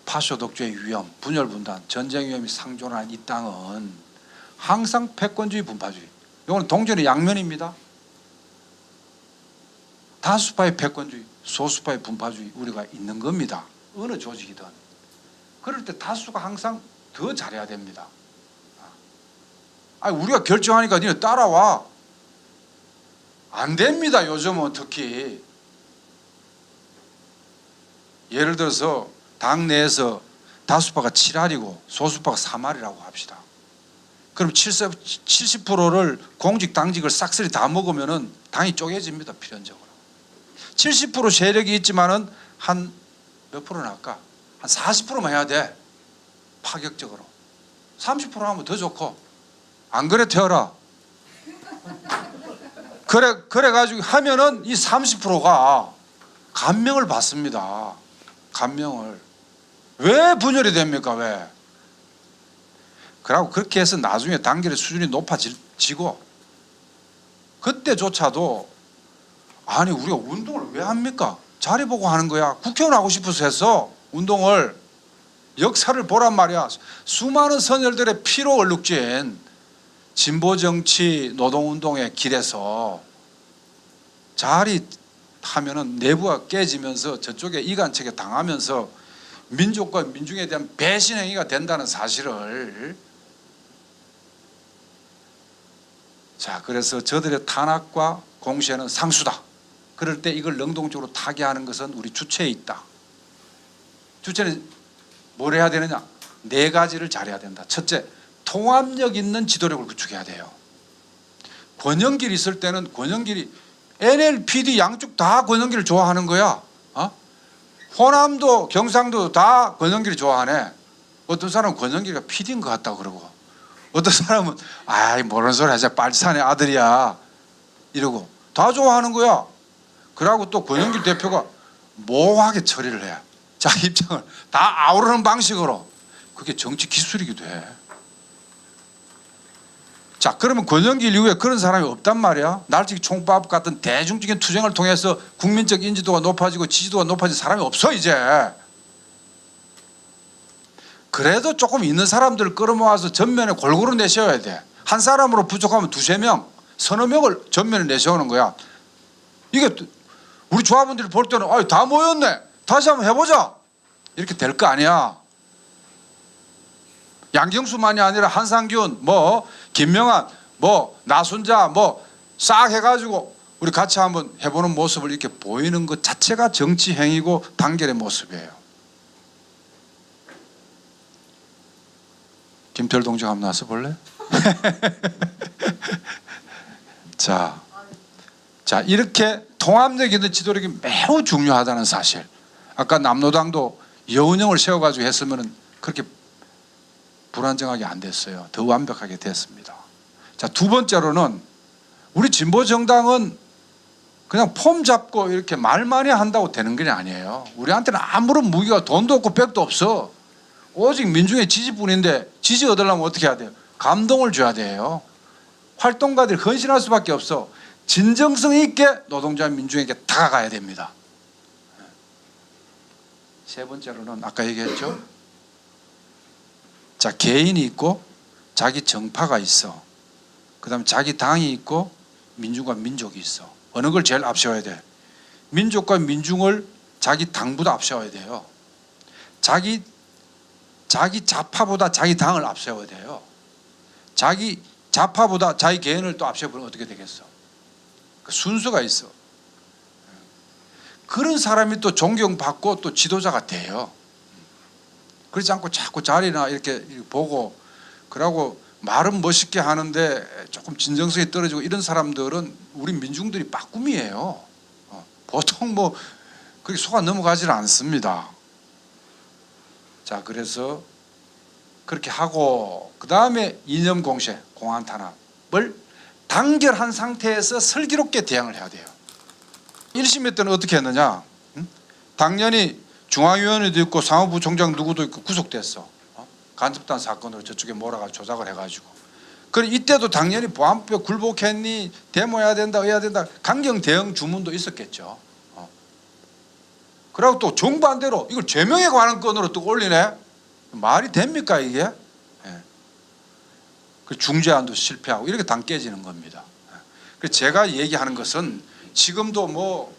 파쇼 독재의 위험, 분열 분단, 전쟁 위험이 상존한 이 땅은 항상 패권주의 분파주의. 이거는 동전의 양면입니다. 다수파의 패권주의, 소수파의 분파주의 우리가 있는 겁니다. 어느 조직이든. 그럴 때 다수가 항상 더 잘해야 됩니다. 아니 우리가 결정하니까 니네 따라와. 안 됩니다. 요즘은 특히. 예를 들어서 당 내에서 다수파가 7할이고 소수파가 3할이라고 합시다. 그럼 70%를 공직 당직을 싹쓸이 다 먹으면은 당이 쪼개집니다. 필연적으로. 70% 세력이 있지만은 한 몇 프로나 할까? 한 40%만 해야 돼. 파격적으로. 30% 하면 더 좋고. 안 그래 태어라. 그래 가지고 하면은 이 30%가 감명을 받습니다. 감명을. 왜 분열이 됩니까? 왜? 그러고 그렇게 해서 나중에 단결의 수준이 높아지고 그때조차도 아니 우리가 운동을 왜 합니까? 자리 보고 하는 거야. 국회의원 하고 싶어서 했어. 운동을. 역사를 보란 말이야. 수많은 선열들의 피로 얼룩진 진보정치 노동운동의 길에서 자리 하면은 내부가 깨지면서 저쪽에 이간책에 당하면서 민족과 민중에 대한 배신 행위가 된다는 사실을. 자 그래서 저들의 탄압과 공세는 상수다. 그럴 때 이걸 능동적으로 타개하는 것은 우리 주체에 있다. 주체는 뭘 해야 되느냐? 4가지를 잘해야 된다. 첫째, 통합력 있는 지도력을 구축해야 돼요. 권영길이 있을 때는 권영길이 NLPD 양쪽 다 권영기를 좋아하는 거야. 호남도 경상도 다 권영기를 좋아하네. 어떤 사람은 권영기가 PD인 것 같다고 그러고, 어떤 사람은 아이 모르는 소리 하자, 빨치산의 아들이야 이러고 다 좋아하는 거야. 그러고 또 권영길 대표가 모호하게 처리를 해. 자기 입장을 다 아우르는 방식으로. 그게 정치 기술이기도 해. 자, 그러면 권영길 이후에 그런 사람이 없단 말이야. 날치기 총밥 같은 대중적인 투쟁을 통해서 국민적 인지도가 높아지고 지지도가 높아진 사람이 없어 이제. 그래도 조금 있는 사람들을 끌어모아서 전면에 골고루 내세워야 돼. 한 사람으로 부족하면 두세 명, 서너 명을 전면에 내세우는 거야. 이게 우리 조합원들이 볼 때는 다 모였네, 다시 한번 해보자, 이렇게 될 거 아니야. 양경수만이 아니라 한상균, 김명한, 나순자 싹 해가지고 우리 같이 한번 해보는 모습을 이렇게 보이는 것 자체가 정치 행위고 단결의 모습이에요. 김태열 동지 한번 나서 볼래? 자, 이렇게 통합력 있는 지도력이 매우 중요하다는 사실. 아까 남로당도 여운형을 세워가지고 했으면 그렇게 불안정하게 안 됐어요. 더 완벽하게 됐습니다. 자, 두 번째로는 우리 진보 정당은 그냥 폼 잡고 이렇게 말 많이 한다고 되는 게 아니에요. 우리한테는 아무런 무기가 돈도 없고 백도 없어. 오직 민중의 지지뿐인데, 지지 얻으려면 어떻게 해야 돼요? 감동을 줘야 돼요. 활동가들이 헌신할 수밖에 없어. 진정성 있게 노동자 민중에게 다가가야 됩니다. 세 번째로는 아까 얘기했죠. 자, 개인이 있고 자기 정파가 있어. 그 다음에 자기 당이 있고 민중과 민족이 있어. 어느 걸 제일 앞세워야 돼? 민족과 민중을 자기 당보다 앞세워야 돼요. 자기 좌파보다 자기 당을 앞세워야 돼요. 자기 좌파보다 자기 개인을 또 앞세우면 어떻게 되겠어? 그 순서가 있어. 그런 사람이 또 존경받고 또 지도자가 돼요. 그렇지 않고 자꾸 자리나 이렇게 보고, 그러고 말은 멋있게 하는데 조금 진정성이 떨어지고, 이런 사람들은 우리 민중들이 빠꿈이에요. 보통 그렇게 속아 넘어가지는 않습니다. 자, 그래서 그렇게 하고, 그 다음에 이념 공세, 공안 탄압을 단결한 상태에서 슬기롭게 대응을 해야 돼요. 1심회 때는 어떻게 했느냐? 당연히 중앙위원회도 있고 상무부 총장 누구도 있고 구속됐어. 간접단 사건으로 저쪽에 몰아가 조작을 해가지고. 그럼 이때도 당연히 보안법 굴복했니, 데모해야 된다, 해야 된다, 강경 대응 주문도 있었겠죠. 그리고 또 정반대로 이걸 죄명에 관한 건으로 또 올리네. 말이 됩니까 이게? 그 중재안도 실패하고 이렇게 당 깨지는 겁니다. 그래서 제가 얘기하는 것은 지금도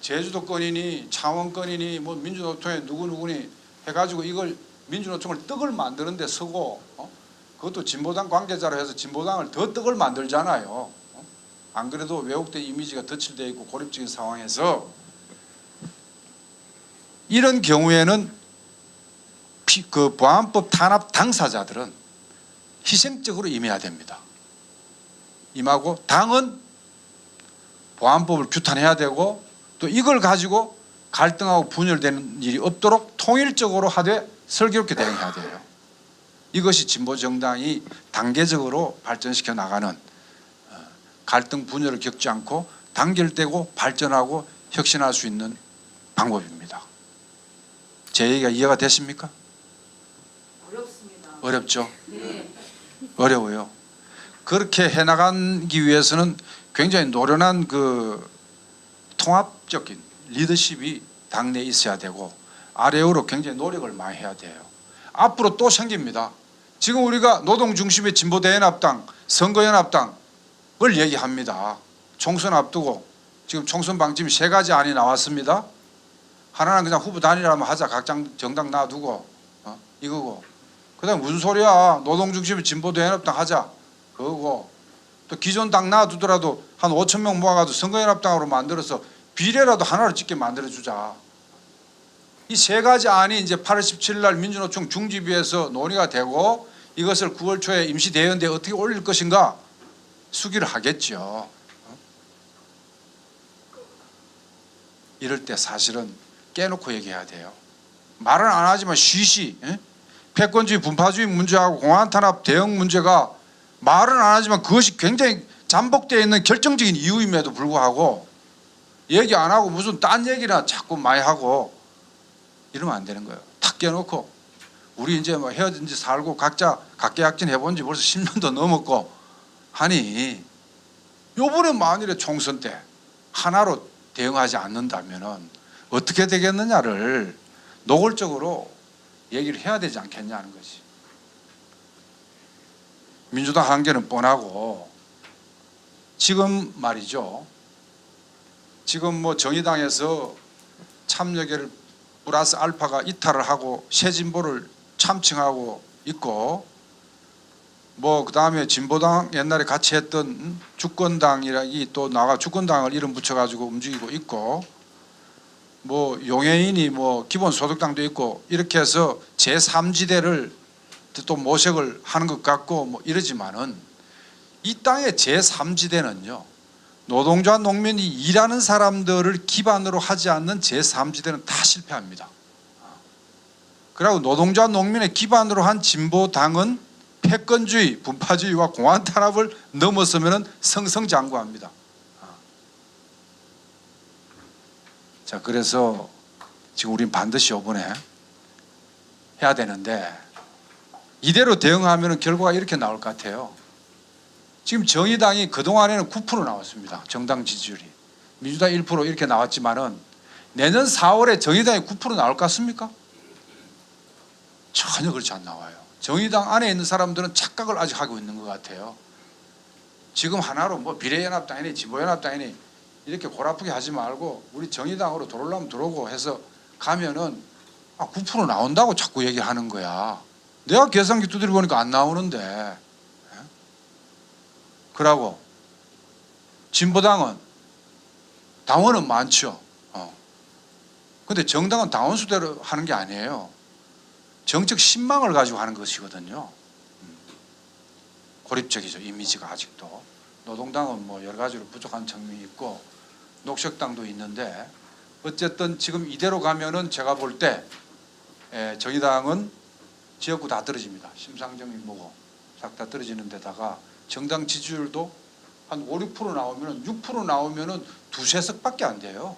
제주도 건이니 창원 건이니 민주노총에 누구니 해가지고 이걸 민주노총을 떡을 만드는 데 쓰고, 그것도 진보당 관계자로 해서 진보당을 더 떡을 만들잖아요. 안 그래도 왜곡된 이미지가 덧칠되어 있고 고립적인 상황에서, 이런 경우에는 그 보안법 탄압 당사자들은 희생적으로 임해야 됩니다. 임하고 당은 보안법을 규탄해야 되고, 또 이걸 가지고 갈등하고 분열되는 일이 없도록 통일적으로 하되 슬기롭게 대응해야 돼요. 이것이 진보 정당이 단계적으로 발전시켜 나가는, 갈등 분열을 겪지 않고 단결되고 발전하고 혁신할 수 있는 방법입니다. 제 얘기가 이해가 되십니까? 어렵습니다. 어렵죠? 네. 어려워요. 그렇게 해나가기 위해서는 굉장히 노련한 그 통합적인 리더십이 당내에 있어야 되고, 아래로 굉장히 노력을 많이 해야 돼요. 앞으로 또 생깁니다. 지금 우리가 노동중심의 진보대연합당, 선거연합당을 얘기합니다. 총선 앞두고 지금 총선 방침이 3가지 안이 나왔습니다. 하나는 그냥 후보 단일화만 하자, 각 정당 놔두고, 이거고. 그 다음에 무슨 소리야, 노동중심의 진보대연합당 하자, 그거고. 또 기존 당 놔두더라도 한 5천 명 모아가지고 선거연합당으로 만들어서 비례라도 하나로 찍게 만들어주자. 이 3가지 안이 이제 8월 17일 날 민주노총 중지부에서 논의가 되고, 이것을 9월 초에 임시대의원대에 어떻게 올릴 것인가 수기를 하겠죠. 이럴 때 사실은 깨놓고 얘기해야 돼요. 말은 안 하지만 쉬쉬 패권주의 분파주의 문제하고 공안탄압 대응 문제가 말은 안 하지만 그것이 굉장히 잠복되어 있는 결정적인 이유임에도 불구하고 얘기 안 하고 무슨 딴 얘기나 자꾸 많이 하고 이러면 안 되는 거예요. 탁 깨놓고 우리 이제 뭐 헤어진 지 살고 각자 각계약진 해본 지 벌써 10년도 넘었고 하니 요번에 만일에 총선 때 하나로 대응하지 않는다면은 어떻게 되겠느냐를 노골적으로 얘기를 해야 되지 않겠냐는 것이. 민주당 한계는 뻔하고 지금 말이죠. 지금 뭐 정의당에서 참여계를 플러스 알파가 이탈을 하고 새진보를 참칭하고 있고 뭐 그다음에 진보당 옛날에 같이 했던 주권당이라기 또 나가 주권당을 이름 붙여가지고 움직이고 있고 뭐 용해인이 뭐 기본소득당도 있고 이렇게 해서 제3지대를 또 모색을 하는 것 같고 뭐 이러지만은 이 땅의 제3지대는요 노동자 농민이 일하는 사람들을 기반으로 하지 않는 제3지대는 다 실패합니다. 그리고 노동자 농민의 기반으로 한 진보당은 패권주의 분파주의와 공안탄압을 넘어서면 승승장구합니다. 자, 그래서 지금 우린 반드시 이번에 해야 되는데 이대로 대응하면 결과가 이렇게 나올 것 같아요. 지금 정의당이 그동안에는 9% 나왔습니다. 정당 지지율이. 민주당 1% 이렇게 나왔지만은 내년 4월에 정의당이 9% 나올 것 같습니까? 전혀 그렇지 않 나와요. 정의당 안에 있는 사람들은 착각을 아직 하고 있는 것 같아요. 지금 하나로 뭐 비례연합당이니 진보연합당이니 이렇게 골아프게 하지 말고 우리 정의당으로 들어오려면 들어오고 해서 가면은 9% 나온다고 자꾸 얘기하는 거야. 내가 계산기 두드려 보니까 안 나오는데. 그러고 진보당은 당원은 많죠. 근데 정당은 당원 수대로 하는 게 아니에요. 정책 신망을 가지고 하는 것이거든요. 고립적이죠. 이미지가 아직도. 노동당은 뭐 여러 가지로 부족한 측면이 있고 녹색당도 있는데 어쨌든 지금 이대로 가면은 제가 볼 때 정의당은 지역구 다 떨어집니다. 심상정이 뭐고 싹 다 떨어지는 데다가 정당 지지율도 한 5, 6% 나오면은 6% 나오면은 두세 석밖에 안 돼요.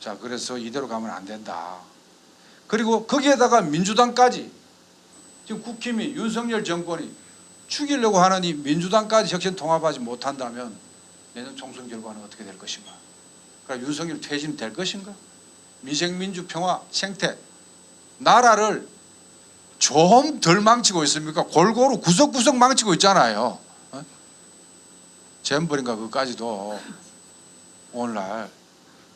자, 그래서 이대로 가면 안 된다. 그리고 거기에다가 민주당까지 지금 국힘이 윤석열 정권이 죽이려고 하는 이 민주당까지 혁신 통합하지 못한다면 내년 총선 결과는 어떻게 될 것인가? 그러니까 윤석열 퇴진될 것인가? 미생민주 평화 생태 나라를 좀 덜 망치고 있습니까? 골고루 구석구석 망치고 있잖아요. 잼버린가 그까지도 오늘날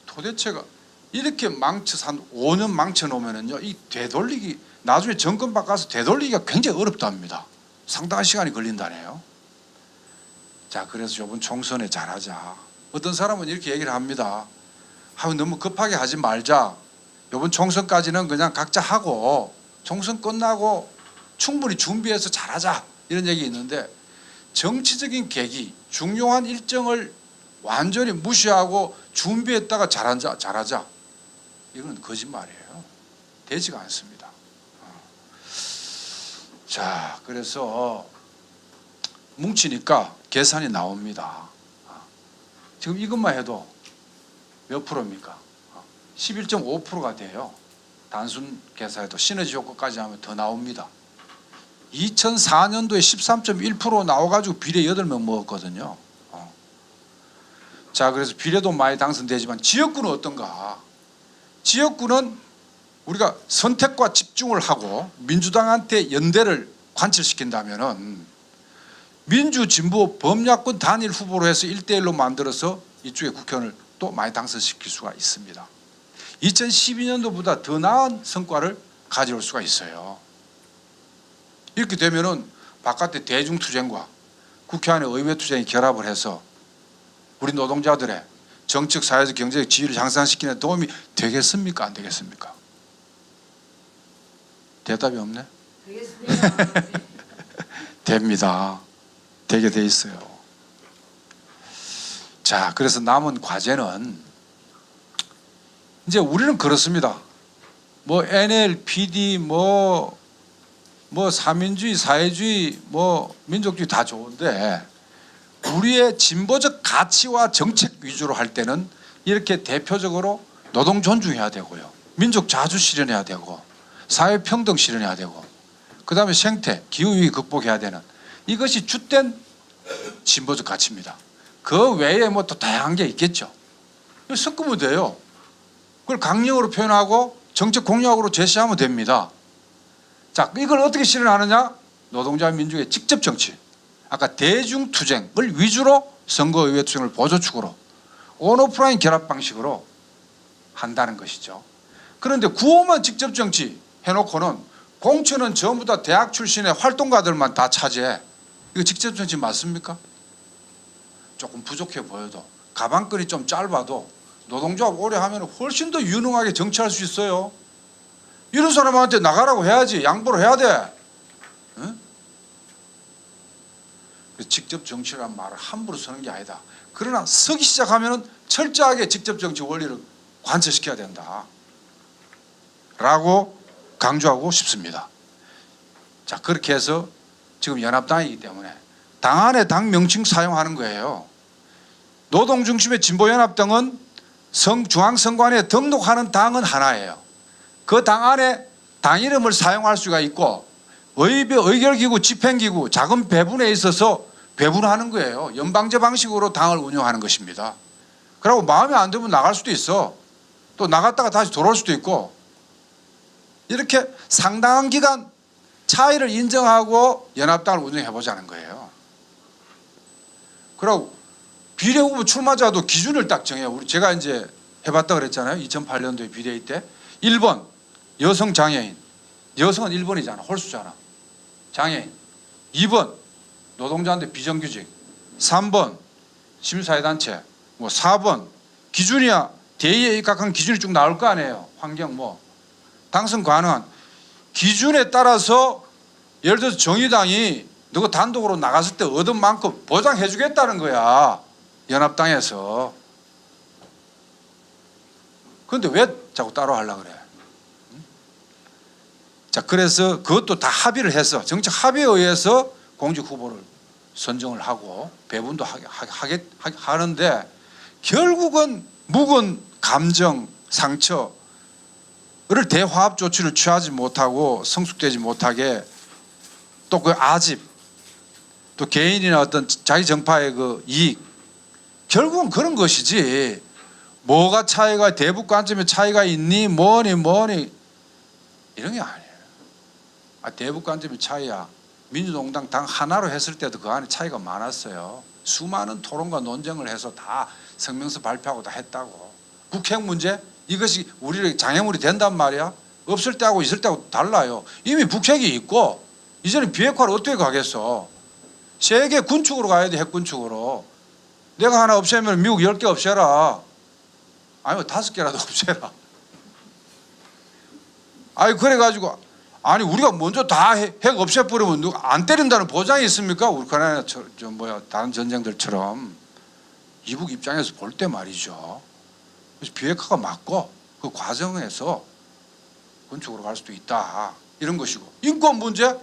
도대체가 이렇게 망쳐서 한 5년 망쳐놓으면요 이 되돌리기 나중에 정권 바꿔서 되돌리기가 굉장히 어렵답니다. 상당한 시간이 걸린다네요. 자, 그래서 이번 총선에 잘하자. 어떤 사람은 이렇게 얘기를 합니다. 너무 급하게 하지 말자. 이번 총선까지는 그냥 각자 하고 총선 끝나고 충분히 준비해서 잘하자 이런 얘기 있는데 정치적인 계기 중요한 일정을 완전히 무시하고 준비했다가 잘하자 이건 거짓말이에요. 되지가 않습니다. 자, 그래서 뭉치니까 계산이 나옵니다. 지금 이것만 해도 몇 프로입니까? 11.5%가 돼요. 단순 계산해도 시너지 효과까지 하면 더 나옵니다. 2004년도에 13.1% 나와가지고 비례 8명 먹었거든요. 자, 그래서 비례도 많이 당선되지만 지역구는 어떤가? 지역구는 우리가 선택과 집중을 하고 민주당한테 연대를 관철시킨다면은 민주 진보 범야권 단일 후보로 해서 1대1로 만들어서 이쪽에 국회의원을 또 많이 당선시킬 수가 있습니다. 2012년도보다 더 나은 성과를 가져올 수가 있어요. 이렇게 되면은 바깥의 대중투쟁과 국회 안의 의회투쟁이 결합을 해서 우리 노동자들의 정책, 사회적, 경제적 지위를 향상시키는 데 도움이 되겠습니까? 안 되겠습니까? 대답이 없네. 되겠습니다. 됩니다. 되게 돼 있어요. 자, 그래서 남은 과제는 이제 우리는 그렇습니다. 뭐 NLPD 뭐 사민주의, 사회주의, 뭐 민족주의 다 좋은데 우리의 진보적 가치와 정책 위주로 할 때는 이렇게 대표적으로 노동 존중해야 되고요. 민족 자주 실현해야 되고 사회 평등 실현해야 되고 그다음에 생태, 기후위기 극복해야 되는 이것이 주된 진보적 가치입니다. 그 외에 뭐 또 다양한 게 있겠죠. 섞으면 돼요. 그걸 강령으로 표현하고 정책 공약으로 제시하면 됩니다. 자, 이걸 어떻게 실현하느냐? 노동자 민족의 직접 정치. 아까 대중투쟁을 위주로 선거의회 투쟁을 보조축으로 온오프라인 결합 방식으로 한다는 것이죠. 그런데 구호만 직접 정치 해놓고는 공천은 전부 다 대학 출신의 활동가들만 다 차지해. 이거 직접 정치 맞습니까? 조금 부족해 보여도 가방끈이 좀 짧아도 노동조합 오래 하면 훨씬 더 유능하게 정치할 수 있어요. 이런 사람한테 나가라고 해야지. 양보를 해야 돼. 응? 직접 정치란 말을 함부로 쓰는 게 아니다. 그러나 서기 시작하면 철저하게 직접 정치 원리를 관철시켜야 된다 라고 강조하고 싶습니다. 자, 그렇게 해서 지금 연합당이기 때문에 당 안에 당 명칭 사용하는 거예요. 노동중심의 진보연합당은 중앙선관위에 등록하는 당은 하나예요. 그 당 안에 당 이름을 사용할 수가 있고 의결기구, 집행기구, 자금 배분에 있어서 배분하는 거예요. 연방제 방식으로 당을 운영하는 것입니다. 그리고 마음에 안 들면 나갈 수도 있어. 또 나갔다가 다시 돌아올 수도 있고 이렇게 상당한 기간 차이를 인정하고 연합당을 운영해보자는 거예요. 그리고 비례후보 출마자도 기준을 딱 정해요. 제가 이제 해봤다 그랬잖아요. 2008년도에 비례회 때 1번 여성 장애인, 여성은 1번이잖아. 홀수잖아. 장애인. 2번 노동자한테 비정규직, 3번 시민사회단체, 뭐 4번 기준이야 대의에 입각한 기준이 쭉 나올 거 아니에요. 환경 뭐 당선 가능한 기준에 따라서 예를 들어서 정의당이 너가 단독으로 나갔을 때 얻은 만큼 보장해 주겠다는 거야. 연합당에서. 그런데 왜 자꾸 따로 하려고 그래? 자, 그래서 그것도 다 합의를 해서 정책 합의에 의해서 공직 후보를 선정을 하고 배분도 하는데 결국은 묵은 감정, 상처를 대화합 조치를 취하지 못하고 성숙되지 못하게 또 그 아집 또 개인이나 어떤 자기 정파의 그 이익 결국은 그런 것이지 뭐가 차이가 대북 관점에 차이가 있니 뭐니 이런 게 아니에요. 대북 관점의 차이야. 민주노동당 당 하나로 했을 때도 그 안에 차이가 많았어요. 수많은 토론과 논쟁을 해서 다 성명서 발표하고 다 했다고. 북핵 문제 이것이 우리의 장애물이 된단 말이야. 없을 때하고 있을 때하고 달라요. 이미 북핵이 있고 이제는 비핵화를 어떻게 가겠어. 세계 군축으로 가야 돼. 핵군축으로. 내가 하나 없애면 미국 10개 없애라. 아니면 5개라도 없애라. 아니 그래가지고 아니 우리가 먼저 다 핵 없애버리면 누가 안 때린다는 보장이 있습니까? 우크라이나 다른 전쟁들처럼. 이북 입장에서 볼 때 말이죠. 그래서 비핵화가 맞고 그 과정에서 군축으로 갈 수도 있다. 이런 것이고 인권 문제?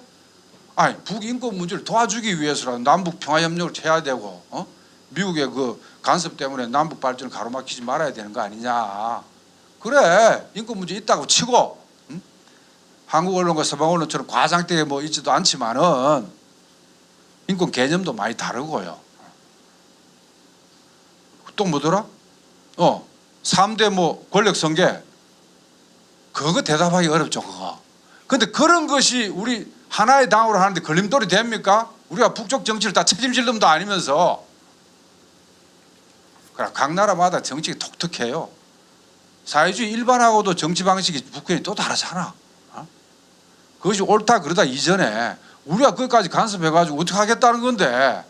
아니 북인권 문제를 도와주기 위해서라도 남북 평화협력을 해야 되고 미국의 그 간섭 때문에 남북 발전을 가로막히지 말아야 되는 거 아니냐. 그래 인권 문제 있다고 치고 한국 언론과 서방 언론처럼 과장되게 뭐 있지도 않지만은 인권 개념도 많이 다르고요. 또 뭐더라? 3대 뭐 권력 성계 그거 대답하기 어렵죠 그거. 근데 그런 것이 우리 하나의 당으로 하는데 걸림돌이 됩니까? 우리가 북쪽 정치를 다 책임질 놈도 아니면서. 그러나 각 나라마다 정치가 독특해요. 사회주의 일반하고도 정치 방식이 북한이 또 다르잖아. 그것이 옳다 그러다 이전에 우리가 거기까지 간섭해가지고 어떻게 하겠다는 건데.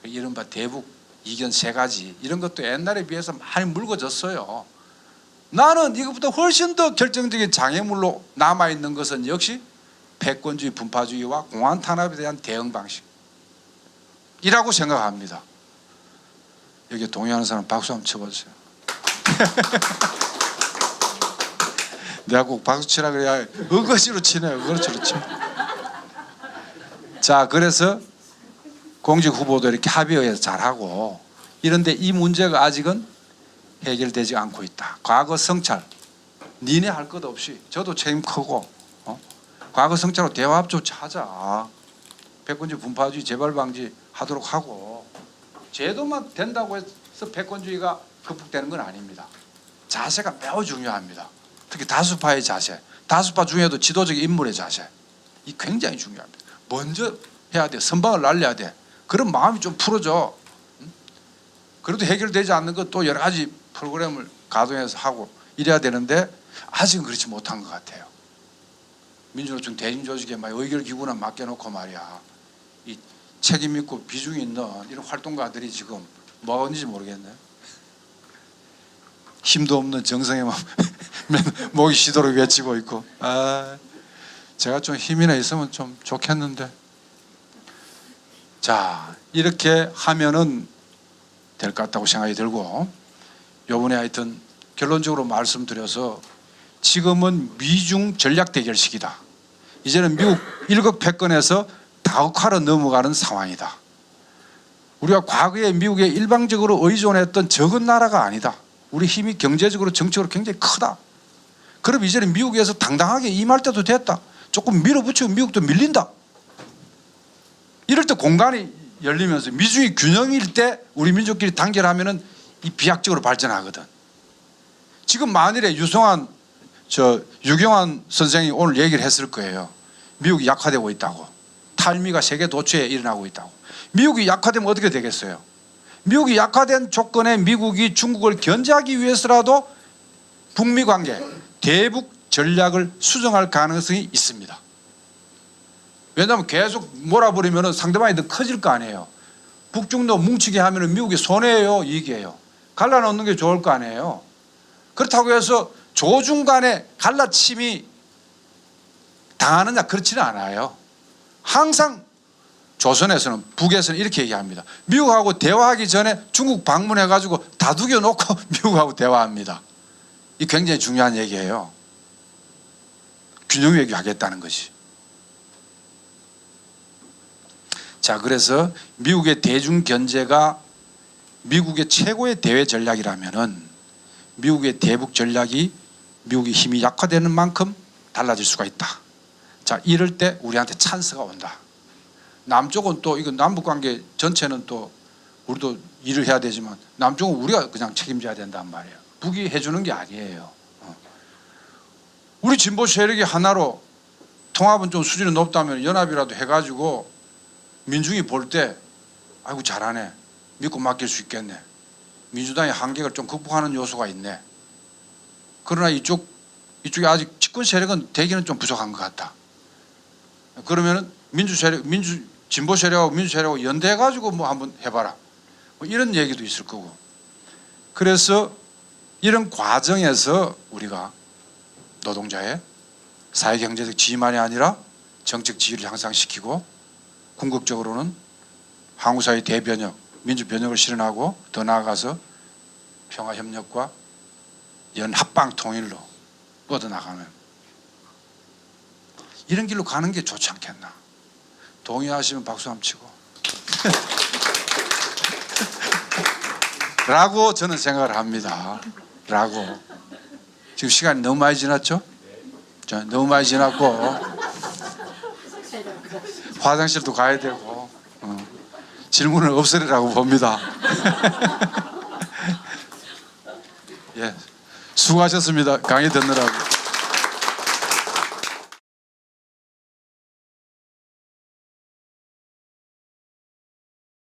이른바 대북 이견 3가지 이런 것도 옛날에 비해서 많이 묽어졌어요. 나는 이것보다 훨씬 더 결정적인 장애물로 남아있는 것은 역시 패권주의 분파주의와 공안 탄압에 대한 대응 방식. 이라고 생각합니다. 여기 동의하는 사람 박수 한번 쳐보세요. 내가 꼭 박수 치라 그래야 어거지로 치네요. 어거지로 치. 자, 그래서 공직 후보도 이렇게 합의해서 잘하고 이런데 이 문제가 아직은 해결되지 않고 있다. 과거 성찰, 니네 할 것 없이 저도 책임 크고 과거 성찰로 대화합조차 하자. 패권주의 분파주의 재발 방지 하도록 하고 제도만 된다고 해서 패권주의가 극복되는 건 아닙니다. 자세가 매우 중요합니다. 특히 다수파의 자세, 다수파 중에도 지도적 인물의 자세, 이 굉장히 중요합니다. 먼저 해야 돼. 선방을 날려야 돼. 그런 마음이 좀 풀어져. 그래도 해결되지 않는 것 또 여러 가지 프로그램을 가동해서 하고 이래야 되는데 아직은 그렇지 못한 것 같아요. 민주노총 대진조직에 막 의결기구나 맡겨놓고 말이야. 이 책임 있고 비중 있는 이런 활동가들이 지금 뭐가 있는지 모르겠네. 힘도 없는 정성에만 목이 쉬도록 외치고 있고. 제가 좀 힘이나 있으면 좀 좋겠는데. 자, 이렇게 하면은 될 것 같다고 생각이 들고, 요번에 하여튼 결론적으로 말씀드려서 지금은 미중 전략 대결 시기다. 이제는 미국 일극 패권에서 다극화로 넘어가는 상황이다. 우리가 과거에 미국에 일방적으로 의존했던 적은 나라가 아니다. 우리 힘이 경제적으로 정치적으로 굉장히 크다. 그럼 이제는 미국에서 당당하게 임할 때도 됐다. 조금 밀어붙이고 미국도 밀린다. 이럴 때 공간이 열리면서 미중이 균형일 때 우리 민족끼리 단결하면은 이 비약적으로 발전하거든. 지금 만일에 유경환 선생이 오늘 얘기를 했을 거예요. 미국이 약화되고 있다고. 탈미가 세계 도처에 일어나고 있다고. 미국이 약화되면 어떻게 되겠어요? 미국이 약화된 조건에 미국이 중국을 견제하기 위해서라도 북미 관계, 대북 전략을 수정할 가능성이 있습니다. 왜냐하면 계속 몰아버리면 상대방이 더 커질 거 아니에요. 북중도 뭉치게 하면 미국이 손해예요, 이익이에요. 갈라놓는 게 좋을 거 아니에요. 그렇다고 해서 조중 간에 갈라침이 당하느냐, 그렇지는 않아요. 항상 조선에서는, 북에서는 이렇게 얘기합니다. 미국하고 대화하기 전에 중국 방문해가지고 다독여 놓고 미국하고 대화합니다. 이 굉장히 중요한 얘기예요. 균형 외교하겠다는 것이. 자, 그래서 미국의 대중 견제가 미국의 최고의 대외 전략이라면은 미국의 대북 전략이 미국의 힘이 약화되는 만큼 달라질 수가 있다. 자, 이럴 때 우리한테 찬스가 온다. 남쪽은 또 이거 남북 관계 전체는 또 우리도 일을 해야 되지만 남쪽은 우리가 그냥 책임져야 된단 말이에요. 북이 해주는 게 아니에요. 우리 진보 세력이 하나로 통합은 좀 수준이 높다면 연합이라도 해가지고 민중이 볼 때 아이고 잘하네, 믿고 맡길 수 있겠네, 민주당의 한계를 좀 극복하는 요소가 있네. 그러나 이쪽이 아직 집권 세력은 되기는 좀 부족한 것 같다. 그러면은 진보 세력하고 민주 세력하고 연대해가지고 뭐 한번 해봐라, 뭐 이런 얘기도 있을 거고. 그래서 이런 과정에서 우리가 노동자의 사회경제적 지위만이 아니라 정책 지위를 향상시키고 궁극적으로는 한국사회 대변혁, 민주변혁을 실현하고 더 나아가서 평화협력과 연합방 통일로 뻗어나가는 이런 길로 가는 게 좋지 않겠나. 동의하시면 박수 한번 치고 라고 저는 생각을 합니다. 라고. 지금 시간이 너무 많이 지났죠? 너무 많이 지났고 화장실도 가야 되고 질문을 없애리라고 봅니다. 예, 수고하셨습니다. 강의 듣느라고.